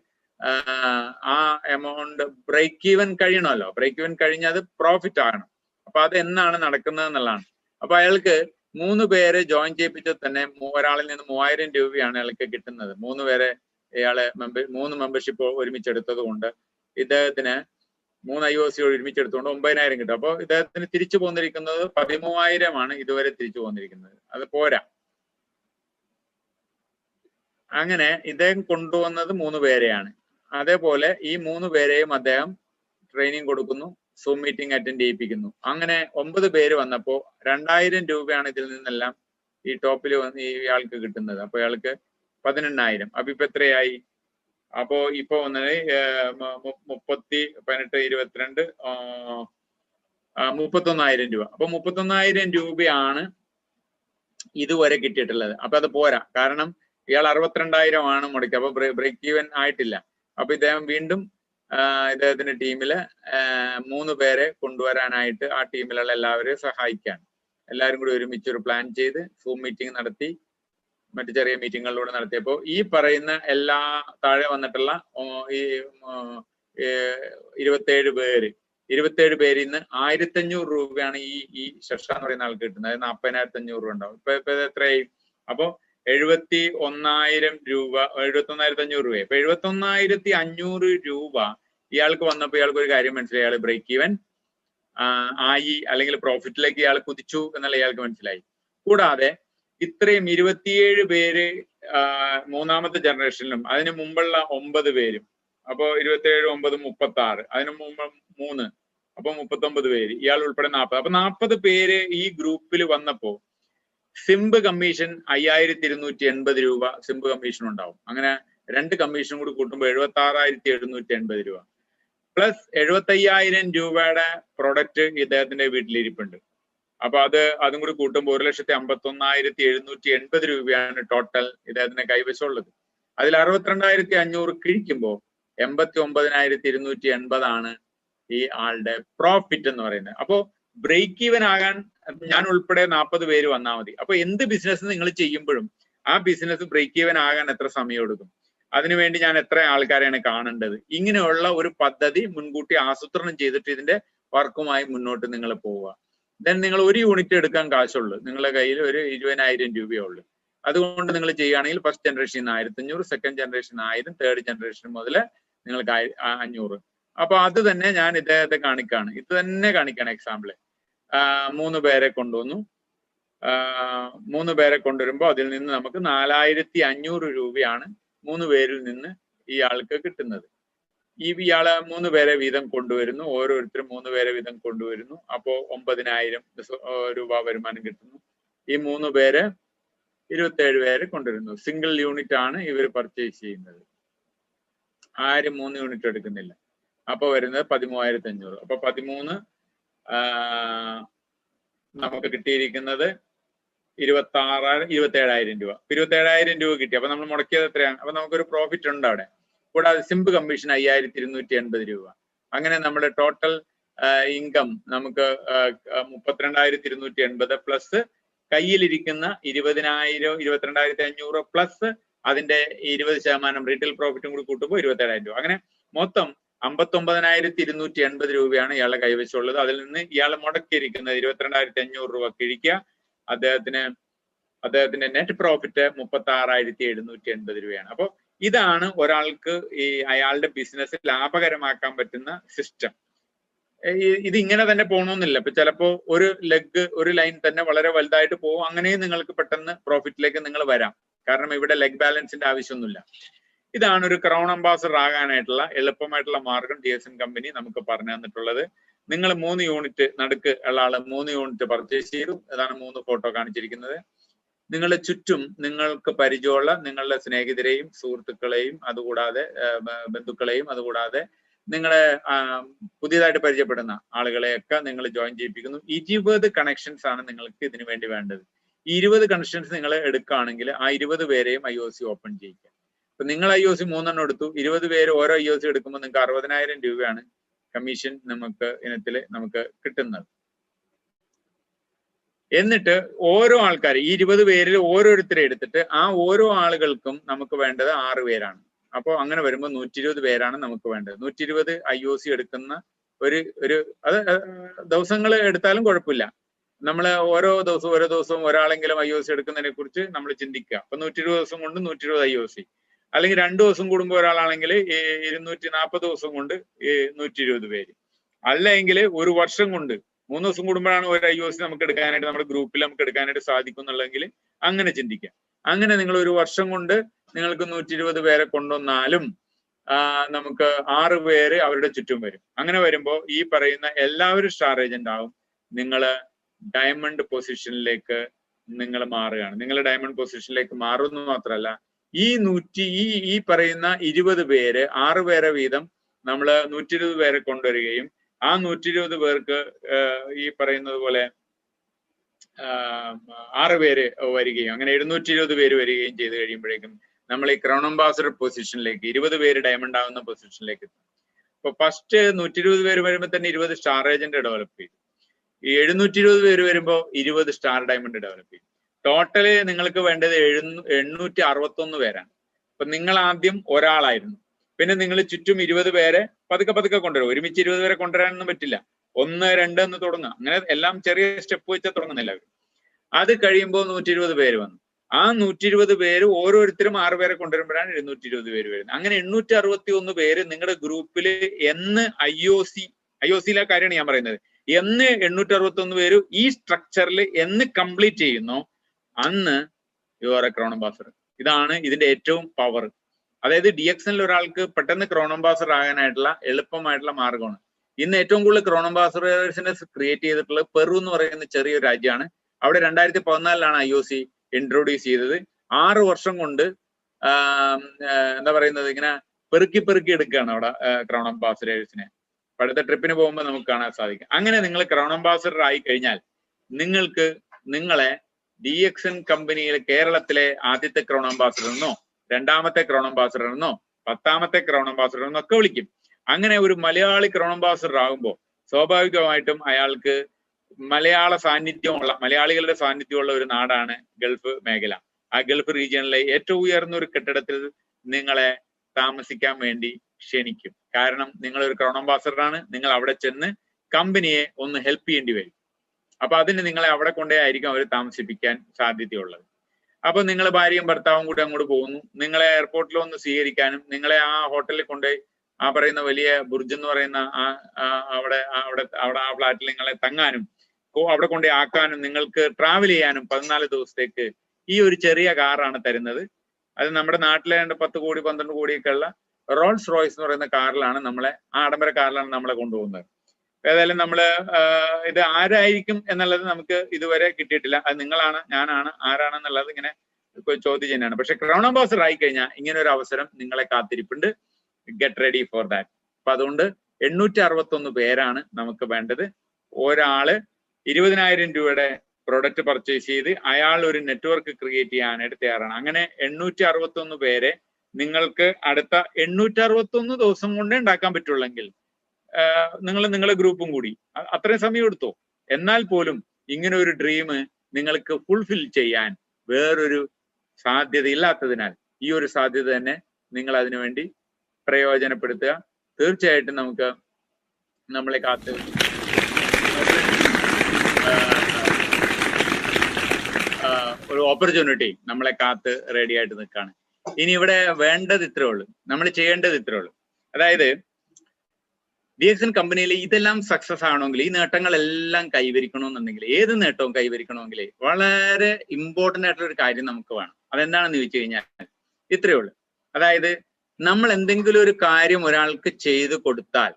ആ എമൗണ്ട് ബ്രേക്ക് ഈവൻ കഴിയണമല്ലോ. ബ്രേക്ക് ഈവൻ കഴിഞ്ഞാൽ അത് പ്രോഫിറ്റ് ആകണം. അപ്പൊ അത് എന്നാണ് നടക്കുന്നത് എന്നുള്ളതാണ്. അപ്പൊ അയാൾക്ക് 3 പേരെ ജോയിൻ ചെയ്യിപ്പിച്ചാൽ തന്നെ ഒരാളിൽ നിന്ന് 3,000 രൂപയാണ് അയാൾക്ക് കിട്ടുന്നത്. 3 പേരെ ഇയാളെ 3 മെമ്പർഷിപ്പ് ഒരുമിച്ചെടുത്തത് കൊണ്ട് ഇദ്ദേഹത്തിന് 3 IOC ഒരുമിച്ചെടുത്തുകൊണ്ട് 9,000 കിട്ടും. അപ്പോൾ ഇദ്ദേഹത്തിന് തിരിച്ചു പോന്നിരിക്കുന്നത് 13,000 ആണ് ഇതുവരെ തിരിച്ചു പോന്നിരിക്കുന്നത്. അത് പോരാ. അങ്ങനെ ഇദ്ദേഹം കൊണ്ടുവന്നത് 3 പേരെയാണ്. അതേപോലെ ഈ 3 പേരെയും അദ്ദേഹം ട്രെയിനിങ് കൊടുക്കുന്നു, സൂം മീറ്റിംഗ് അറ്റൻഡ് ചെയ്യിപ്പിക്കുന്നു. അങ്ങനെ 9 പേര് വന്നപ്പോൾ 2,000 രൂപയാണ് ഇതിൽ നിന്നെല്ലാം ഈ ടോപ്പിൽ വന്ന് ഇയാൾക്ക് കിട്ടുന്നത്. അപ്പൊ ഇയാൾക്ക് 18,000. അപ്പൊ ഇപ്പൊ എത്രയായി? അപ്പോ ഇപ്പൊ വന്നത് 30, 18, 22, 31,000 രൂപ. അപ്പൊ 31,000 രൂപയാണ് ഇതുവരെ കിട്ടിയിട്ടുള്ളത്. അപ്പൊ അത് പോരാ. കാരണം ഇയാൾ 62,000 ആണ് മുടക്കി. അപ്പൊ ബ്രേക്ക് ഈവൻ ആയിട്ടില്ല. അപ്പൊ ഇദ്ദേഹം വീണ്ടും ഇദ്ദേഹത്തിന്റെ ടീമില് 3 പേരെ കൊണ്ടുവരാനായിട്ട് ആ ടീമിലുള്ള എല്ലാവരെയും സഹായിക്കാൻ എല്ലാവരും കൂടി ഒരുമിച്ച് ഒരു പ്ലാൻ ചെയ്ത് സൂം മീറ്റിംഗ് നടത്തി മറ്റു ചെറിയ മീറ്റിങ്ങുകളിലൂടെ നടത്തിയപ്പോൾ ഈ പറയുന്ന എല്ലാ താഴെ വന്നിട്ടുള്ള ഈ 27 പേരിൽ നിന്ന് 1500 രൂപയാണ് ഈ ഷർഷ എന്ന് പറയുന്ന ആൾക്ക് കിട്ടുന്നത്. അതായത് 40,500 രൂപ ഉണ്ടാവും. ഇപ്പൊ എത്രയായി? അപ്പൊ 71,000 രൂപ, 71,500 രൂപ. ഇപ്പൊ 71,500 രൂപ ഇയാൾക്ക് വന്നപ്പോ ഇയാൾക്ക് ഒരു കാര്യം മനസ്സിലായി. ഇയാൾ ബ്രേക്ക് ഈവൻ ആയി, അല്ലെങ്കിൽ പ്രോഫിറ്റിലേക്ക് ഇയാൾ കുതിച്ചു എന്നുള്ള ഇയാൾക്ക് മനസ്സിലായി. കൂടാതെ ഇത്രയും 27 പേര് മൂന്നാമത്തെ ജനറേഷനിലും അതിന് മുമ്പുള്ള 9 പേരും, അപ്പോ 27, 9, 36, അതിന് മുമ്പ് 3, അപ്പൊ 39 പേര്, ഇയാൾ ഉൾപ്പെടെ 40. അപ്പൊ 40 പേര് ഈ ഗ്രൂപ്പിൽ വന്നപ്പോ സിംബ് കമ്മീഷൻ 5,280 രൂപ സിംബ് കമ്മീഷൻ ഉണ്ടാവും. അങ്ങനെ 2 കമ്മീഷൻ കൂടി കൂട്ടുമ്പോൾ 76,780 രൂപ പ്ലസ് 75,000 രൂപയുടെ പ്രൊഡക്റ്റ് ഇദ്ദേഹത്തിന്റെ വീട്ടിലിരിപ്പുണ്ട്. അപ്പൊ അതും കൂടി കൂട്ടുമ്പോൾ 1,51,780 രൂപയാണ് ടോട്ടൽ ഇദ്ദേഹത്തിന്റെ കൈവശമുള്ളത്. അതിൽ 62,500 കിഴിക്കുമ്പോൾ 89,280 ആണ് ഈ ആളുടെ പ്രോഫിറ്റ് എന്ന് പറയുന്നത്. അപ്പോ ബ്രേക്ക് ഈവൻ ആകാൻ ഞാൻ ഉൾപ്പെടെ 40 പേര് വന്നാൽ മതി. അപ്പൊ എന്ത് ബിസിനസ് നിങ്ങൾ ചെയ്യുമ്പോഴും ആ ബിസിനസ് ബ്രേക്ക് ഈവൻ ആകാൻ എത്ര സമയം എടുക്കും, അതിനുവേണ്ടി ഞാൻ എത്ര ആൾക്കാരെയാണ് കാണേണ്ടത്, ഇങ്ങനെയുള്ള ഒരു പദ്ധതി മുൻകൂട്ടി ആസൂത്രണം ചെയ്തിട്ട് ഇതിന്റെ വർക്കുമായി മുന്നോട്ട് നിങ്ങൾ പോവുക. ദെൻ നിങ്ങൾ ഒരു യൂണിറ്റ് എടുക്കാൻ കാശുള്ളൂ, നിങ്ങളുടെ കയ്യിൽ ഒരു 20,000 രൂപയേ ഉള്ളൂ. അതുകൊണ്ട് നിങ്ങൾ ചെയ്യുകയാണെങ്കിൽ first generation 1,500, second generation 1000, third generation മുതൽ നിങ്ങൾക്ക് 500. അപ്പൊ അത് തന്നെ ഞാൻ ഇദ്ദേഹത്തെ കാണിക്കാണ്, ഇത് തന്നെ കാണിക്കാണ് എക്സാമ്പിള്. 3 പേരെ കൊണ്ടുവന്നു. 3 പേരെ കൊണ്ടുവരുമ്പോൾ അതിൽ നിന്ന് നമുക്ക് 4,500 രൂപയാണ് 3 പേരിൽ നിന്ന് ഈ ആൾക്ക് കിട്ടുന്നത്. ഇയാള് 3 പേരെ വീതം കൊണ്ടുവരുന്നു, ഓരോരുത്തരും 3 പേരെ വീതം കൊണ്ടുവരുന്നു. അപ്പോ 9,000 രൂപ വരുമാനം കിട്ടുന്നു. ഈ 3 പേര് 27 പേരെ കൊണ്ടുവരുന്നു. സിംഗിൾ യൂണിറ്റ് ആണ് ഇവർ പർച്ചേസ് ചെയ്യുന്നത്, ആരും 3 യൂണിറ്റ് എടുക്കുന്നില്ല. അപ്പൊ വരുന്നത് 13,500. അപ്പൊ 13 നമുക്ക് കിട്ടിയിരിക്കുന്നത് 27,000 രൂപ. 27,000 രൂപ കിട്ടി. അപ്പൊ നമ്മൾ മുടക്കിയത് എത്രയാണ്? അപ്പൊ നമുക്കൊരു പ്രോഫിറ്റ് ഉണ്ട് അവിടെ. കൂടാതെ സിംബ് കമ്മീഷൻ 5,280 രൂപ. അങ്ങനെ നമ്മുടെ ടോട്ടൽ ഇൻകം നമുക്ക് 32,280 പ്ലസ് കയ്യിലിരിക്കുന്ന 20,000, 22,500 പ്ലസ് അതിന്റെ 20% റീറ്റെയിൽ പ്രോഫിറ്റും കൂടി കൂട്ടുമ്പോൾ 27,000 രൂപ. അങ്ങനെ മൊത്തം 59,280 രൂപയാണ് ഇയാളുടെ കൈവശമുള്ളത്. അതിൽ നിന്ന് ഇയാൾ മുടക്കിയിരിക്കുന്നത് 22,500 രൂപ കിഴിക്കുക. അദ്ദേഹത്തിന്റെ നെറ്റ് പ്രോഫിറ്റ് 36,780 രൂപയാണ്. അപ്പോൾ ഇതാണ് ഒരാൾക്ക് ഈ അയാളുടെ ബിസിനസ് ലാഭകരമാക്കാൻ പറ്റുന്ന സിസ്റ്റം. ഇത് ഇങ്ങനെ തന്നെ പോകണമെന്നില്ല. ഇപ്പൊ ചിലപ്പോ ഒരു ലൈൻ തന്നെ വളരെ വലുതായിട്ട് പോകും. അങ്ങനെയും നിങ്ങൾക്ക് പെട്ടെന്ന് പ്രോഫിറ്റിലേക്ക് നിങ്ങൾ വരാം. കാരണം ഇവിടെ ലെഗ് ബാലൻസിന്റെ ആവശ്യമൊന്നുമില്ല. ഇതാണ് ഒരു ക്രൗൺ അംബാസഡർ ആകാനായിട്ടുള്ള എളുപ്പമായിട്ടുള്ള മാർഗം DSN കമ്പനി നമുക്ക് പറഞ്ഞു തന്നിട്ടുള്ളത്. നിങ്ങൾ 3 യൂണിറ്റ് നടുക്ക് ഉള്ള ആള് 3 യൂണിറ്റ് പർച്ചേസ് ചെയ്തു. അതാണ് 3 ഫോട്ടോ കാണിച്ചിരിക്കുന്നത്. നിങ്ങളുടെ ചുറ്റും നിങ്ങൾക്ക് പരിചയമുള്ള നിങ്ങളുടെ സ്നേഹിതരെയും സുഹൃത്തുക്കളെയും അതുകൂടാതെ ബന്ധുക്കളെയും അതുകൂടാതെ നിങ്ങളെ പുതിയതായിട്ട് പരിചയപ്പെടുന്ന ആളുകളെയൊക്കെ നിങ്ങൾ ജോയിൻ ചെയ്യിപ്പിക്കുന്നു. 20 കണക്ഷൻസ് ആണ് നിങ്ങൾക്ക് ഇതിനു വേണ്ടി വേണ്ടത്. ഈ 20 കണക്ഷൻസ് നിങ്ങൾ എടുക്കുകയാണെങ്കിൽ ആ 20 പേരെയും IOC ഓപ്പൺ ചെയ്യിക്കുക. അപ്പൊ നിങ്ങൾ IOC 3 എണ്ണം എടുത്തു, 20 പേര് ഓരോ IOC എടുക്കുമ്പോൾ നിങ്ങൾക്ക് 60,000 രൂപയാണ് കമ്മീഷൻ ഇനത്തിൽ നമുക്ക് കിട്ടുന്നത്. എന്നിട്ട് ഓരോ ആൾക്കാർ ഈ 20 പേരിൽ ഓരോരുത്തരെ എടുത്തിട്ട് ആ ഓരോ ആളുകൾക്കും നമുക്ക് വേണ്ടത് 6 പേരാണ്. അപ്പോൾ അങ്ങനെ വരുമ്പോൾ 120 പേരാണ് നമുക്ക് വേണ്ടത്. 120 IOC എടുക്കുന്ന ഒരു അത് ദിവസങ്ങൾ എടുത്താലും കുഴപ്പമില്ല. നമ്മൾ ഓരോ ദിവസവും ഒരാളെങ്കിലും IOC എടുക്കുന്നതിനെ കുറിച്ച് നമ്മൾ ചിന്തിക്കുക. അപ്പൊ 120 ദിവസം കൊണ്ട് 120 IOC, അല്ലെങ്കിൽ 2 ദിവസം കൂടുമ്പോൾ ഒരാളാണെങ്കിൽ 240 ദിവസം കൊണ്ട് 120 പേര്, അല്ലെങ്കിൽ ഒരു വർഷം കൊണ്ട് 3 ദിവസം കൂടുമ്പോഴാണ് ഒരു IOC നമുക്ക് എടുക്കാനായിട്ട് നമ്മുടെ ഗ്രൂപ്പിൽ നമുക്ക് എടുക്കാനായിട്ട് സാധിക്കും എന്നുള്ളതെങ്കിൽ അങ്ങനെ ചിന്തിക്കാം. അങ്ങനെ നിങ്ങൾ ഒരു വർഷം കൊണ്ട് നിങ്ങൾക്ക് 120 പേരെ കൊണ്ടുവന്നാലും നമുക്ക് 6 പേര് അവരുടെ ചുറ്റും വരും. അങ്ങനെ വരുമ്പോൾ ഈ പറയുന്ന എല്ലാവരും സ്റ്റാർ ഏജന്റ് ആവും. നിങ്ങൾ ഡയമണ്ട് പൊസിഷനിലേക്ക് നിങ്ങൾ മാറുകയാണ്. നിങ്ങൾ ഡയമണ്ട് പൊസിഷനിലേക്ക് മാറുന്നു മാത്രമല്ല, ഈ പറയുന്ന 20 പേര് 6 പേരെ വീതം നമ്മൾ 120 പേരെ കൊണ്ടുവരികയും ആ 120 പേർക്ക് ഈ പറയുന്നത് പോലെ 6 പേര് വരികയും അങ്ങനെ 720 പേര് വരികയും ചെയ്ത് കഴിയുമ്പോഴേക്കും നമ്മൾ ഈ ക്രൗൺ അംബാസഡർ പൊസിഷനിലേക്ക് 20 പേര് ഡയമണ്ട് ആവുന്ന പൊസിഷനിലേക്ക് എത്തും. ഇപ്പൊ ഫസ്റ്റ് 120 പേര് വരുമ്പോൾ തന്നെ 20 സ്റ്റാർ ഏജന്റ് ഡെവലപ്പ് ചെയ്തു. ഈ 720 പേര് വരുമ്പോൾ 20 സ്റ്റാർ ഡയമണ്ട് ഡെവലപ്പ് ചെയ്തു. ടോട്ടല് നിങ്ങൾക്ക് വേണ്ടത് 861 പേരാണ്. അപ്പൊ നിങ്ങൾ ആദ്യം ഒരാളായിരുന്നു, പിന്നെ നിങ്ങൾ ചുറ്റും 20 പേരെ പതുക്കെ പതുക്കെ കൊണ്ടുവരും. ഒരുമിച്ച് 20 പേരെ കൊണ്ടുവരാനൊന്നും പറ്റില്ല. 1, 2 എന്ന് തുടങ്ങാം. അങ്ങനെ എല്ലാം ചെറിയ സ്റ്റെപ്പ് വെച്ചാൽ തുടങ്ങുന്നില്ല. അത് കഴിയുമ്പോൾ 120 പേര് വന്നു. ആ 120 പേര് ഓരോരുത്തരും 6 പേരെ കൊണ്ടുവരുമ്പോഴാണ് 720 പേര് വരുന്നത്. അങ്ങനെ 861 പേര് നിങ്ങളുടെ ഗ്രൂപ്പിൽ എന്ന് IOCയിലെ കാര്യമാണ് ഞാൻ പറയുന്നത്. എന്ന് 861 പേര് ഈ സ്ട്രക്ചറിൽ എന്ന് കംപ്ലീറ്റ് ചെയ്യുന്നു, അന്ന് you are A crown ambassador. ഇതാണ് ഇതിന്റെ ഏറ്റവും പവർ. അതായത് DXNൽ ഒരാൾക്ക് പെട്ടെന്ന് ക്രൗൺ അംബാസഡർ ആകാനായിട്ടുള്ള എളുപ്പമായിട്ടുള്ള മാർഗമാണ്. ഇന്ന് ഏറ്റവും കൂടുതൽ ക്രൗൺ അംബാസഡേഴ്സിനെ ക്രിയേറ്റ് ചെയ്തിട്ടുള്ളത് പെറു എന്ന് പറയുന്ന ചെറിയൊരു രാജ്യമാണ്. അവിടെ 2014 IOC ഇൻട്രൊഡ്യൂസ് ചെയ്തത്. 6 വർഷം കൊണ്ട് എന്താ പറയുന്നത്, ഇങ്ങനെ പെറുക്കി എടുക്കുകയാണ് അവിടെ ക്രൗൺ അംബാസഡേഴ്സിനെ. അടുത്ത ട്രിപ്പിന് പോകുമ്പോൾ നമുക്ക് കാണാൻ സാധിക്കും. അങ്ങനെ നിങ്ങൾ ക്രൗൺ അംബാസഡർ ആയി കഴിഞ്ഞാൽ നിങ്ങൾക്ക് നിങ്ങളെ DXN കമ്പനിയിലെ കേരളത്തിലെ ആദ്യത്തെ ക്രൗൺ അംബാസഡർ എന്നോ, രണ്ടാമത്തെ ക്രൗൺ അംബാസഡർ എന്നോ, 10ാമത്തെ ക്രൗൺ അംബാസഡർ എന്നൊക്കെ വിളിക്കും. അങ്ങനെ ഒരു മലയാളി ക്രൗൺ അംബാസഡർ ആകുമ്പോൾ സ്വാഭാവികമായിട്ടും അയാൾക്ക് മലയാളികളുടെ സാന്നിധ്യമുള്ള ഒരു നാടാണ് ഗൾഫ് മേഖല. ആ ഗൾഫ് റീജിയനിലെ ഏറ്റവും ഉയർന്ന ഒരു കെട്ടിടത്തിൽ നിങ്ങളെ താമസിക്കാൻ വേണ്ടി ക്ഷണിക്കും. കാരണം നിങ്ങൾ ഒരു ക്രൗൺ അംബാസഡറാണ്. നിങ്ങൾ അവിടെ ചെന്ന് കമ്പനിയെ ഒന്ന് ഹെൽപ്പ് ചെയ്യേണ്ടി വരും. അപ്പൊ അതിന് നിങ്ങളെ അവിടെ കൊണ്ടേ ആയിരിക്കും അവർ താമസിപ്പിക്കാൻ സാധ്യതയുള്ളത്. അപ്പൊ നിങ്ങൾ ഭാര്യയും ഭർത്താവും കൂടി അങ്ങോട്ട് പോകുന്നു. നിങ്ങളെ എയർപോർട്ടിൽ ഒന്ന് സ്വീകരിക്കാനും നിങ്ങളെ ആ ഹോട്ടലിൽ കൊണ്ടുപോയി ആ പറയുന്ന വലിയ ബുർജ് എന്ന് പറയുന്ന അവിടെ ആ ഫ്ലാറ്റിൽ നിങ്ങളെ തങ്ങാനും അവിടെ കൊണ്ടുപോയി ആക്കാനും നിങ്ങൾക്ക് ട്രാവൽ ചെയ്യാനും 14 ദിവസത്തേക്ക് ഈ ഒരു ചെറിയ കാറാണ് തരുന്നത്. അത് നമ്മുടെ നാട്ടിലെ 10 കോടി 12 കോടിയൊക്കെ ഉള്ള റോൾസ് റോയ്സ് എന്ന് പറയുന്ന കാറിലാണ് ആ ആഡംബര കാറിലാണ് നമ്മളെ കൊണ്ടുപോകുന്നത്. ഏതായാലും നമ്മള് ഇത് ആരായിരിക്കും എന്നുള്ളത് നമുക്ക് ഇതുവരെ കിട്ടിയിട്ടില്ല. അത് നിങ്ങളാണ്, ഞാനാണ്, ആരാണെന്നുള്ളത് ഇങ്ങനെ ചോദ്യചിഹ്നമാണ്. പക്ഷെ ക്രൗൺ അംബാസഡർ ആയി കഴിഞ്ഞാൽ ഇങ്ങനെ ഒരു അവസരം നിങ്ങളെ കാത്തിരിപ്പുണ്ട്. Get ready for that. അപ്പൊ അതുകൊണ്ട് 861 പേരാണ് നമുക്ക് വേണ്ടത്. ഒരാള് 20,000 രൂപയുടെ പ്രൊഡക്റ്റ് പർച്ചേസ് ചെയ്ത് അയാൾ ഒരു നെറ്റ്വർക്ക് ക്രിയേറ്റ് ചെയ്യാനായിട്ട് തയ്യാറാണ്. അങ്ങനെ 861 പേരെ നിങ്ങൾക്ക് അടുത്ത 861 ദിവസം കൊണ്ടേ ഉണ്ടാക്കാൻ പറ്റുള്ളെങ്കിൽ നിങ്ങളെ ഗ്രൂപ്പും കൂടി അത്രയും സമയം എടുത്തോ. എന്നാൽ പോലും ഇങ്ങനെ ഒരു ഡ്രീം നിങ്ങൾക്ക് ഫുൾഫിൽ ചെയ്യാൻ വേറൊരു സാധ്യത ഇല്ലാത്തതിനാൽ ഈ ഒരു സാധ്യത തന്നെ നിങ്ങൾ അതിനുവേണ്ടി പ്രയോജനപ്പെടുത്തുക. തീർച്ചയായിട്ടും നമുക്ക് നമ്മളെ കാത്ത് ഒരു ഓപ്പർച്യൂണിറ്റി നമ്മളെ കാത്ത് റെഡി ആയിട്ട് നിൽക്കുകയാണ്. ഇനി ഇവിടെ വേണ്ടത് ഇത്രേ ഉള്ളൂ, നമ്മൾ ചെയ്യേണ്ടത് ഇത്രേ ഉള്ളൂ. അതായത് DXN കമ്പനിയിൽ ഇതെല്ലാം സക്സസ് ആവണമെങ്കിൽ, ഈ നേട്ടങ്ങളെല്ലാം കൈവരിക്കണമെന്നുണ്ടെങ്കിൽ, ഏത് നേട്ടവും കൈവരിക്കണമെങ്കിൽ വളരെ ഇമ്പോർട്ടൻ്റ് ആയിട്ടുള്ള ഒരു കാര്യം നമുക്ക് വേണം. അതെന്താണെന്ന് ചോദിച്ചു കഴിഞ്ഞാൽ ഇത്രയേ ഉള്ളൂ. അതായത് നമ്മൾ എന്തെങ്കിലും ഒരു കാര്യം ഒരാൾക്ക് ചെയ്തു കൊടുത്താൽ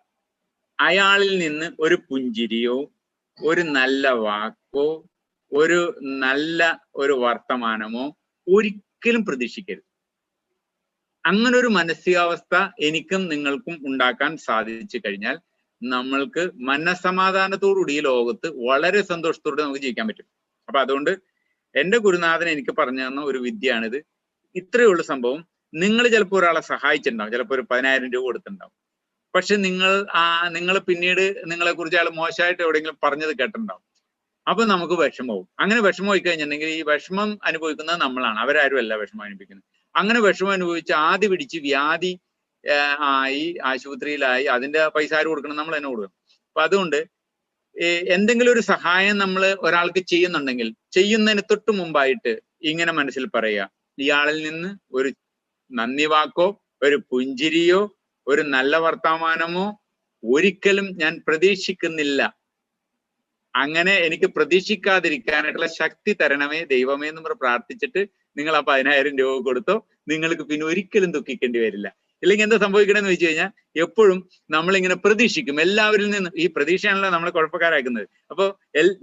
അയാളിൽ നിന്ന് ഒരു പുഞ്ചിരിയോ ഒരു നല്ല വാക്കോ ഒരു നല്ല ഒരു വർത്തമാനമോ ഒരിക്കലും പ്രതീക്ഷിക്കരുത്. അങ്ങനെ ഒരു മാനസികാവസ്ഥ എനിക്കും നിങ്ങൾക്കും ഉണ്ടാക്കാൻ സാധിച്ചു കഴിഞ്ഞാൽ നമ്മൾക്ക് മനസ്സമാധാനത്തോടുകൂടി ഈ ലോകത്ത് വളരെ സന്തോഷത്തോടെ നമുക്ക് ജീവിക്കാൻ പറ്റും. അപ്പൊ അതുകൊണ്ട് എൻ്റെ ഗുരുനാഥൻ എനിക്ക് പറഞ്ഞു തന്ന ഒരു വിദ്യയാണിത്. ഇത്രയേ ഉള്ളൂ സംഭവം. നിങ്ങൾ ചിലപ്പോൾ ഒരാളെ സഹായിച്ചിട്ടുണ്ടാവും, ചിലപ്പോൾ ഒരു 10,000 രൂപ കൊടുത്തിട്ടുണ്ടാവും. പക്ഷെ നിങ്ങൾ പിന്നീട് നിങ്ങളെ കുറിച്ച് അയാൾ മോശമായിട്ട് എവിടെയെങ്കിലും പറഞ്ഞത് കേട്ടിട്ടുണ്ടാവും. അപ്പൊ നമുക്ക് വിഷമവും. അങ്ങനെ വിഷമം പോയി കഴിഞ്ഞിട്ടുണ്ടെങ്കിൽ ഈ വിഷമം അനുഭവിക്കുന്നത് നമ്മളാണ്, അവരാരും അല്ല വിഷമം അനുഭവിക്കുന്നത്. അങ്ങനെ വിഷമം അനുഭവിച്ച് ആദ്യ പിടിച്ച് വ്യാധി ആയി ആശുപത്രിയിലായി അതിന്റെ പൈസ ആര് കൊടുക്കണം? നമ്മൾ തന്നെ കൊടുക്കണം. അപ്പൊ അതുകൊണ്ട് എന്തെങ്കിലും ഒരു സഹായം നമ്മൾ ഒരാൾക്ക് ചെയ്യുന്നുണ്ടെങ്കിൽ ചെയ്യുന്നതിന് തൊട്ട് മുമ്പായിട്ട് ഇങ്ങനെ മനസ്സിൽ പറയുക, ഇയാളിൽ നിന്ന് ഒരു നന്ദി വാക്കോ ഒരു പുഞ്ചിരിയോ ഒരു നല്ല വർത്തമാനമോ ഒരിക്കലും ഞാൻ പ്രതീക്ഷിക്കുന്നില്ല. അങ്ങനെ എനിക്ക് പ്രതീക്ഷിക്കാതിരിക്കാനായിട്ടുള്ള ശക്തി തരണമേ ദൈവമേ എന്ന് പ്രാർത്ഥിച്ചിട്ട് നിങ്ങൾ ആ 10,000 രൂപ കൊടുത്തോ, നിങ്ങൾക്ക് പിന്നെ ഒരിക്കലും ദുഃഖിക്കേണ്ടി വരില്ല. ഇല്ലെങ്കിൽ എന്താ സംഭവിക്കണമെന്ന് വെച്ച് കഴിഞ്ഞാൽ എപ്പോഴും നമ്മളിങ്ങനെ പ്രതീക്ഷിക്കും എല്ലാവരിൽ നിന്നും. ഈ പ്രതീക്ഷയാണല്ലോ നമ്മളെ കുഴപ്പക്കാരാക്കുന്നത്. അപ്പോൾ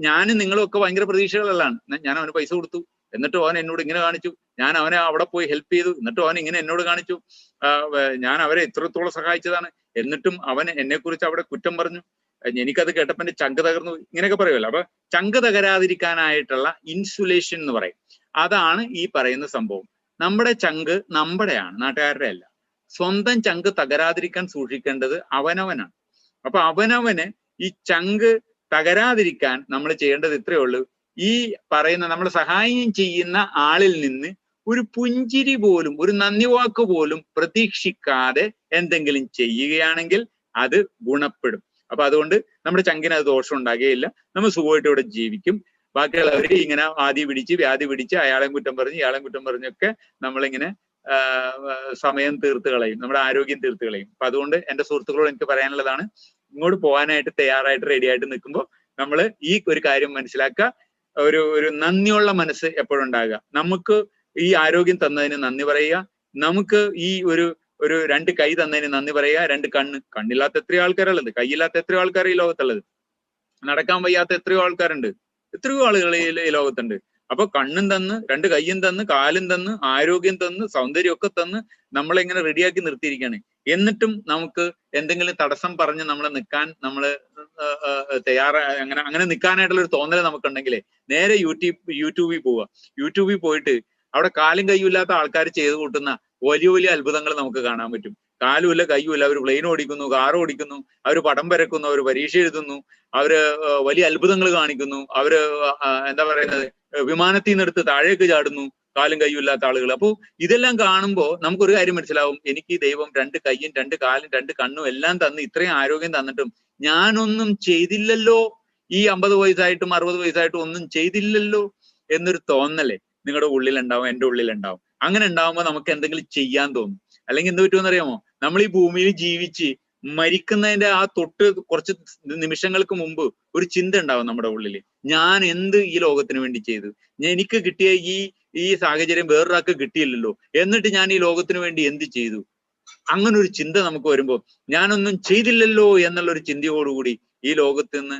ഞാനും നിങ്ങളും ഒക്കെ ഭയങ്കര പ്രതീക്ഷകളുള്ളതാണ്. ഞാൻ അവന് പൈസ കൊടുത്തു, എന്നിട്ട് അവൻ എന്നോട് ഇങ്ങനെ കാണിച്ചു, ഞാൻ അവനെ അവിടെ പോയി ഹെൽപ്പ് ചെയ്തു, എന്നിട്ടും അവൻ ഇങ്ങനെ എന്നോട് കാണിച്ചു, ഞാൻ അവരെ എത്രത്തോളം സഹായിച്ചതാണ്, എന്നിട്ടും അവൻ എന്നെക്കുറിച്ച് അവിടെ കുറ്റം പറഞ്ഞു, എനിക്കത് കേട്ടപ്പോൾ എന്റെ ചങ്ക് തകർന്നു, ഇങ്ങനെയൊക്കെ പറയുമല്ലോ. അപ്പൊ ചങ്ക് തകരാതിരിക്കാനായിട്ടുള്ള ഇൻസുലേഷൻ എന്ന് പറയും. അതാണ് ഈ പറയുന്ന സംഭവം. നമ്മുടെ ചങ്ക് നമ്മുടെയാണ്, നാട്ടുകാരുടെ അല്ല. സ്വന്തം ചങ്ക് തകരാതിരിക്കാൻ സൂക്ഷിക്കേണ്ടത് അവനവനാണ്. അപ്പൊ അവനവന് ഈ ചങ്ക് തകരാതിരിക്കാൻ നമ്മൾ ചെയ്യേണ്ടത് ഇത്രയേ ഉള്ളൂ. ഈ പറയുന്ന നമ്മൾ സഹായം ചെയ്യുന്ന ആളിൽ നിന്ന് ഒരു പുഞ്ചിരി പോലും, ഒരു നന്ദി വാക്ക് പോലും പ്രതീക്ഷിക്കാതെ എന്തെങ്കിലും ചെയ്യുകയാണെങ്കിൽ അത് ഗുണപ്പെടും. അപ്പൊ അതുകൊണ്ട് നമ്മുടെ ചങ്കിന് അത് ദോഷം ഉണ്ടാകുകയില്ല. നമ്മൾ സുഖമായിട്ട് ഇവിടെ ജീവിക്കും. ബാക്കിയുള്ളവര് ഇങ്ങനെ ആദി പിടിച്ച് വ്യാധി പിടിച്ച് അയാളെ കുറ്റം പറഞ്ഞ് ഇയാളെ കുറ്റം പറഞ്ഞൊക്കെ നമ്മളിങ്ങനെ സമയം തീർത്ത് കളയും, നമ്മുടെ ആരോഗ്യം തീർത്ത് കളയും. അപ്പൊ അതുകൊണ്ട് എന്റെ സുഹൃത്തുക്കളോട് എനിക്ക് പറയാനുള്ളതാണ്, ഇങ്ങോട്ട് പോകാനായിട്ട് തയ്യാറായിട്ട് റെഡി ആയിട്ട് നിൽക്കുമ്പോൾ നമ്മൾ ഈ ഒരു കാര്യം മനസ്സിലാക്കുക, ഒരു നന്ദിയുള്ള മനസ്സ് എപ്പോഴും ഉണ്ടാകുക. നമുക്ക് ഈ ആരോഗ്യം തന്നതിന് നന്ദി പറയുക, നമുക്ക് ഈ ഒരു 2 കൈ തന്നതിന് നന്ദി പറയുക, 2 കണ്ണില്ലാത്ത എത്രയോ ആൾക്കാരുള്ളത്, കൈയില്ലാത്ത എത്രയോ ആൾക്കാർ ഈ ലോകത്തുള്ളത്, നടക്കാൻ വയ്യാത്ത എത്രയോ ആൾക്കാരുണ്ട്, എത്രയോ ആളുകൾ ഈ ലോകത്തുണ്ട്. അപ്പൊ കണ്ണും തന്ന് 2 കൈയും തന്ന് കാലും തന്ന് ആരോഗ്യം തന്ന് സൗന്ദര്യമൊക്കെ തന്ന് നമ്മളിങ്ങനെ റെഡിയാക്കി നിർത്തിയിരിക്കുകയാണ്. എന്നിട്ടും നമുക്ക് എന്തെങ്കിലും തടസ്സം പറഞ്ഞ് നമ്മളെ നിൽക്കാൻ നമ്മള് അങ്ങനെ നിൽക്കാനായിട്ടുള്ള ഒരു തോന്നൽ നമുക്കുണ്ടെങ്കിലേ നേരെ യൂട്യൂബിൽ പോവുക. യൂട്യൂബിൽ പോയിട്ട് അവിടെ കാലും കയ്യും ഇല്ലാത്ത ആൾക്കാർ ചെയ്തു കൂട്ടുന്ന വലിയ വലിയ അത്ഭുതങ്ങൾ നമുക്ക് കാണാൻ പറ്റും. കാലുമില്ല കയ്യുമില്ല, അവർ പ്ലെയിൻ ഓടിക്കുന്നു, കാർ ഓടിക്കുന്നു, അവർ പടം വരക്കുന്നു, അവർ പരീക്ഷ എഴുതുന്നു, അവര് വലിയ അത്ഭുതങ്ങൾ കാണിക്കുന്നു, അവര് എന്താ പറയുന്നത് വിമാനത്തിൽ നിന്ന് എടുത്ത് താഴേക്ക് ചാടുന്നു, കാലും കയ്യും ഇല്ലാത്ത ആളുകൾ. അപ്പോ ഇതെല്ലാം കാണുമ്പോൾ നമുക്കൊരു കാര്യം മനസ്സിലാവും, എനിക്ക് ദൈവം 2 കയ്യും 2 കാലും 2 കണ്ണും എല്ലാം തന്ന് ഇത്രയും ആരോഗ്യം തന്നിട്ടും ഞാനൊന്നും ചെയ്തില്ലല്ലോ, ഈ 50 വയസ്സായിട്ടും 60 വയസ്സായിട്ടും ഒന്നും ചെയ്തില്ലല്ലോ എന്നൊരു തോന്നലേ നിങ്ങളുടെ ഉള്ളിലുണ്ടാവും, എൻ്റെ ഉള്ളിലുണ്ടാവും. അങ്ങനെ ഉണ്ടാവുമ്പോൾ നമുക്ക് എന്തെങ്കിലും ചെയ്യാൻ തോന്നും. അല്ലെങ്കിൽ എന്ത് പറ്റുമെന്ന് അറിയാമോ, നമ്മൾ ഈ ഭൂമിയിൽ ജീവിച്ച് മരിക്കുന്നതിന്റെ ആ തൊട്ട് കുറച്ച് നിമിഷങ്ങൾക്ക് മുമ്പ് ഒരു ചിന്ത ഉണ്ടാവും നമ്മുടെ ഉള്ളിൽ, ഞാൻ എന്ത് ഈ ലോകത്തിന് വേണ്ടി ചെയ്തു, എനിക്ക് കിട്ടിയ ഈ സാഹചര്യം വേറൊരാൾക്ക് കിട്ടിയില്ലല്ലോ, എന്നിട്ട് ഞാൻ ഈ ലോകത്തിന് വേണ്ടി എന്ത് ചെയ്തു. അങ്ങനെ ഒരു ചിന്ത നമുക്ക് വരുമ്പോൾ ഞാനൊന്നും ചെയ്തില്ലല്ലോ എന്നുള്ള ഒരു ചിന്തയോടുകൂടി ഈ ലോകത്ത് നിന്ന്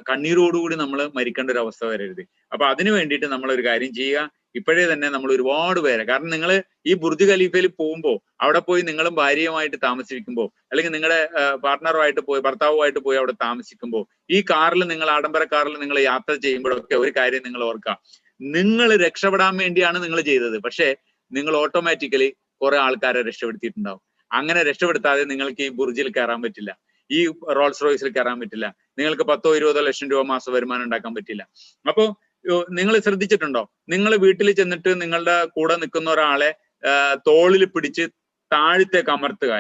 കണ്ണീരോടുകൂടി നമ്മൾ മരിക്കേണ്ട ഒരു അവസ്ഥ വരരുത്. അപ്പൊ അതിനു വേണ്ടിയിട്ട് നമ്മൾ ഒരു കാര്യം ചെയ്യുക, ഇപ്പോഴേ തന്നെ നമ്മൾ ഒരുപാട് പേരെ, കാരണം നിങ്ങൾ ഈ ബുർജ് ഖലീഫയിൽ പോകുമ്പോൾ അവിടെ പോയി നിങ്ങളും ഭാര്യയുമായിട്ട് താമസിക്കുമ്പോൾ, അല്ലെങ്കിൽ നിങ്ങളുടെ പാർട്ട്ണറുമായിട്ട് പോയി ഭർത്താവുമായിട്ട് പോയി അവിടെ താമസിക്കുമ്പോൾ, ഈ കാറിൽ നിങ്ങൾ ആഡംബര കാറിൽ നിങ്ങൾ യാത്ര ചെയ്യുമ്പോഴൊക്കെ ഒരു കാര്യം നിങ്ങൾ ഓർക്കുക, നിങ്ങൾ രക്ഷപ്പെടാൻ വേണ്ടിയാണ് നിങ്ങൾ ചെയ്തത്. പക്ഷെ നിങ്ങൾ ഓട്ടോമാറ്റിക്കലി കുറെ ആൾക്കാരെ രക്ഷപ്പെടുത്തിയിട്ടുണ്ടാവും. അങ്ങനെ രക്ഷപ്പെടുത്താതെ നിങ്ങൾക്ക് ഈ ബുർജിൽ കയറാൻ പറ്റില്ല, ഈ റോൾസ് റോയ്സിൽ കയറാൻ പറ്റില്ല, നിങ്ങൾക്ക് 10-20 ലക്ഷം രൂപ മാസ വരുമാനം ഉണ്ടാക്കാൻ പറ്റില്ല. അപ്പോ നിങ്ങൾ ശ്രദ്ധിച്ചിട്ടുണ്ടോ, നിങ്ങൾ വീട്ടിൽ ചെന്നിട്ട് നിങ്ങളുടെ കൂടെ നിൽക്കുന്ന ഒരാളെ തോളിൽ പിടിച്ച് താഴത്തേക്ക് അമർത്തുക,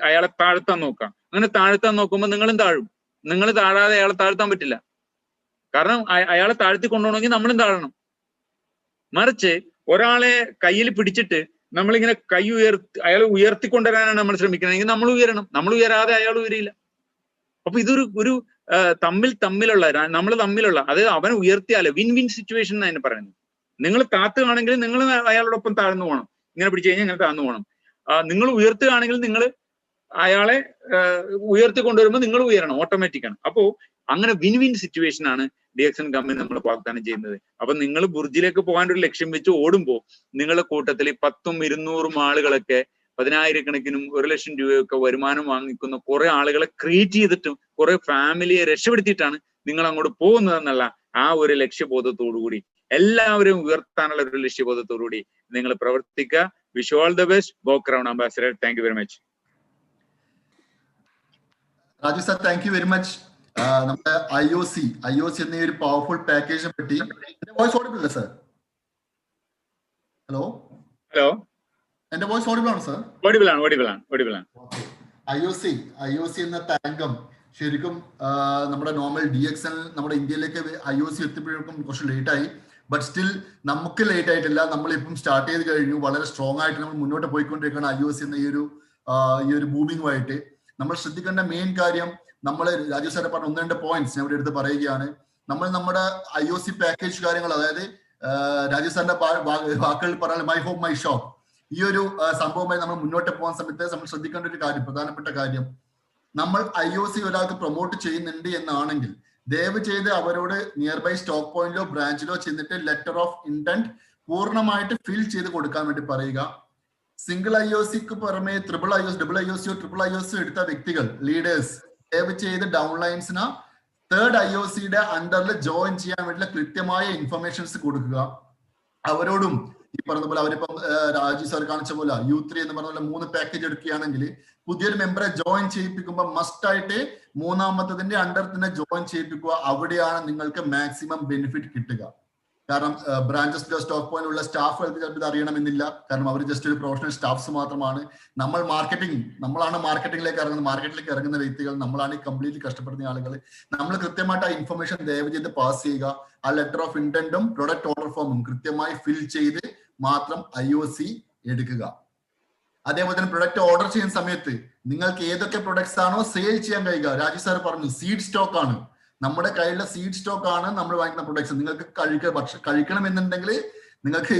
അയാളെ താഴ്ത്താൻ നോക്കുക. അങ്ങനെ താഴ്ത്താൻ നോക്കുമ്പോൾ നിങ്ങളും താഴും. നിങ്ങൾ താഴാതെ അയാളെ താഴ്ത്താൻ പറ്റില്ല. കാരണം അയാളെ താഴ്ത്തി കൊണ്ടുപോകണമെങ്കിൽ നമ്മളും താഴണം. മറിച്ച് ഒരാളെ കയ്യിൽ പിടിച്ചിട്ട് നമ്മളിങ്ങനെ കൈ അയാൾ ഉയർത്തിക്കൊണ്ടുവരാനാണ് നമ്മൾ ശ്രമിക്കണമെങ്കിൽ നമ്മൾ ഉയരണം. നമ്മൾ ഉയരാതെ അയാൾ ഉയരില്ല. അപ്പൊ ഇതൊരു തമ്മിലുള്ള നമ്മൾ തമ്മിലുള്ള, അത് അവൻ ഉയർത്തിയാലോ വിൻ വിൻ സിറ്റുവേഷൻ എന്ന് അതിന് പറയുന്നത്. നിങ്ങൾ താത്തുകയാണെങ്കിൽ നിങ്ങൾ അയാളോടൊപ്പം താഴ്ന്നു പോകണം, ഇങ്ങനെ പിടിച്ചു കഴിഞ്ഞാൽ ഇങ്ങനെ താഴ്ന്നു പോകണം. നിങ്ങൾ ഉയർത്തുകയാണെങ്കിൽ നിങ്ങൾ അയാളെ ഉയർത്തിക്കൊണ്ടുവരുമ്പോൾ നിങ്ങൾ ഉയരണം, ഓട്ടോമാറ്റിക്കാണ്. അപ്പോ അങ്ങനെ വിൻ വിൻ സിറ്റുവേഷൻ ആണ് DXN കമ്പനി നമ്മൾ വാഗ്ദാനം ചെയ്യുന്നത്. അപ്പൊ നിങ്ങൾ ബുർജിലേക്ക് പോകാൻ ഒരു ലക്ഷ്യം വെച്ച് ഓടുമ്പോൾ നിങ്ങളുടെ കൂട്ടത്തിൽ 100-200 ആളുകളൊക്കെ 10,000-കണക്കിനും 1 ലക്ഷം രൂപയൊക്കെ വരുമാനം വാങ്ങിക്കുന്ന കുറെ ആളുകളെ ക്രിയേറ്റ് ചെയ്തിട്ടും കുറെ ഫാമിലിയെ രക്ഷപ്പെടുത്തിയിട്ടാണ് നിങ്ങൾ അങ്ങോട്ട് പോകുന്നതെന്നുള്ള ആ ഒരു ലക്ഷ്യബോധത്തോടുകൂടി, എല്ലാവരും ഉയർത്താനുള്ള ഒരു ലക്ഷ്യബോധത്തോടുകൂടി നിങ്ങൾ പ്രവർത്തിക്കുക. Wish all the best. Go crown ambassador. Thank you very much. Raju sir, thank you very much. നമ്മുടെ IOC എന്ന ഒരു പവർഫുൾ പാക്കേജിനെ പറ്റി എന്റെ വോയിസ് ഓഡിബിൾ അല്ലേ സാർ? ഹലോ എന്റെ വോയിസ് ഓഡിബിൾ ആണ് സാർ? ഓഡിബിൾ ആണ്. IOC എന്ന തരംഗം ശരിക്കും നമ്മുടെ നോർമൽ DXN നമ്മുടെ ഇന്ത്യയിലേക്ക് IOC എത്തിയപ്പോഴേക്കും കുറച്ച് ലേറ്റ് ആയി. ബട്ട് സ്റ്റിൽ നമുക്ക് ലേറ്റ് ആയിട്ടില്ല, നമ്മളിപ്പം സ്റ്റാർട്ട് ചെയ്ത് കഴിഞ്ഞു. വളരെ സ്ട്രോങ് ആയിട്ട് നമ്മൾ മുന്നോട്ട് പോയിക്കൊണ്ടിരിക്കുകയാണ് IOC എന്ന ഈ ഒരു മൂവിങ്ങുമായിട്ട്. നമ്മൾ ശ്രദ്ധിക്കേണ്ട മെയിൻ കാര്യം, നമ്മൾ രാജു സാറെ പറഞ്ഞ 1-2 പോയിന്റ്സ് ഞാൻ ഇവിടെ എടുത്ത് പറയുകയാണ്. നമ്മൾ നമ്മുടെ IOC പാക്കേജ് കാര്യങ്ങൾ, അതായത് രാജു സാറിന്റെ വാക്കുകൾ പറഞ്ഞാൽ മൈ ഹോം മൈ ഷോപ്പ്, ഈ ഒരു സംഭവമായി നമ്മൾ മുന്നോട്ട് പോകുന്ന സമയത്ത് നമ്മൾ ശ്രദ്ധിക്കേണ്ട ഒരു കാര്യം, പ്രധാനപ്പെട്ട കാര്യം, നമ്മൾ IOC ഒരാൾക്ക് പ്രൊമോട്ട് ചെയ്യുന്നുണ്ട് എന്നാണെങ്കിൽ ദയവ് ചെയ്ത് അവരോട് നിയർ ബൈ സ്റ്റോക്ക് പോയിന്റിലോ ബ്രാഞ്ചിലോ ചെന്നിട്ട് ലെറ്റർ ഓഫ് ഇന്റന്റ് പൂർണ്ണമായിട്ട് ഫിൽ ചെയ്ത് കൊടുക്കാൻ വേണ്ടി പറയുക. സിംഗിൾ IOCക്ക് പുറമെ ട്രിപ്പിൾ IOC എടുത്ത വ്യക്തികൾ, ലീഡേഴ്സ്, ദയവ് ചെയ്ത് ഡൗൺലൈൻസിന് തേർഡ് IOCയുടെ അണ്ടറിൽ ജോയിൻ ചെയ്യാൻ വേണ്ടിയുള്ള കൃത്യമായ ഇൻഫർമേഷൻസ് കൊടുക്കുക. അവരോടും ഈ പറഞ്ഞ പോലെ അവരിപ്പം രാജീവ് സാർ കാണിച്ച പോലെ U3 എന്ന് പറഞ്ഞ പോലെ 3 പാക്കേജ് എടുക്കുകയാണെങ്കിൽ പുതിയൊരു മെമ്പറെ ജോയിൻ ചെയ്യിപ്പിക്കുമ്പോൾ മസ്റ്റ് ആയിട്ട് മൂന്നാമത്തതിന്റെ അണ്ടർ തന്നെ ജോയിൻ ചെയ്യിപ്പിക്കുക. അവിടെയാണ് നിങ്ങൾക്ക് മാക്സിമം ബെനിഫിറ്റ് കിട്ടുക. കാരണം ബ്രാഞ്ചസിലോ സ്റ്റോക്ക് പോയിന്റിലുള്ള സ്റ്റാഫുകൾക്ക് ചിലപ്പോൾ ഇത് അറിയണമെന്നില്ല. കാരണം അവർ ജസ്റ്റ് ഒരു പ്രൊഫഷണൽ സ്റ്റാഫ്സ് മാത്രമാണ്. നമ്മളാണ് മാർക്കറ്റിംഗിലേക്ക് ഇറങ്ങുന്ന വ്യക്തികൾ, നമ്മളാണ് കംപ്ലീറ്റ്ലി കഷ്ടപ്പെടുന്ന ആളുകൾ. നമ്മൾ കൃത്യമായിട്ട് ആ ഇൻഫർമേഷൻ ദയവ് ചെയ്ത് പാസ് ചെയ്യുക. ആ ലെറ്റർ ഓഫ് ഇന്റന്റും പ്രൊഡക്റ്റ് ഓർഡർ ഫോമും കൃത്യമായി ഫിൽ ചെയ്ത് മാത്രം IOC എടുക്കുക. അതേപോലെ തന്നെ പ്രൊഡക്റ്റ് ഓർഡർ ചെയ്യുന്ന സമയത്ത് നിങ്ങൾക്ക് ഏതൊക്കെ പ്രൊഡക്ട്സ് ആണോ സെയിൽ ചെയ്യാൻ കഴിയുക, രാജീവ് സാർ പറഞ്ഞു സീഡ് സ്റ്റോക്ക് ആണ് നമ്മുടെ കയ്യിലുള്ള സീഡ് സ്റ്റോക്ക് ആണ് നമ്മൾ വാങ്ങിക്കുന്ന പ്രൊഡക്ട്സ്. നിങ്ങൾക്ക് കഴിക്കണം എന്നുണ്ടെങ്കിൽ, നിങ്ങൾക്ക്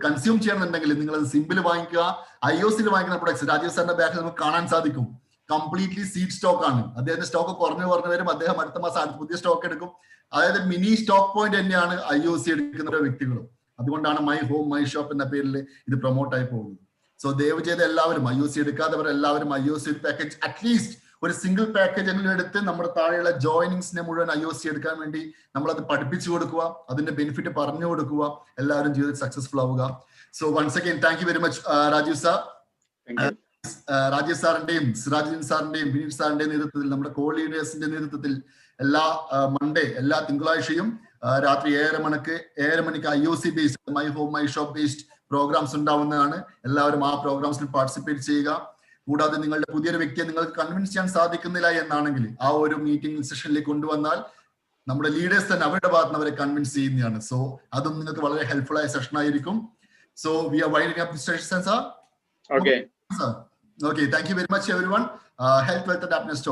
കൺസ്യൂം ചെയ്യണമെന്നുണ്ടെങ്കിൽ നിങ്ങൾ സിമ്പിൾ വാങ്ങിക്കുക. IOCയിൽ വാങ്ങിക്കുന്ന പ്രൊഡക്ട്സ് രാജീവ് സാറിന്റെ ബാക്കിൽ നമുക്ക് കാണാൻ സാധിക്കും, കംപ്ലീറ്റ്ലി സീഡ് സ്റ്റോക്ക് ആണ്. അദ്ദേഹത്തിന്റെ സ്റ്റോക്ക് കുറഞ്ഞു വരും. അദ്ദേഹം അടുത്ത മാസം പുതിയ സ്റ്റോക്ക് എടുക്കും. അതായത് മിനി സ്റ്റോക്ക് പോയിന്റ് തന്നെയാണ് IOC എടുക്കുന്ന വ്യക്തികളും. അതുകൊണ്ടാണ് മൈ ഹോം മൈ ഷോപ്പ് എന്ന പേരിൽ ഇത് പ്രൊമോട്ട് ആയി പോകുന്നത്. സോ ദയവ് ചെയ്ത് എല്ലാവരും IOC എടുക്കാത്തവർ എല്ലാവരും IOC പാക്കേജ് അറ്റ്ലീസ്റ്റ് ഒരു സിംഗിൾ പാക്കേജ് എങ്കിലും എടുത്ത് നമ്മുടെ താഴെയുള്ള ജോയിനിങ്സിനെ മുഴുവൻ IOC എടുക്കാൻ വേണ്ടി നമ്മളത് പഠിപ്പിച്ചു കൊടുക്കുക, അതിന്റെ ബെനിഫിറ്റ് പറഞ്ഞു കൊടുക്കുക. എല്ലാവരും ജീവിതത്തിൽ സക്സസ്ഫുൾ ആവുക. So once again thank you very much Rajeev sir. Rajeev സാറിന്റെയും സിറാജുദ്ദീൻ സാറിന്റെയും വിനീത് സാറിന്റെയും നേതൃത്വത്തിൽ, നമ്മുടെ കോ ലീഡേഴ്സിന്റെ നേതൃത്വത്തിൽ എല്ലാ മൺഡേ എല്ലാ തിങ്കളാഴ്ചയും രാത്രി 7:30 മണിക്ക് IOC based my home my shop based programmes ഉണ്ടാവുന്നതാണ്. എല്ലാവരും ആ പ്രോഗ്രാംസിൽ പാർട്ടിസിപ്പേറ്റ് ചെയ്യുക. കൂടാതെ നിങ്ങളുടെ പുതിയൊരു വ്യക്തിയെ നിങ്ങൾക്ക് കൺവിൻസ് ചെയ്യാൻ സാധിക്കുന്നില്ല എന്നാണെങ്കിൽ ആ ഒരു മീറ്റിംഗ് സെഷനിലേക്ക് കൊണ്ടുവന്നാൽ നമ്മുടെ ലീഡേഴ്സ് തന്നെ അവരുടെ ഭാഗത്ത് അവരെ കൺവിൻസ് ചെയ്യുന്നതാണ്. സോ അതും നിങ്ങൾക്ക് വളരെ ഹെൽപ്ഫുൾ ആയ സെഷൻ ആയിരിക്കും. So we R winding up this session, sir. Okay. Okay, thank you very much everyone. Health, wealth and happiness to all.